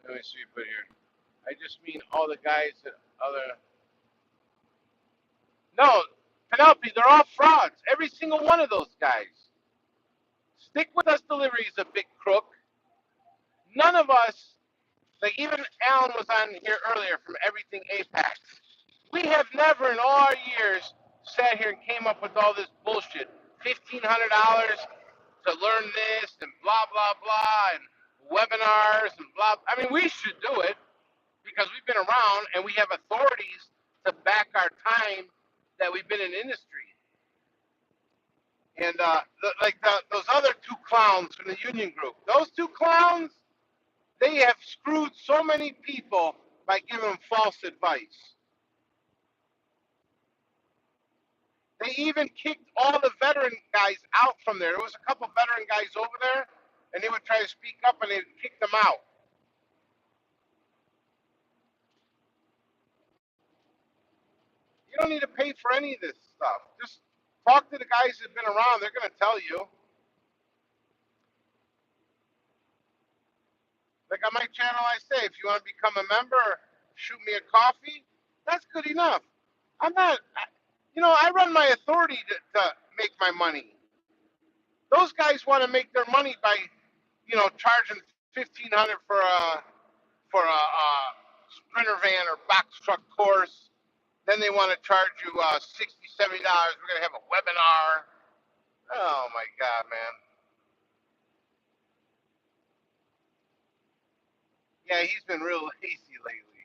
Let me see put here. I just mean all the guys that other. No, Penelope, they're all frauds. Every single one of those guys. Stick with us delivery is a big crook. None of us, like even Alan was on here earlier from Everything Apex. We have never in all our years sat here and came up with all this bullshit. $1,500 to learn this and blah, blah, blah, and webinars and blah. I mean, we should do it because we've been around and we have authorities to back our time that we've been in industry. And those other two clowns from the union group, those two clowns, they have screwed so many people by giving them false advice. They even kicked all the veteran guys out from there. There was a couple veteran guys over there, and they would try to speak up, and they'd kick them out. You don't need to pay for any of this stuff. Just talk to the guys that have been around. They're going to tell you. Like on my channel, I say, if you want to become a member, shoot me a coffee. That's good enough. I'm not, I run my authority to make my money. Those guys want to make their money by, charging $1,500 for a sprinter van or box truck course. Then they want to charge you $60, $70. We're gonna have a webinar. Oh my God, man. Yeah, he's been real lazy lately.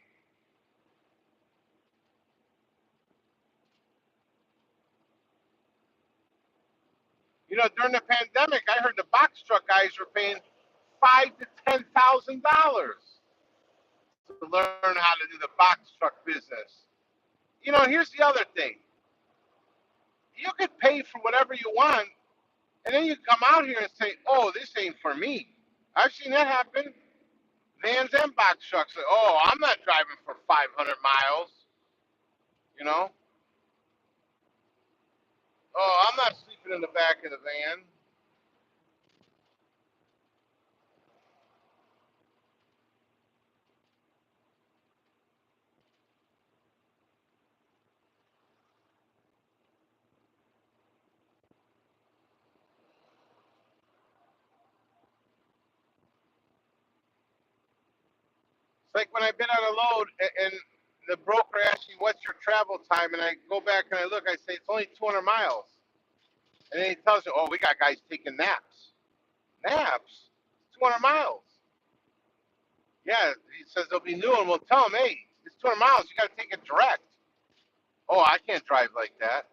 During the pandemic, I heard the box truck guys were paying $5,000 to $10,000 to learn how to do the box truck business. Here's the other thing. You could pay for whatever you want, and then you come out here and say, "Oh, this ain't for me." I've seen that happen. Vans and box trucks say, "Oh, I'm not driving for 500 miles." You know? "Oh, I'm not sleeping in the back of the van." It's like when I've been on a load and the broker asks me, "What's your travel time?" And I go back and I look, I say, "It's only 200 miles." And then he tells me, "Oh, we got guys taking naps." Naps? 200 miles. Yeah, he says they'll be new and we'll tell him, "Hey, it's 200 miles. You got to take it direct." "Oh, I can't drive like that."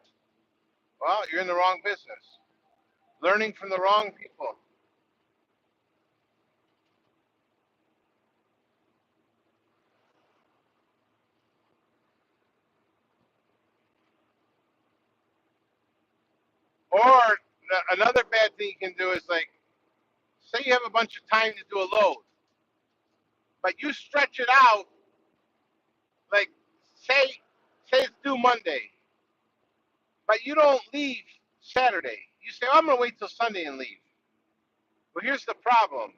Well, you're in the wrong business. Learning from the wrong people. Or another bad thing you can do is like, say you have a bunch of time to do a load, but you stretch it out. Like, say it's due Monday, but you don't leave Saturday. You say, "Oh, I'm gonna wait till Sunday and leave." Well, here's the problem.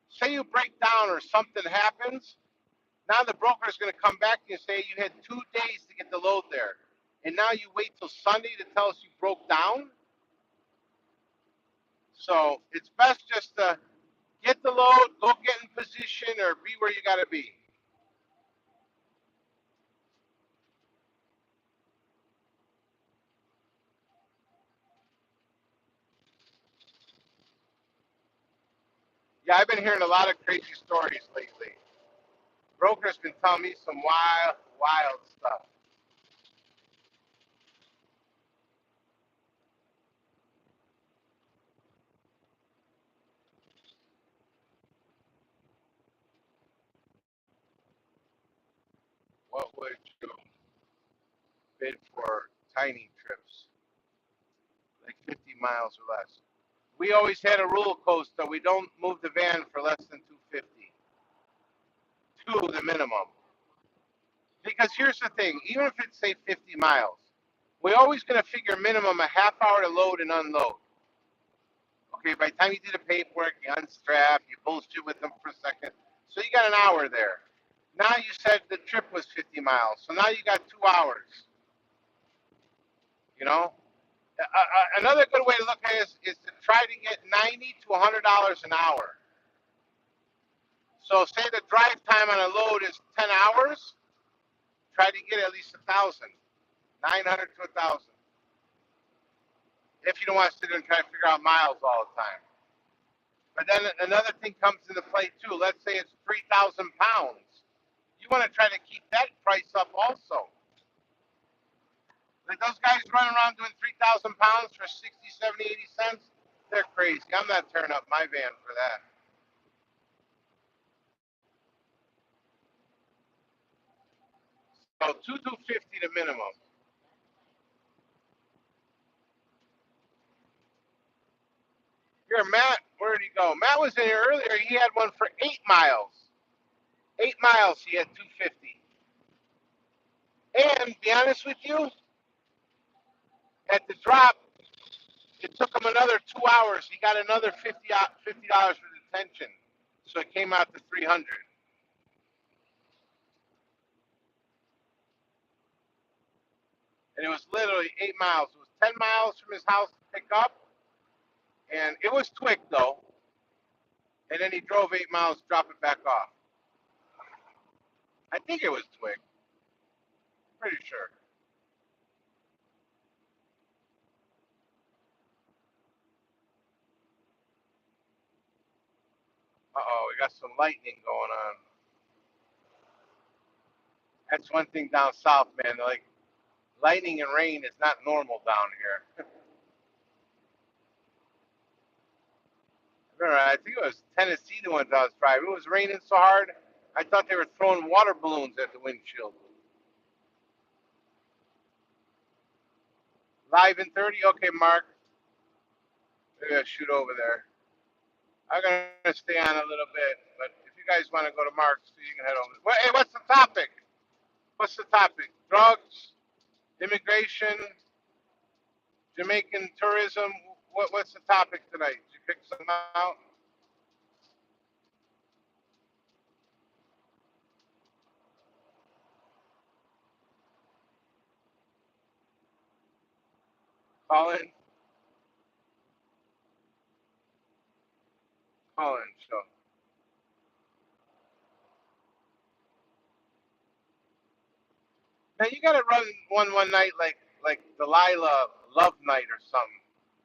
Say you break down or something happens. Now the broker is going to come back and say you had 2 days to get the load there, and now you wait till Sunday to tell us you broke down. So it's best just to get the load, go get in position, or be where you got to be. Yeah, I've been hearing a lot of crazy stories lately. Broker's been telling me some wild, wild stuff. What would you bid for tiny trips, like 50 miles or less? We always had a rule, Costa. We don't move the van for less than 250. Two, the minimum. Because here's the thing, even if it's say 50 miles, we're always going to figure minimum a half hour to load and unload. Okay, by the time you do the paperwork, you unstrap, you bullshit with them for a second. So you got an hour there. Now you said the trip was 50 miles. So now you got 2 hours. You know? Another good way to look at it is to try to get $90 to $100 an hour. So say the drive time on a load is 10 hours, try to get at least 1,000, 900 to 1,000. If you don't want to sit there and try to figure out miles all the time. But then another thing comes into play too. Let's say it's 3,000 pounds. You want to try to keep that price up also. Like those guys running around doing 3,000 pounds for 60, 70, 80 cents, they're crazy. I'm not tearing up my van for that. So 2,250 the minimum. Here, Matt, where did he go? Matt was in here earlier. He had one for 8 miles. 8 miles, he had 250. And be honest with you, at the drop, it took him another 2 hours. He got another $50 for detention. So it came out to 300. And it was literally 8 miles. It was 10 miles from his house to pick up. And it was Twig, though. And then he drove 8 miles, drop it back off. I think it was Twig. Pretty sure. Uh-oh, we got some lightning going on. That's one thing down south, man. Like, lightning and rain is not normal down here. Remember, I think it was Tennessee the ones I was driving. It was raining so hard, I thought they were throwing water balloons at the windshield. Live in 30? Okay, Mark. Maybe I'll shoot over there. I'm going to stay on a little bit, but if you guys want to go to Mark's, you can head over. Well, hey, what's the topic? What's the topic? Drugs, immigration, Jamaican tourism. What's the topic tonight? Did you pick some out? Call in. Call in. So now you got to run one night like Delilah Love Night or something,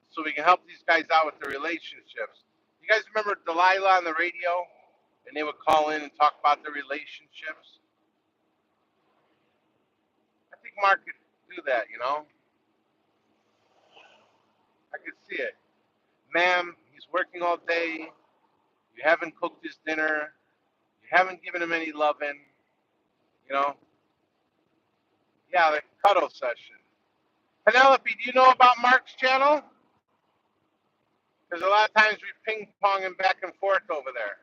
so we can help these guys out with their relationships. You guys remember Delilah on the radio, and they would call in and talk about their relationships. I think Mark could do that. You know, I could see it. Ma'am, he's working all day. You haven't cooked his dinner. You haven't given him any loving. You know, yeah, like a cuddle session. Penelope, do you know about Mark's channel? Because a lot of times we ping pong him back and forth over there.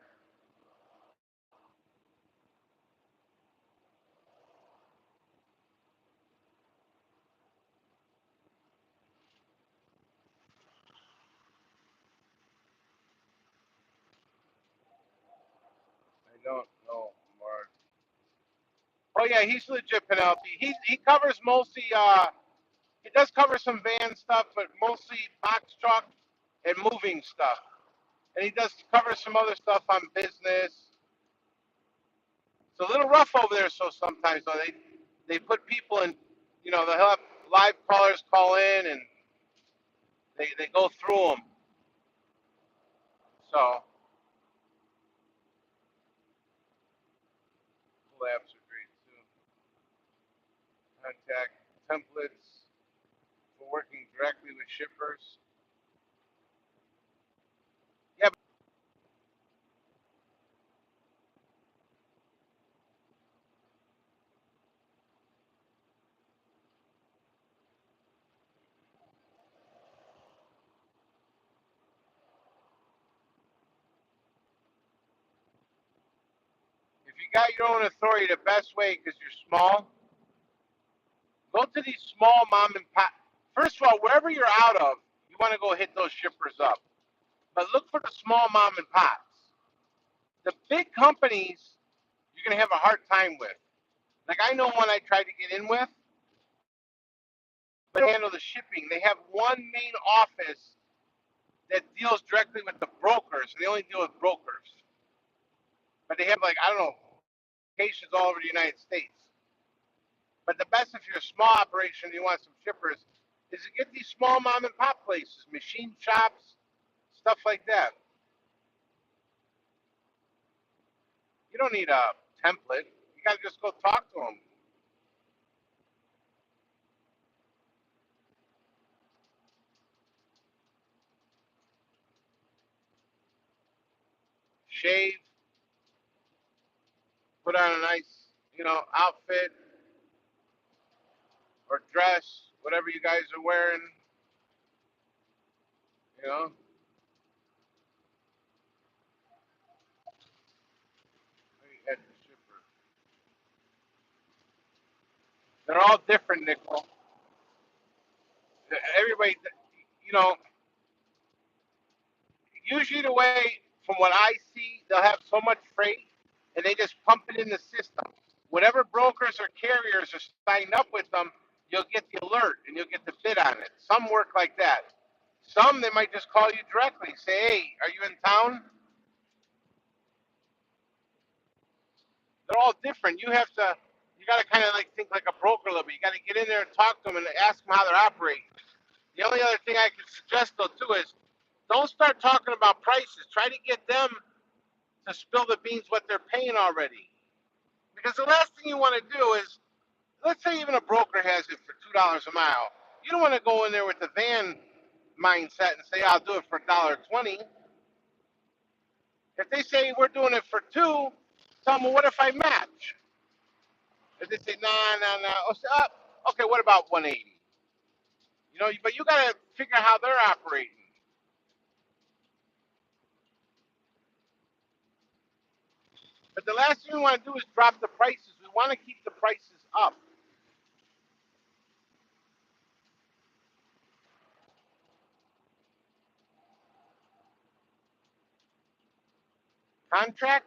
I don't know, Mark. Oh yeah, he's legit, Penelope. He covers mostly. He does cover some van stuff, but mostly box truck and moving stuff. And he does cover some other stuff on business. It's a little rough over there, so sometimes though they put people in. You know, they'll have live callers call in and they go through them. So apps are great too. Contact templates for working directly with shippers. Yeah, but if you got your own authority, the best way, because you're small, go to these small mom and pop. First of all, wherever you're out of, you want to go hit those shippers up. But look for the small mom and pops. The big companies, you're going to have a hard time with. Like I know one I tried to get in with, but they handle the shipping. They have one main office that deals directly with the brokers. They only deal with brokers. But they have like, I don't know, locations all over the United States. But the best if you're a small operation and you want some shippers is to get these small mom and pop places, machine shops, stuff like that. You don't need a template. You got to just go talk to them. Shave, put on a nice, outfit or dress, whatever you guys are wearing, you know. At the shipper. They're all different, Nickel. Everybody, you know, usually the way, from what I see, they'll have so much freight and they just pump it in the system. Whatever brokers or carriers are signed up with them, you'll get the alert and you'll get the bid on it. Some work like that. Some, they might just call you directly, say, hey, are you in town? They're all different. You got to kind of like think like a broker a little bit. You got to get in there and talk to them and ask them how they're operating. The only other thing I could suggest though too is don't start talking about prices. Try to get them to spill the beans what they're paying already. Because the last thing you want to do is, let's say even a broker has it for $2 a mile. You don't want to go in there with the van mindset and say I'll do it for $1.20. If they say we're doing it for two, tell them, well, what if I match? If they say nah, okay, what about 180? But you got to figure out how they're operating. But the last thing we want to do is drop the prices. We want to keep the prices up. Contract?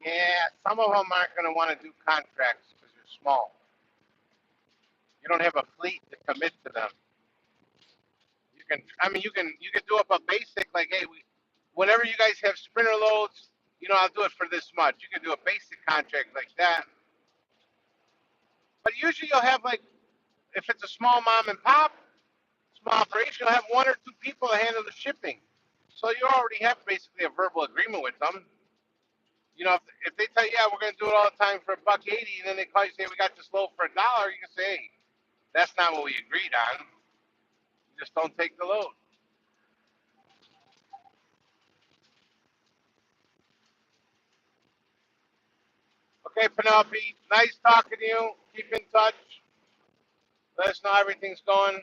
Yeah, some of them aren't going to want to do contracts because they're small. You don't have a fleet to commit to them. You can do up a basic like, hey, whenever you guys have sprinter loads, I'll do it for this much. You can do a basic contract like that. But usually you'll have like, if it's a small mom and pop, small operation, you'll have one or two people to handle the shipping. So you already have basically a verbal agreement with them. If they tell you, yeah, we're going to do it all the time for $1.80, and then they call you and say, we got this load for $1, you can say, hey, that's not what we agreed on. You just don't take the load. Okay, Penelope, nice talking to you. Keep in touch. Let us know how everything's going.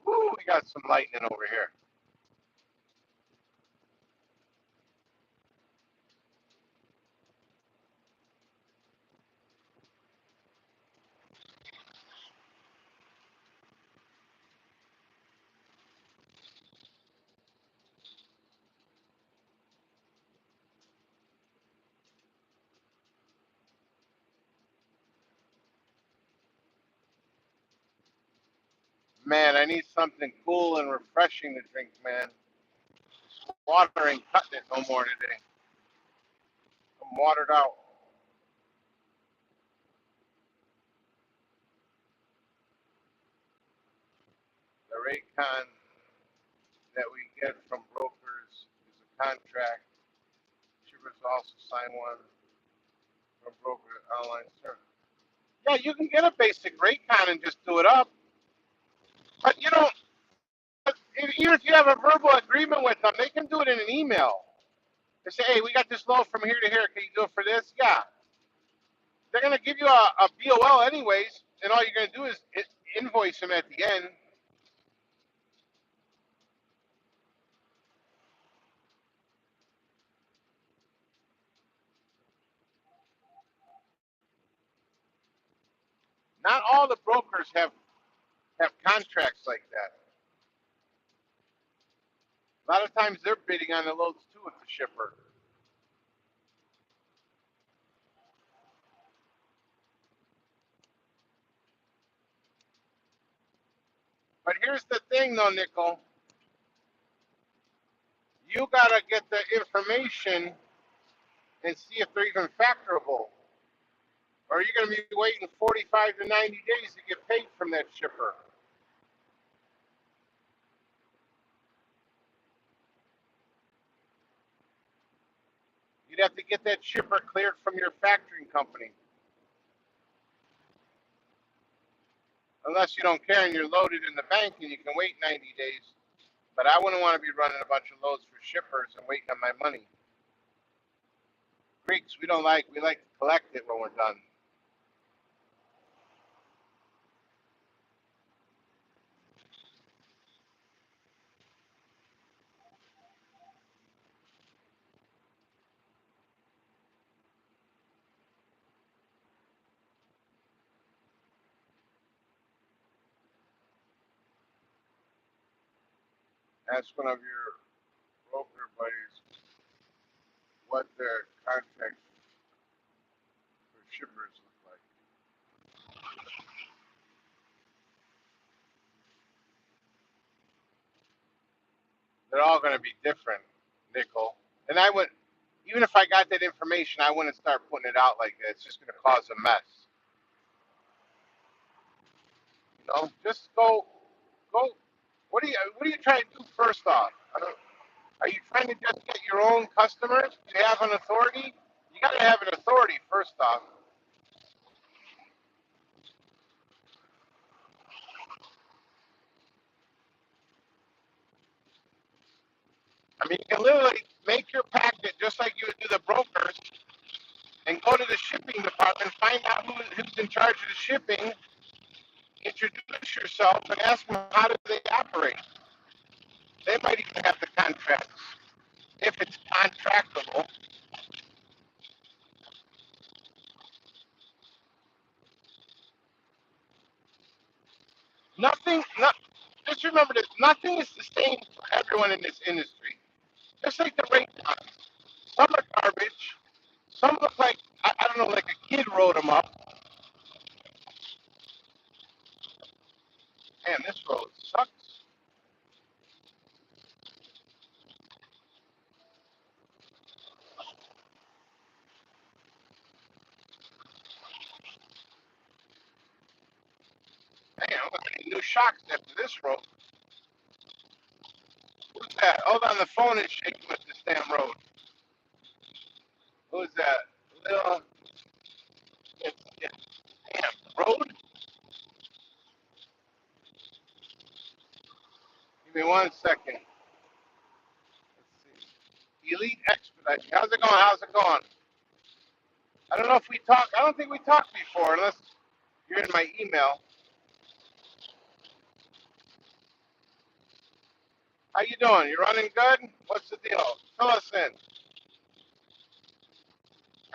Woo, we got some lightning over here. Man, I need something cool and refreshing to drink, man. This water ain't cutting it no more today. I'm watered out. rate con that we get from brokers is a contract. Shippers also sign one from broker online service. Yeah, you can get a basic rate con and just do it up. But you know, even if you have a verbal agreement with them, they can do it in an email. They say, hey, we got this load from here to here. Can you do it for this? Yeah. They're going to give you a BOL anyways, and all you're going to do is invoice them at the end. Not all the brokers have contracts like that. A lot of times they're bidding on the loads too with the shipper. But here's the thing though, Nickel. You got to get the information and see if they're even factorable. Or you're going to be waiting 45 to 90 days to get paid from that shipper. You'd have to get that shipper cleared from your factoring company. Unless you don't care and you're loaded in the bank and you can wait 90 days. But I wouldn't want to be running a bunch of loads for shippers and waiting on my money. Greeks, we like to collect it when we're done. Ask one of your broker buddies what their contracts for shippers look like. They're all going to be different, Nickel. And I would, even if I got that information, I wouldn't start putting it out like that. It's just going to cause a mess. You know, just go. What are you trying to do first off? Are you trying to just get your own customers? Do you have an authority? You got to have an authority first off. I mean, you can literally make your packet just like you would do the brokers and go to the shipping department, find out who's in charge of the shipping, introduce yourself, and ask them how do they operate. They might even have the contracts. If it's contractable, just remember this, nothing is the same for everyone in this industry. Just like the rate times. Some are garbage. Some look like, I don't know, like a kid wrote them up. Man, this road sucks. Man, I'm gonna need new shocks after this road. Who's that? Hold on, the phone is shaking with this damn road. Who's that? Little, damn, road? Give me 1 second. Let's see. Elite Expedite. How's it going? How's it going? I don't know if we talked. I don't think we talked before, unless you're in my email. How you doing? You running good? What's the deal? Fill us in.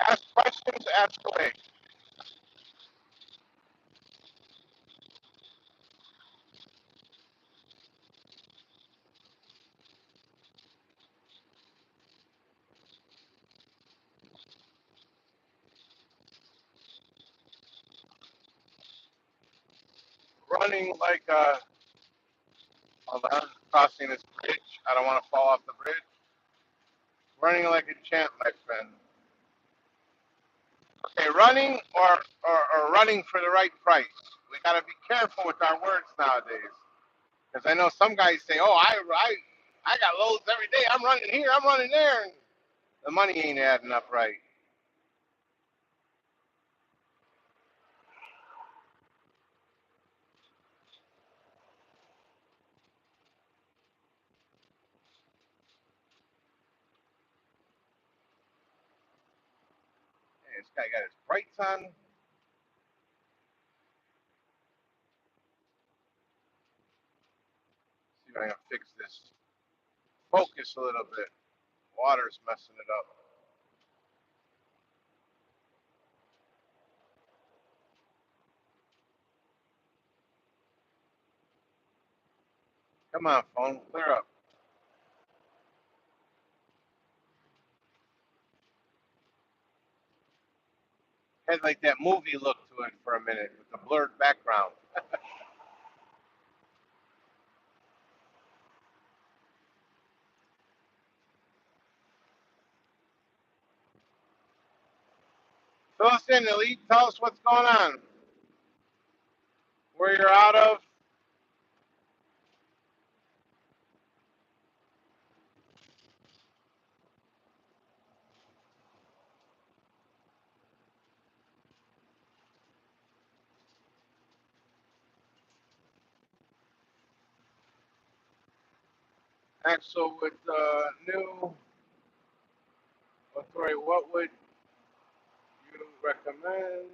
Ask questions. Ask away. Running like a. Hold on. Crossing this bridge. I don't want to fall off the bridge. Running like a champ, my friend. Okay, running or running for the right price. We got to be careful with our words nowadays. Because I know some guys say, "Oh, I got loads every day. I'm running here, I'm running there," and the money ain't adding up right. Hey, this guy got his brights on. See if I can fix this focus a little bit. Water's messing it up. Come on, phone, clear up. Had like that movie look to it for a minute with the blurred background. Fill us in, Elite. Tell us what's going on. Where you're out of. Axel with new authority. What would you recommend?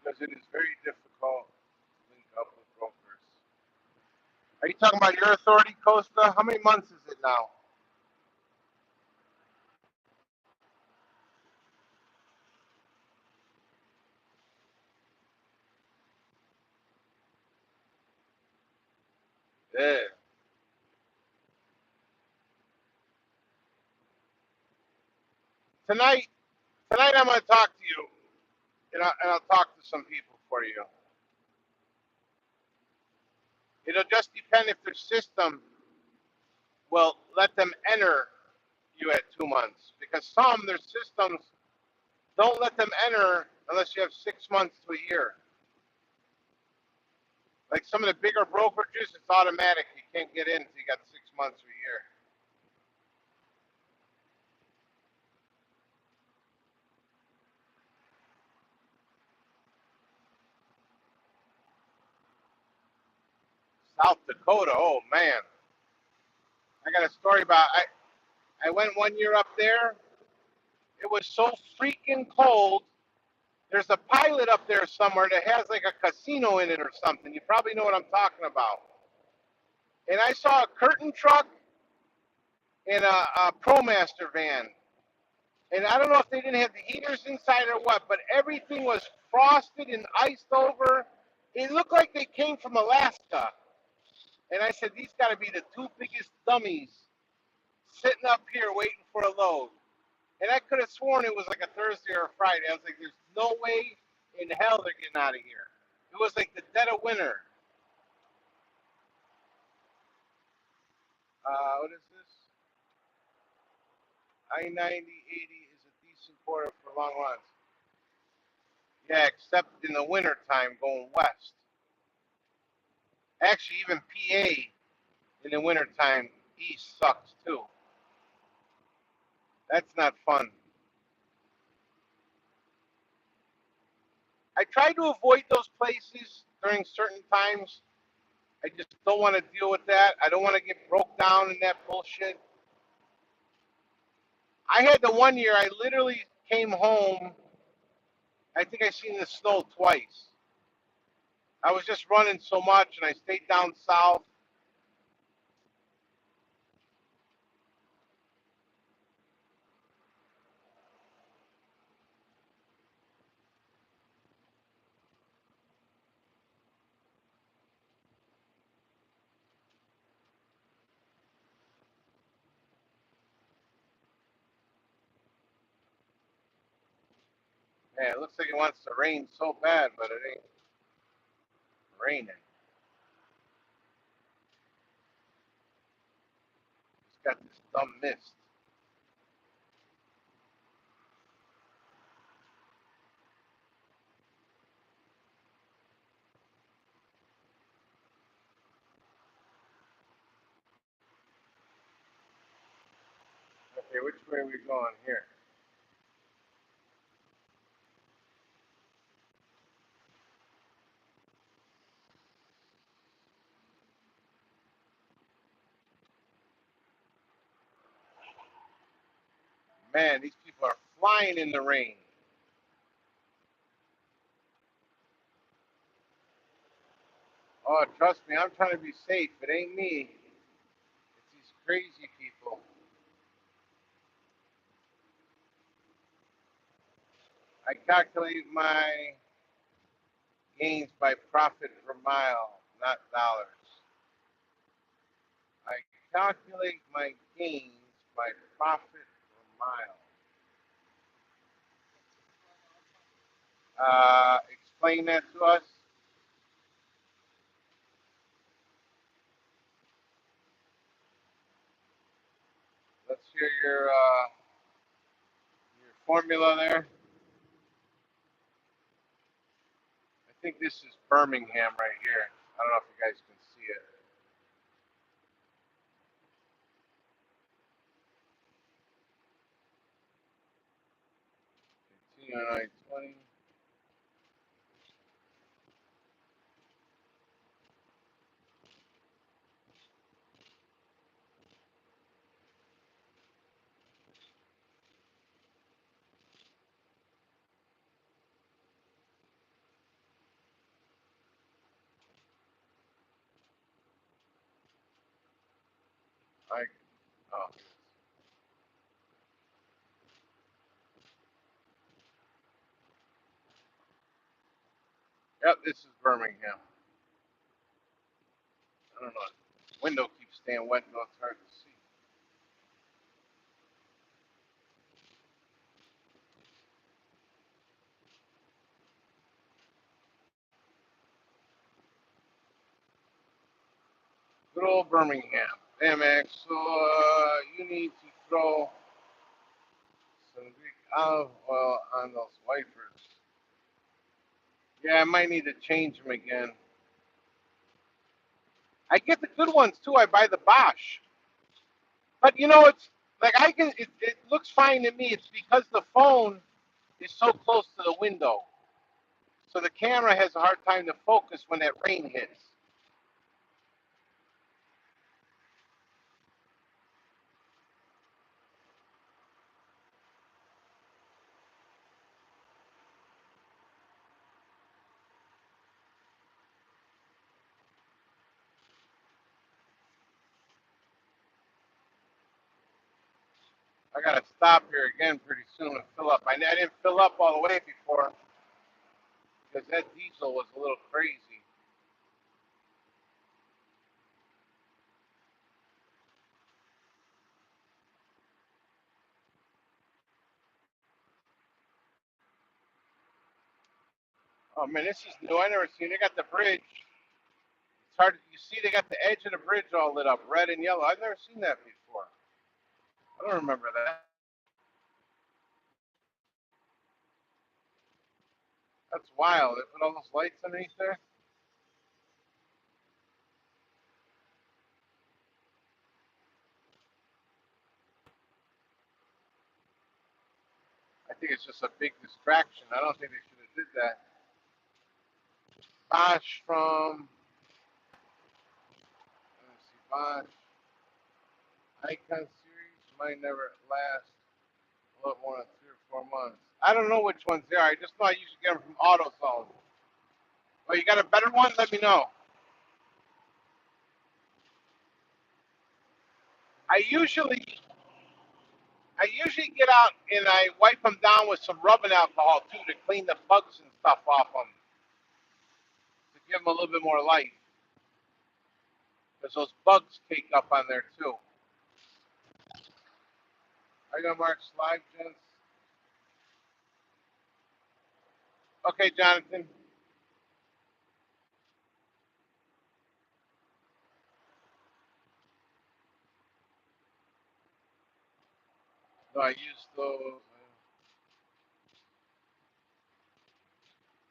Because it is very difficult to link up with brokers. Are you talking about your authority, Costa? How many months is it now? Yeah. Tonight, I'm going to talk to you, and I'll talk to some people for you. It'll just depend if their system will let them enter you at 2 months, because some their systems don't let them enter unless you have 6 months to a year. Like some of the bigger brokerages, it's automatic. You can't get in until you got 6 months or a year. South Dakota, oh man. I got a story about I went 1 year up there. It was so freaking cold. There's a pilot up there somewhere that has like a casino in it or something. You probably know what I'm talking about. And I saw a curtain truck and a ProMaster van. And I don't know if they didn't have the heaters inside or what, but everything was frosted and iced over. It looked like they came from Alaska. And I said, these got to be the two biggest dummies sitting up here waiting for a load. And I could have sworn it was like a Thursday or a Friday. I was like, there's no way in hell they're getting out of here. It was like the dead of winter. What is this? I-90/80 is a decent corridor for long runs. Yeah, except in the winter time going west. Actually, even PA in the winter time east sucks too. That's not fun. I try to avoid those places during certain times. I just don't want to deal with that. I don't want to get broke down in that bullshit. I had the 1 year I literally came home. I think I seen the snow twice. I was just running so much and I stayed down south. Man, it looks like it wants to rain so bad, but it ain't raining. It's got this dumb mist. which way are we going here? Man, these people are flying in the rain. Oh, trust me, I'm trying to be safe. It ain't me. It's these crazy people. I calculate my gains by profit per mile, not dollars. I calculate my gains by profit per mile. Explain that to us. Let's hear your formula there. I think this is Birmingham right here. I don't know if you guys can see it. Continue on I-20. Oh, yep, this is Birmingham. I don't know. The window keeps staying wet, though it's hard to see. Good old Birmingham. Hey, man, so you need to throw some Greek olive oil on those wipers. Yeah, I might need to change them again. I get the good ones too. I buy the Bosch, but you know it's like I can. It looks fine to me. It's because the phone is so close to the window, so the camera has a hard time to focus when that rain hits. I gotta stop here again pretty soon and fill up. I didn't fill up all the way before because that diesel was a little crazy. Oh man, this is new. I never seen. They got the bridge. It's hard. You see, they got the edge of the bridge all lit up, red and yellow. I've never seen that before. I don't remember that. That's wild. They put all those lights underneath there. I think it's just a big distraction. I don't think they should have did that. Bosch from, let's see, Bosch Icon series might never last a little more than 3 or 4 months. I don't know which ones they are. I just know I usually get them from AutoZone. Oh, you got a better one? Let me know. I usually I usually get out and I wipe them down with some rubbing alcohol too to clean the bugs and stuff off them to give them a little bit more life because those bugs cake up on there too. I got Mark's live, gents. Okay, Jonathan. No, I use those.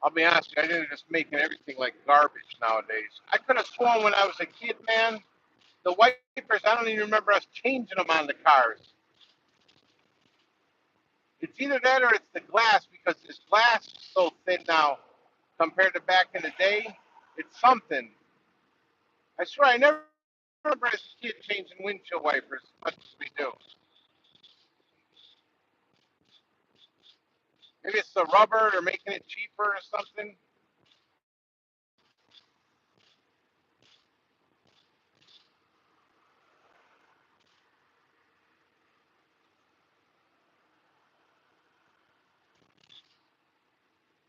I'll be honest with you, I think they're just making everything like garbage nowadays. I could have sworn when I was a kid, man, the wipers, I don't even remember us changing them on the cars. It's either that or it's the glass because this glass is so thin now compared to back in the day. It's something. I swear I never remember as a kid changing windshield wipers as much as we do. Maybe it's the rubber or making it cheaper or something.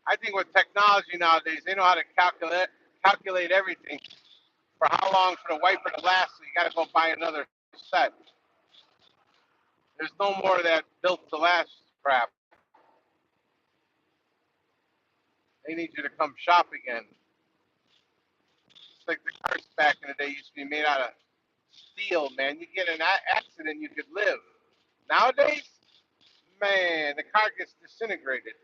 I think with technology nowadays, they know how to calculate everything for how long for the wiper to last. So you got to go buy another set. There's no more of that built to last crap. They need you to come shop again. It's like the cars back in the day used to be made out of steel, man. You get in an accident, you could live. Nowadays, man, the car gets disintegrated.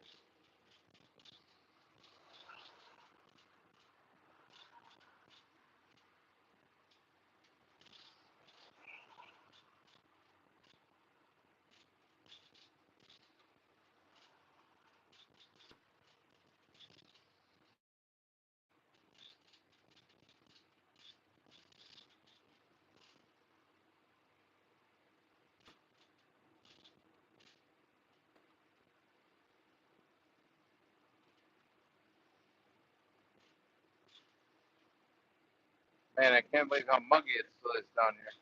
Man, I can't believe how muggy it still is down here.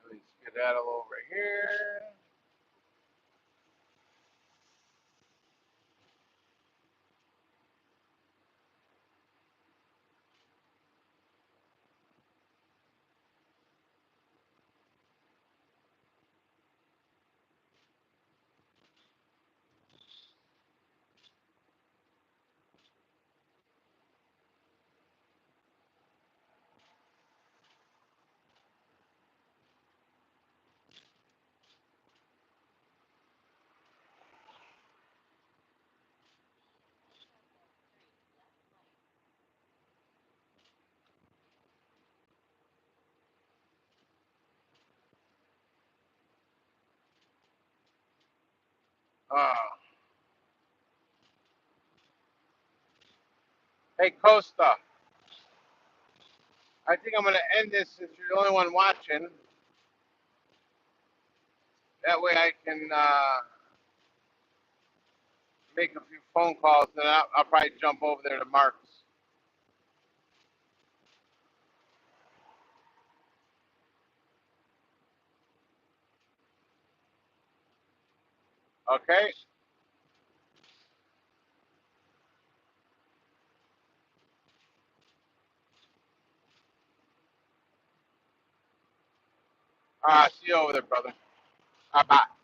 Let me skedaddle over here. Oh. Hey, Costa, I think I'm going to end this since you're the only one watching. That way I can make a few phone calls, and I'll probably jump over there to Mark's. Okay? See you over there, brother. Bye-bye.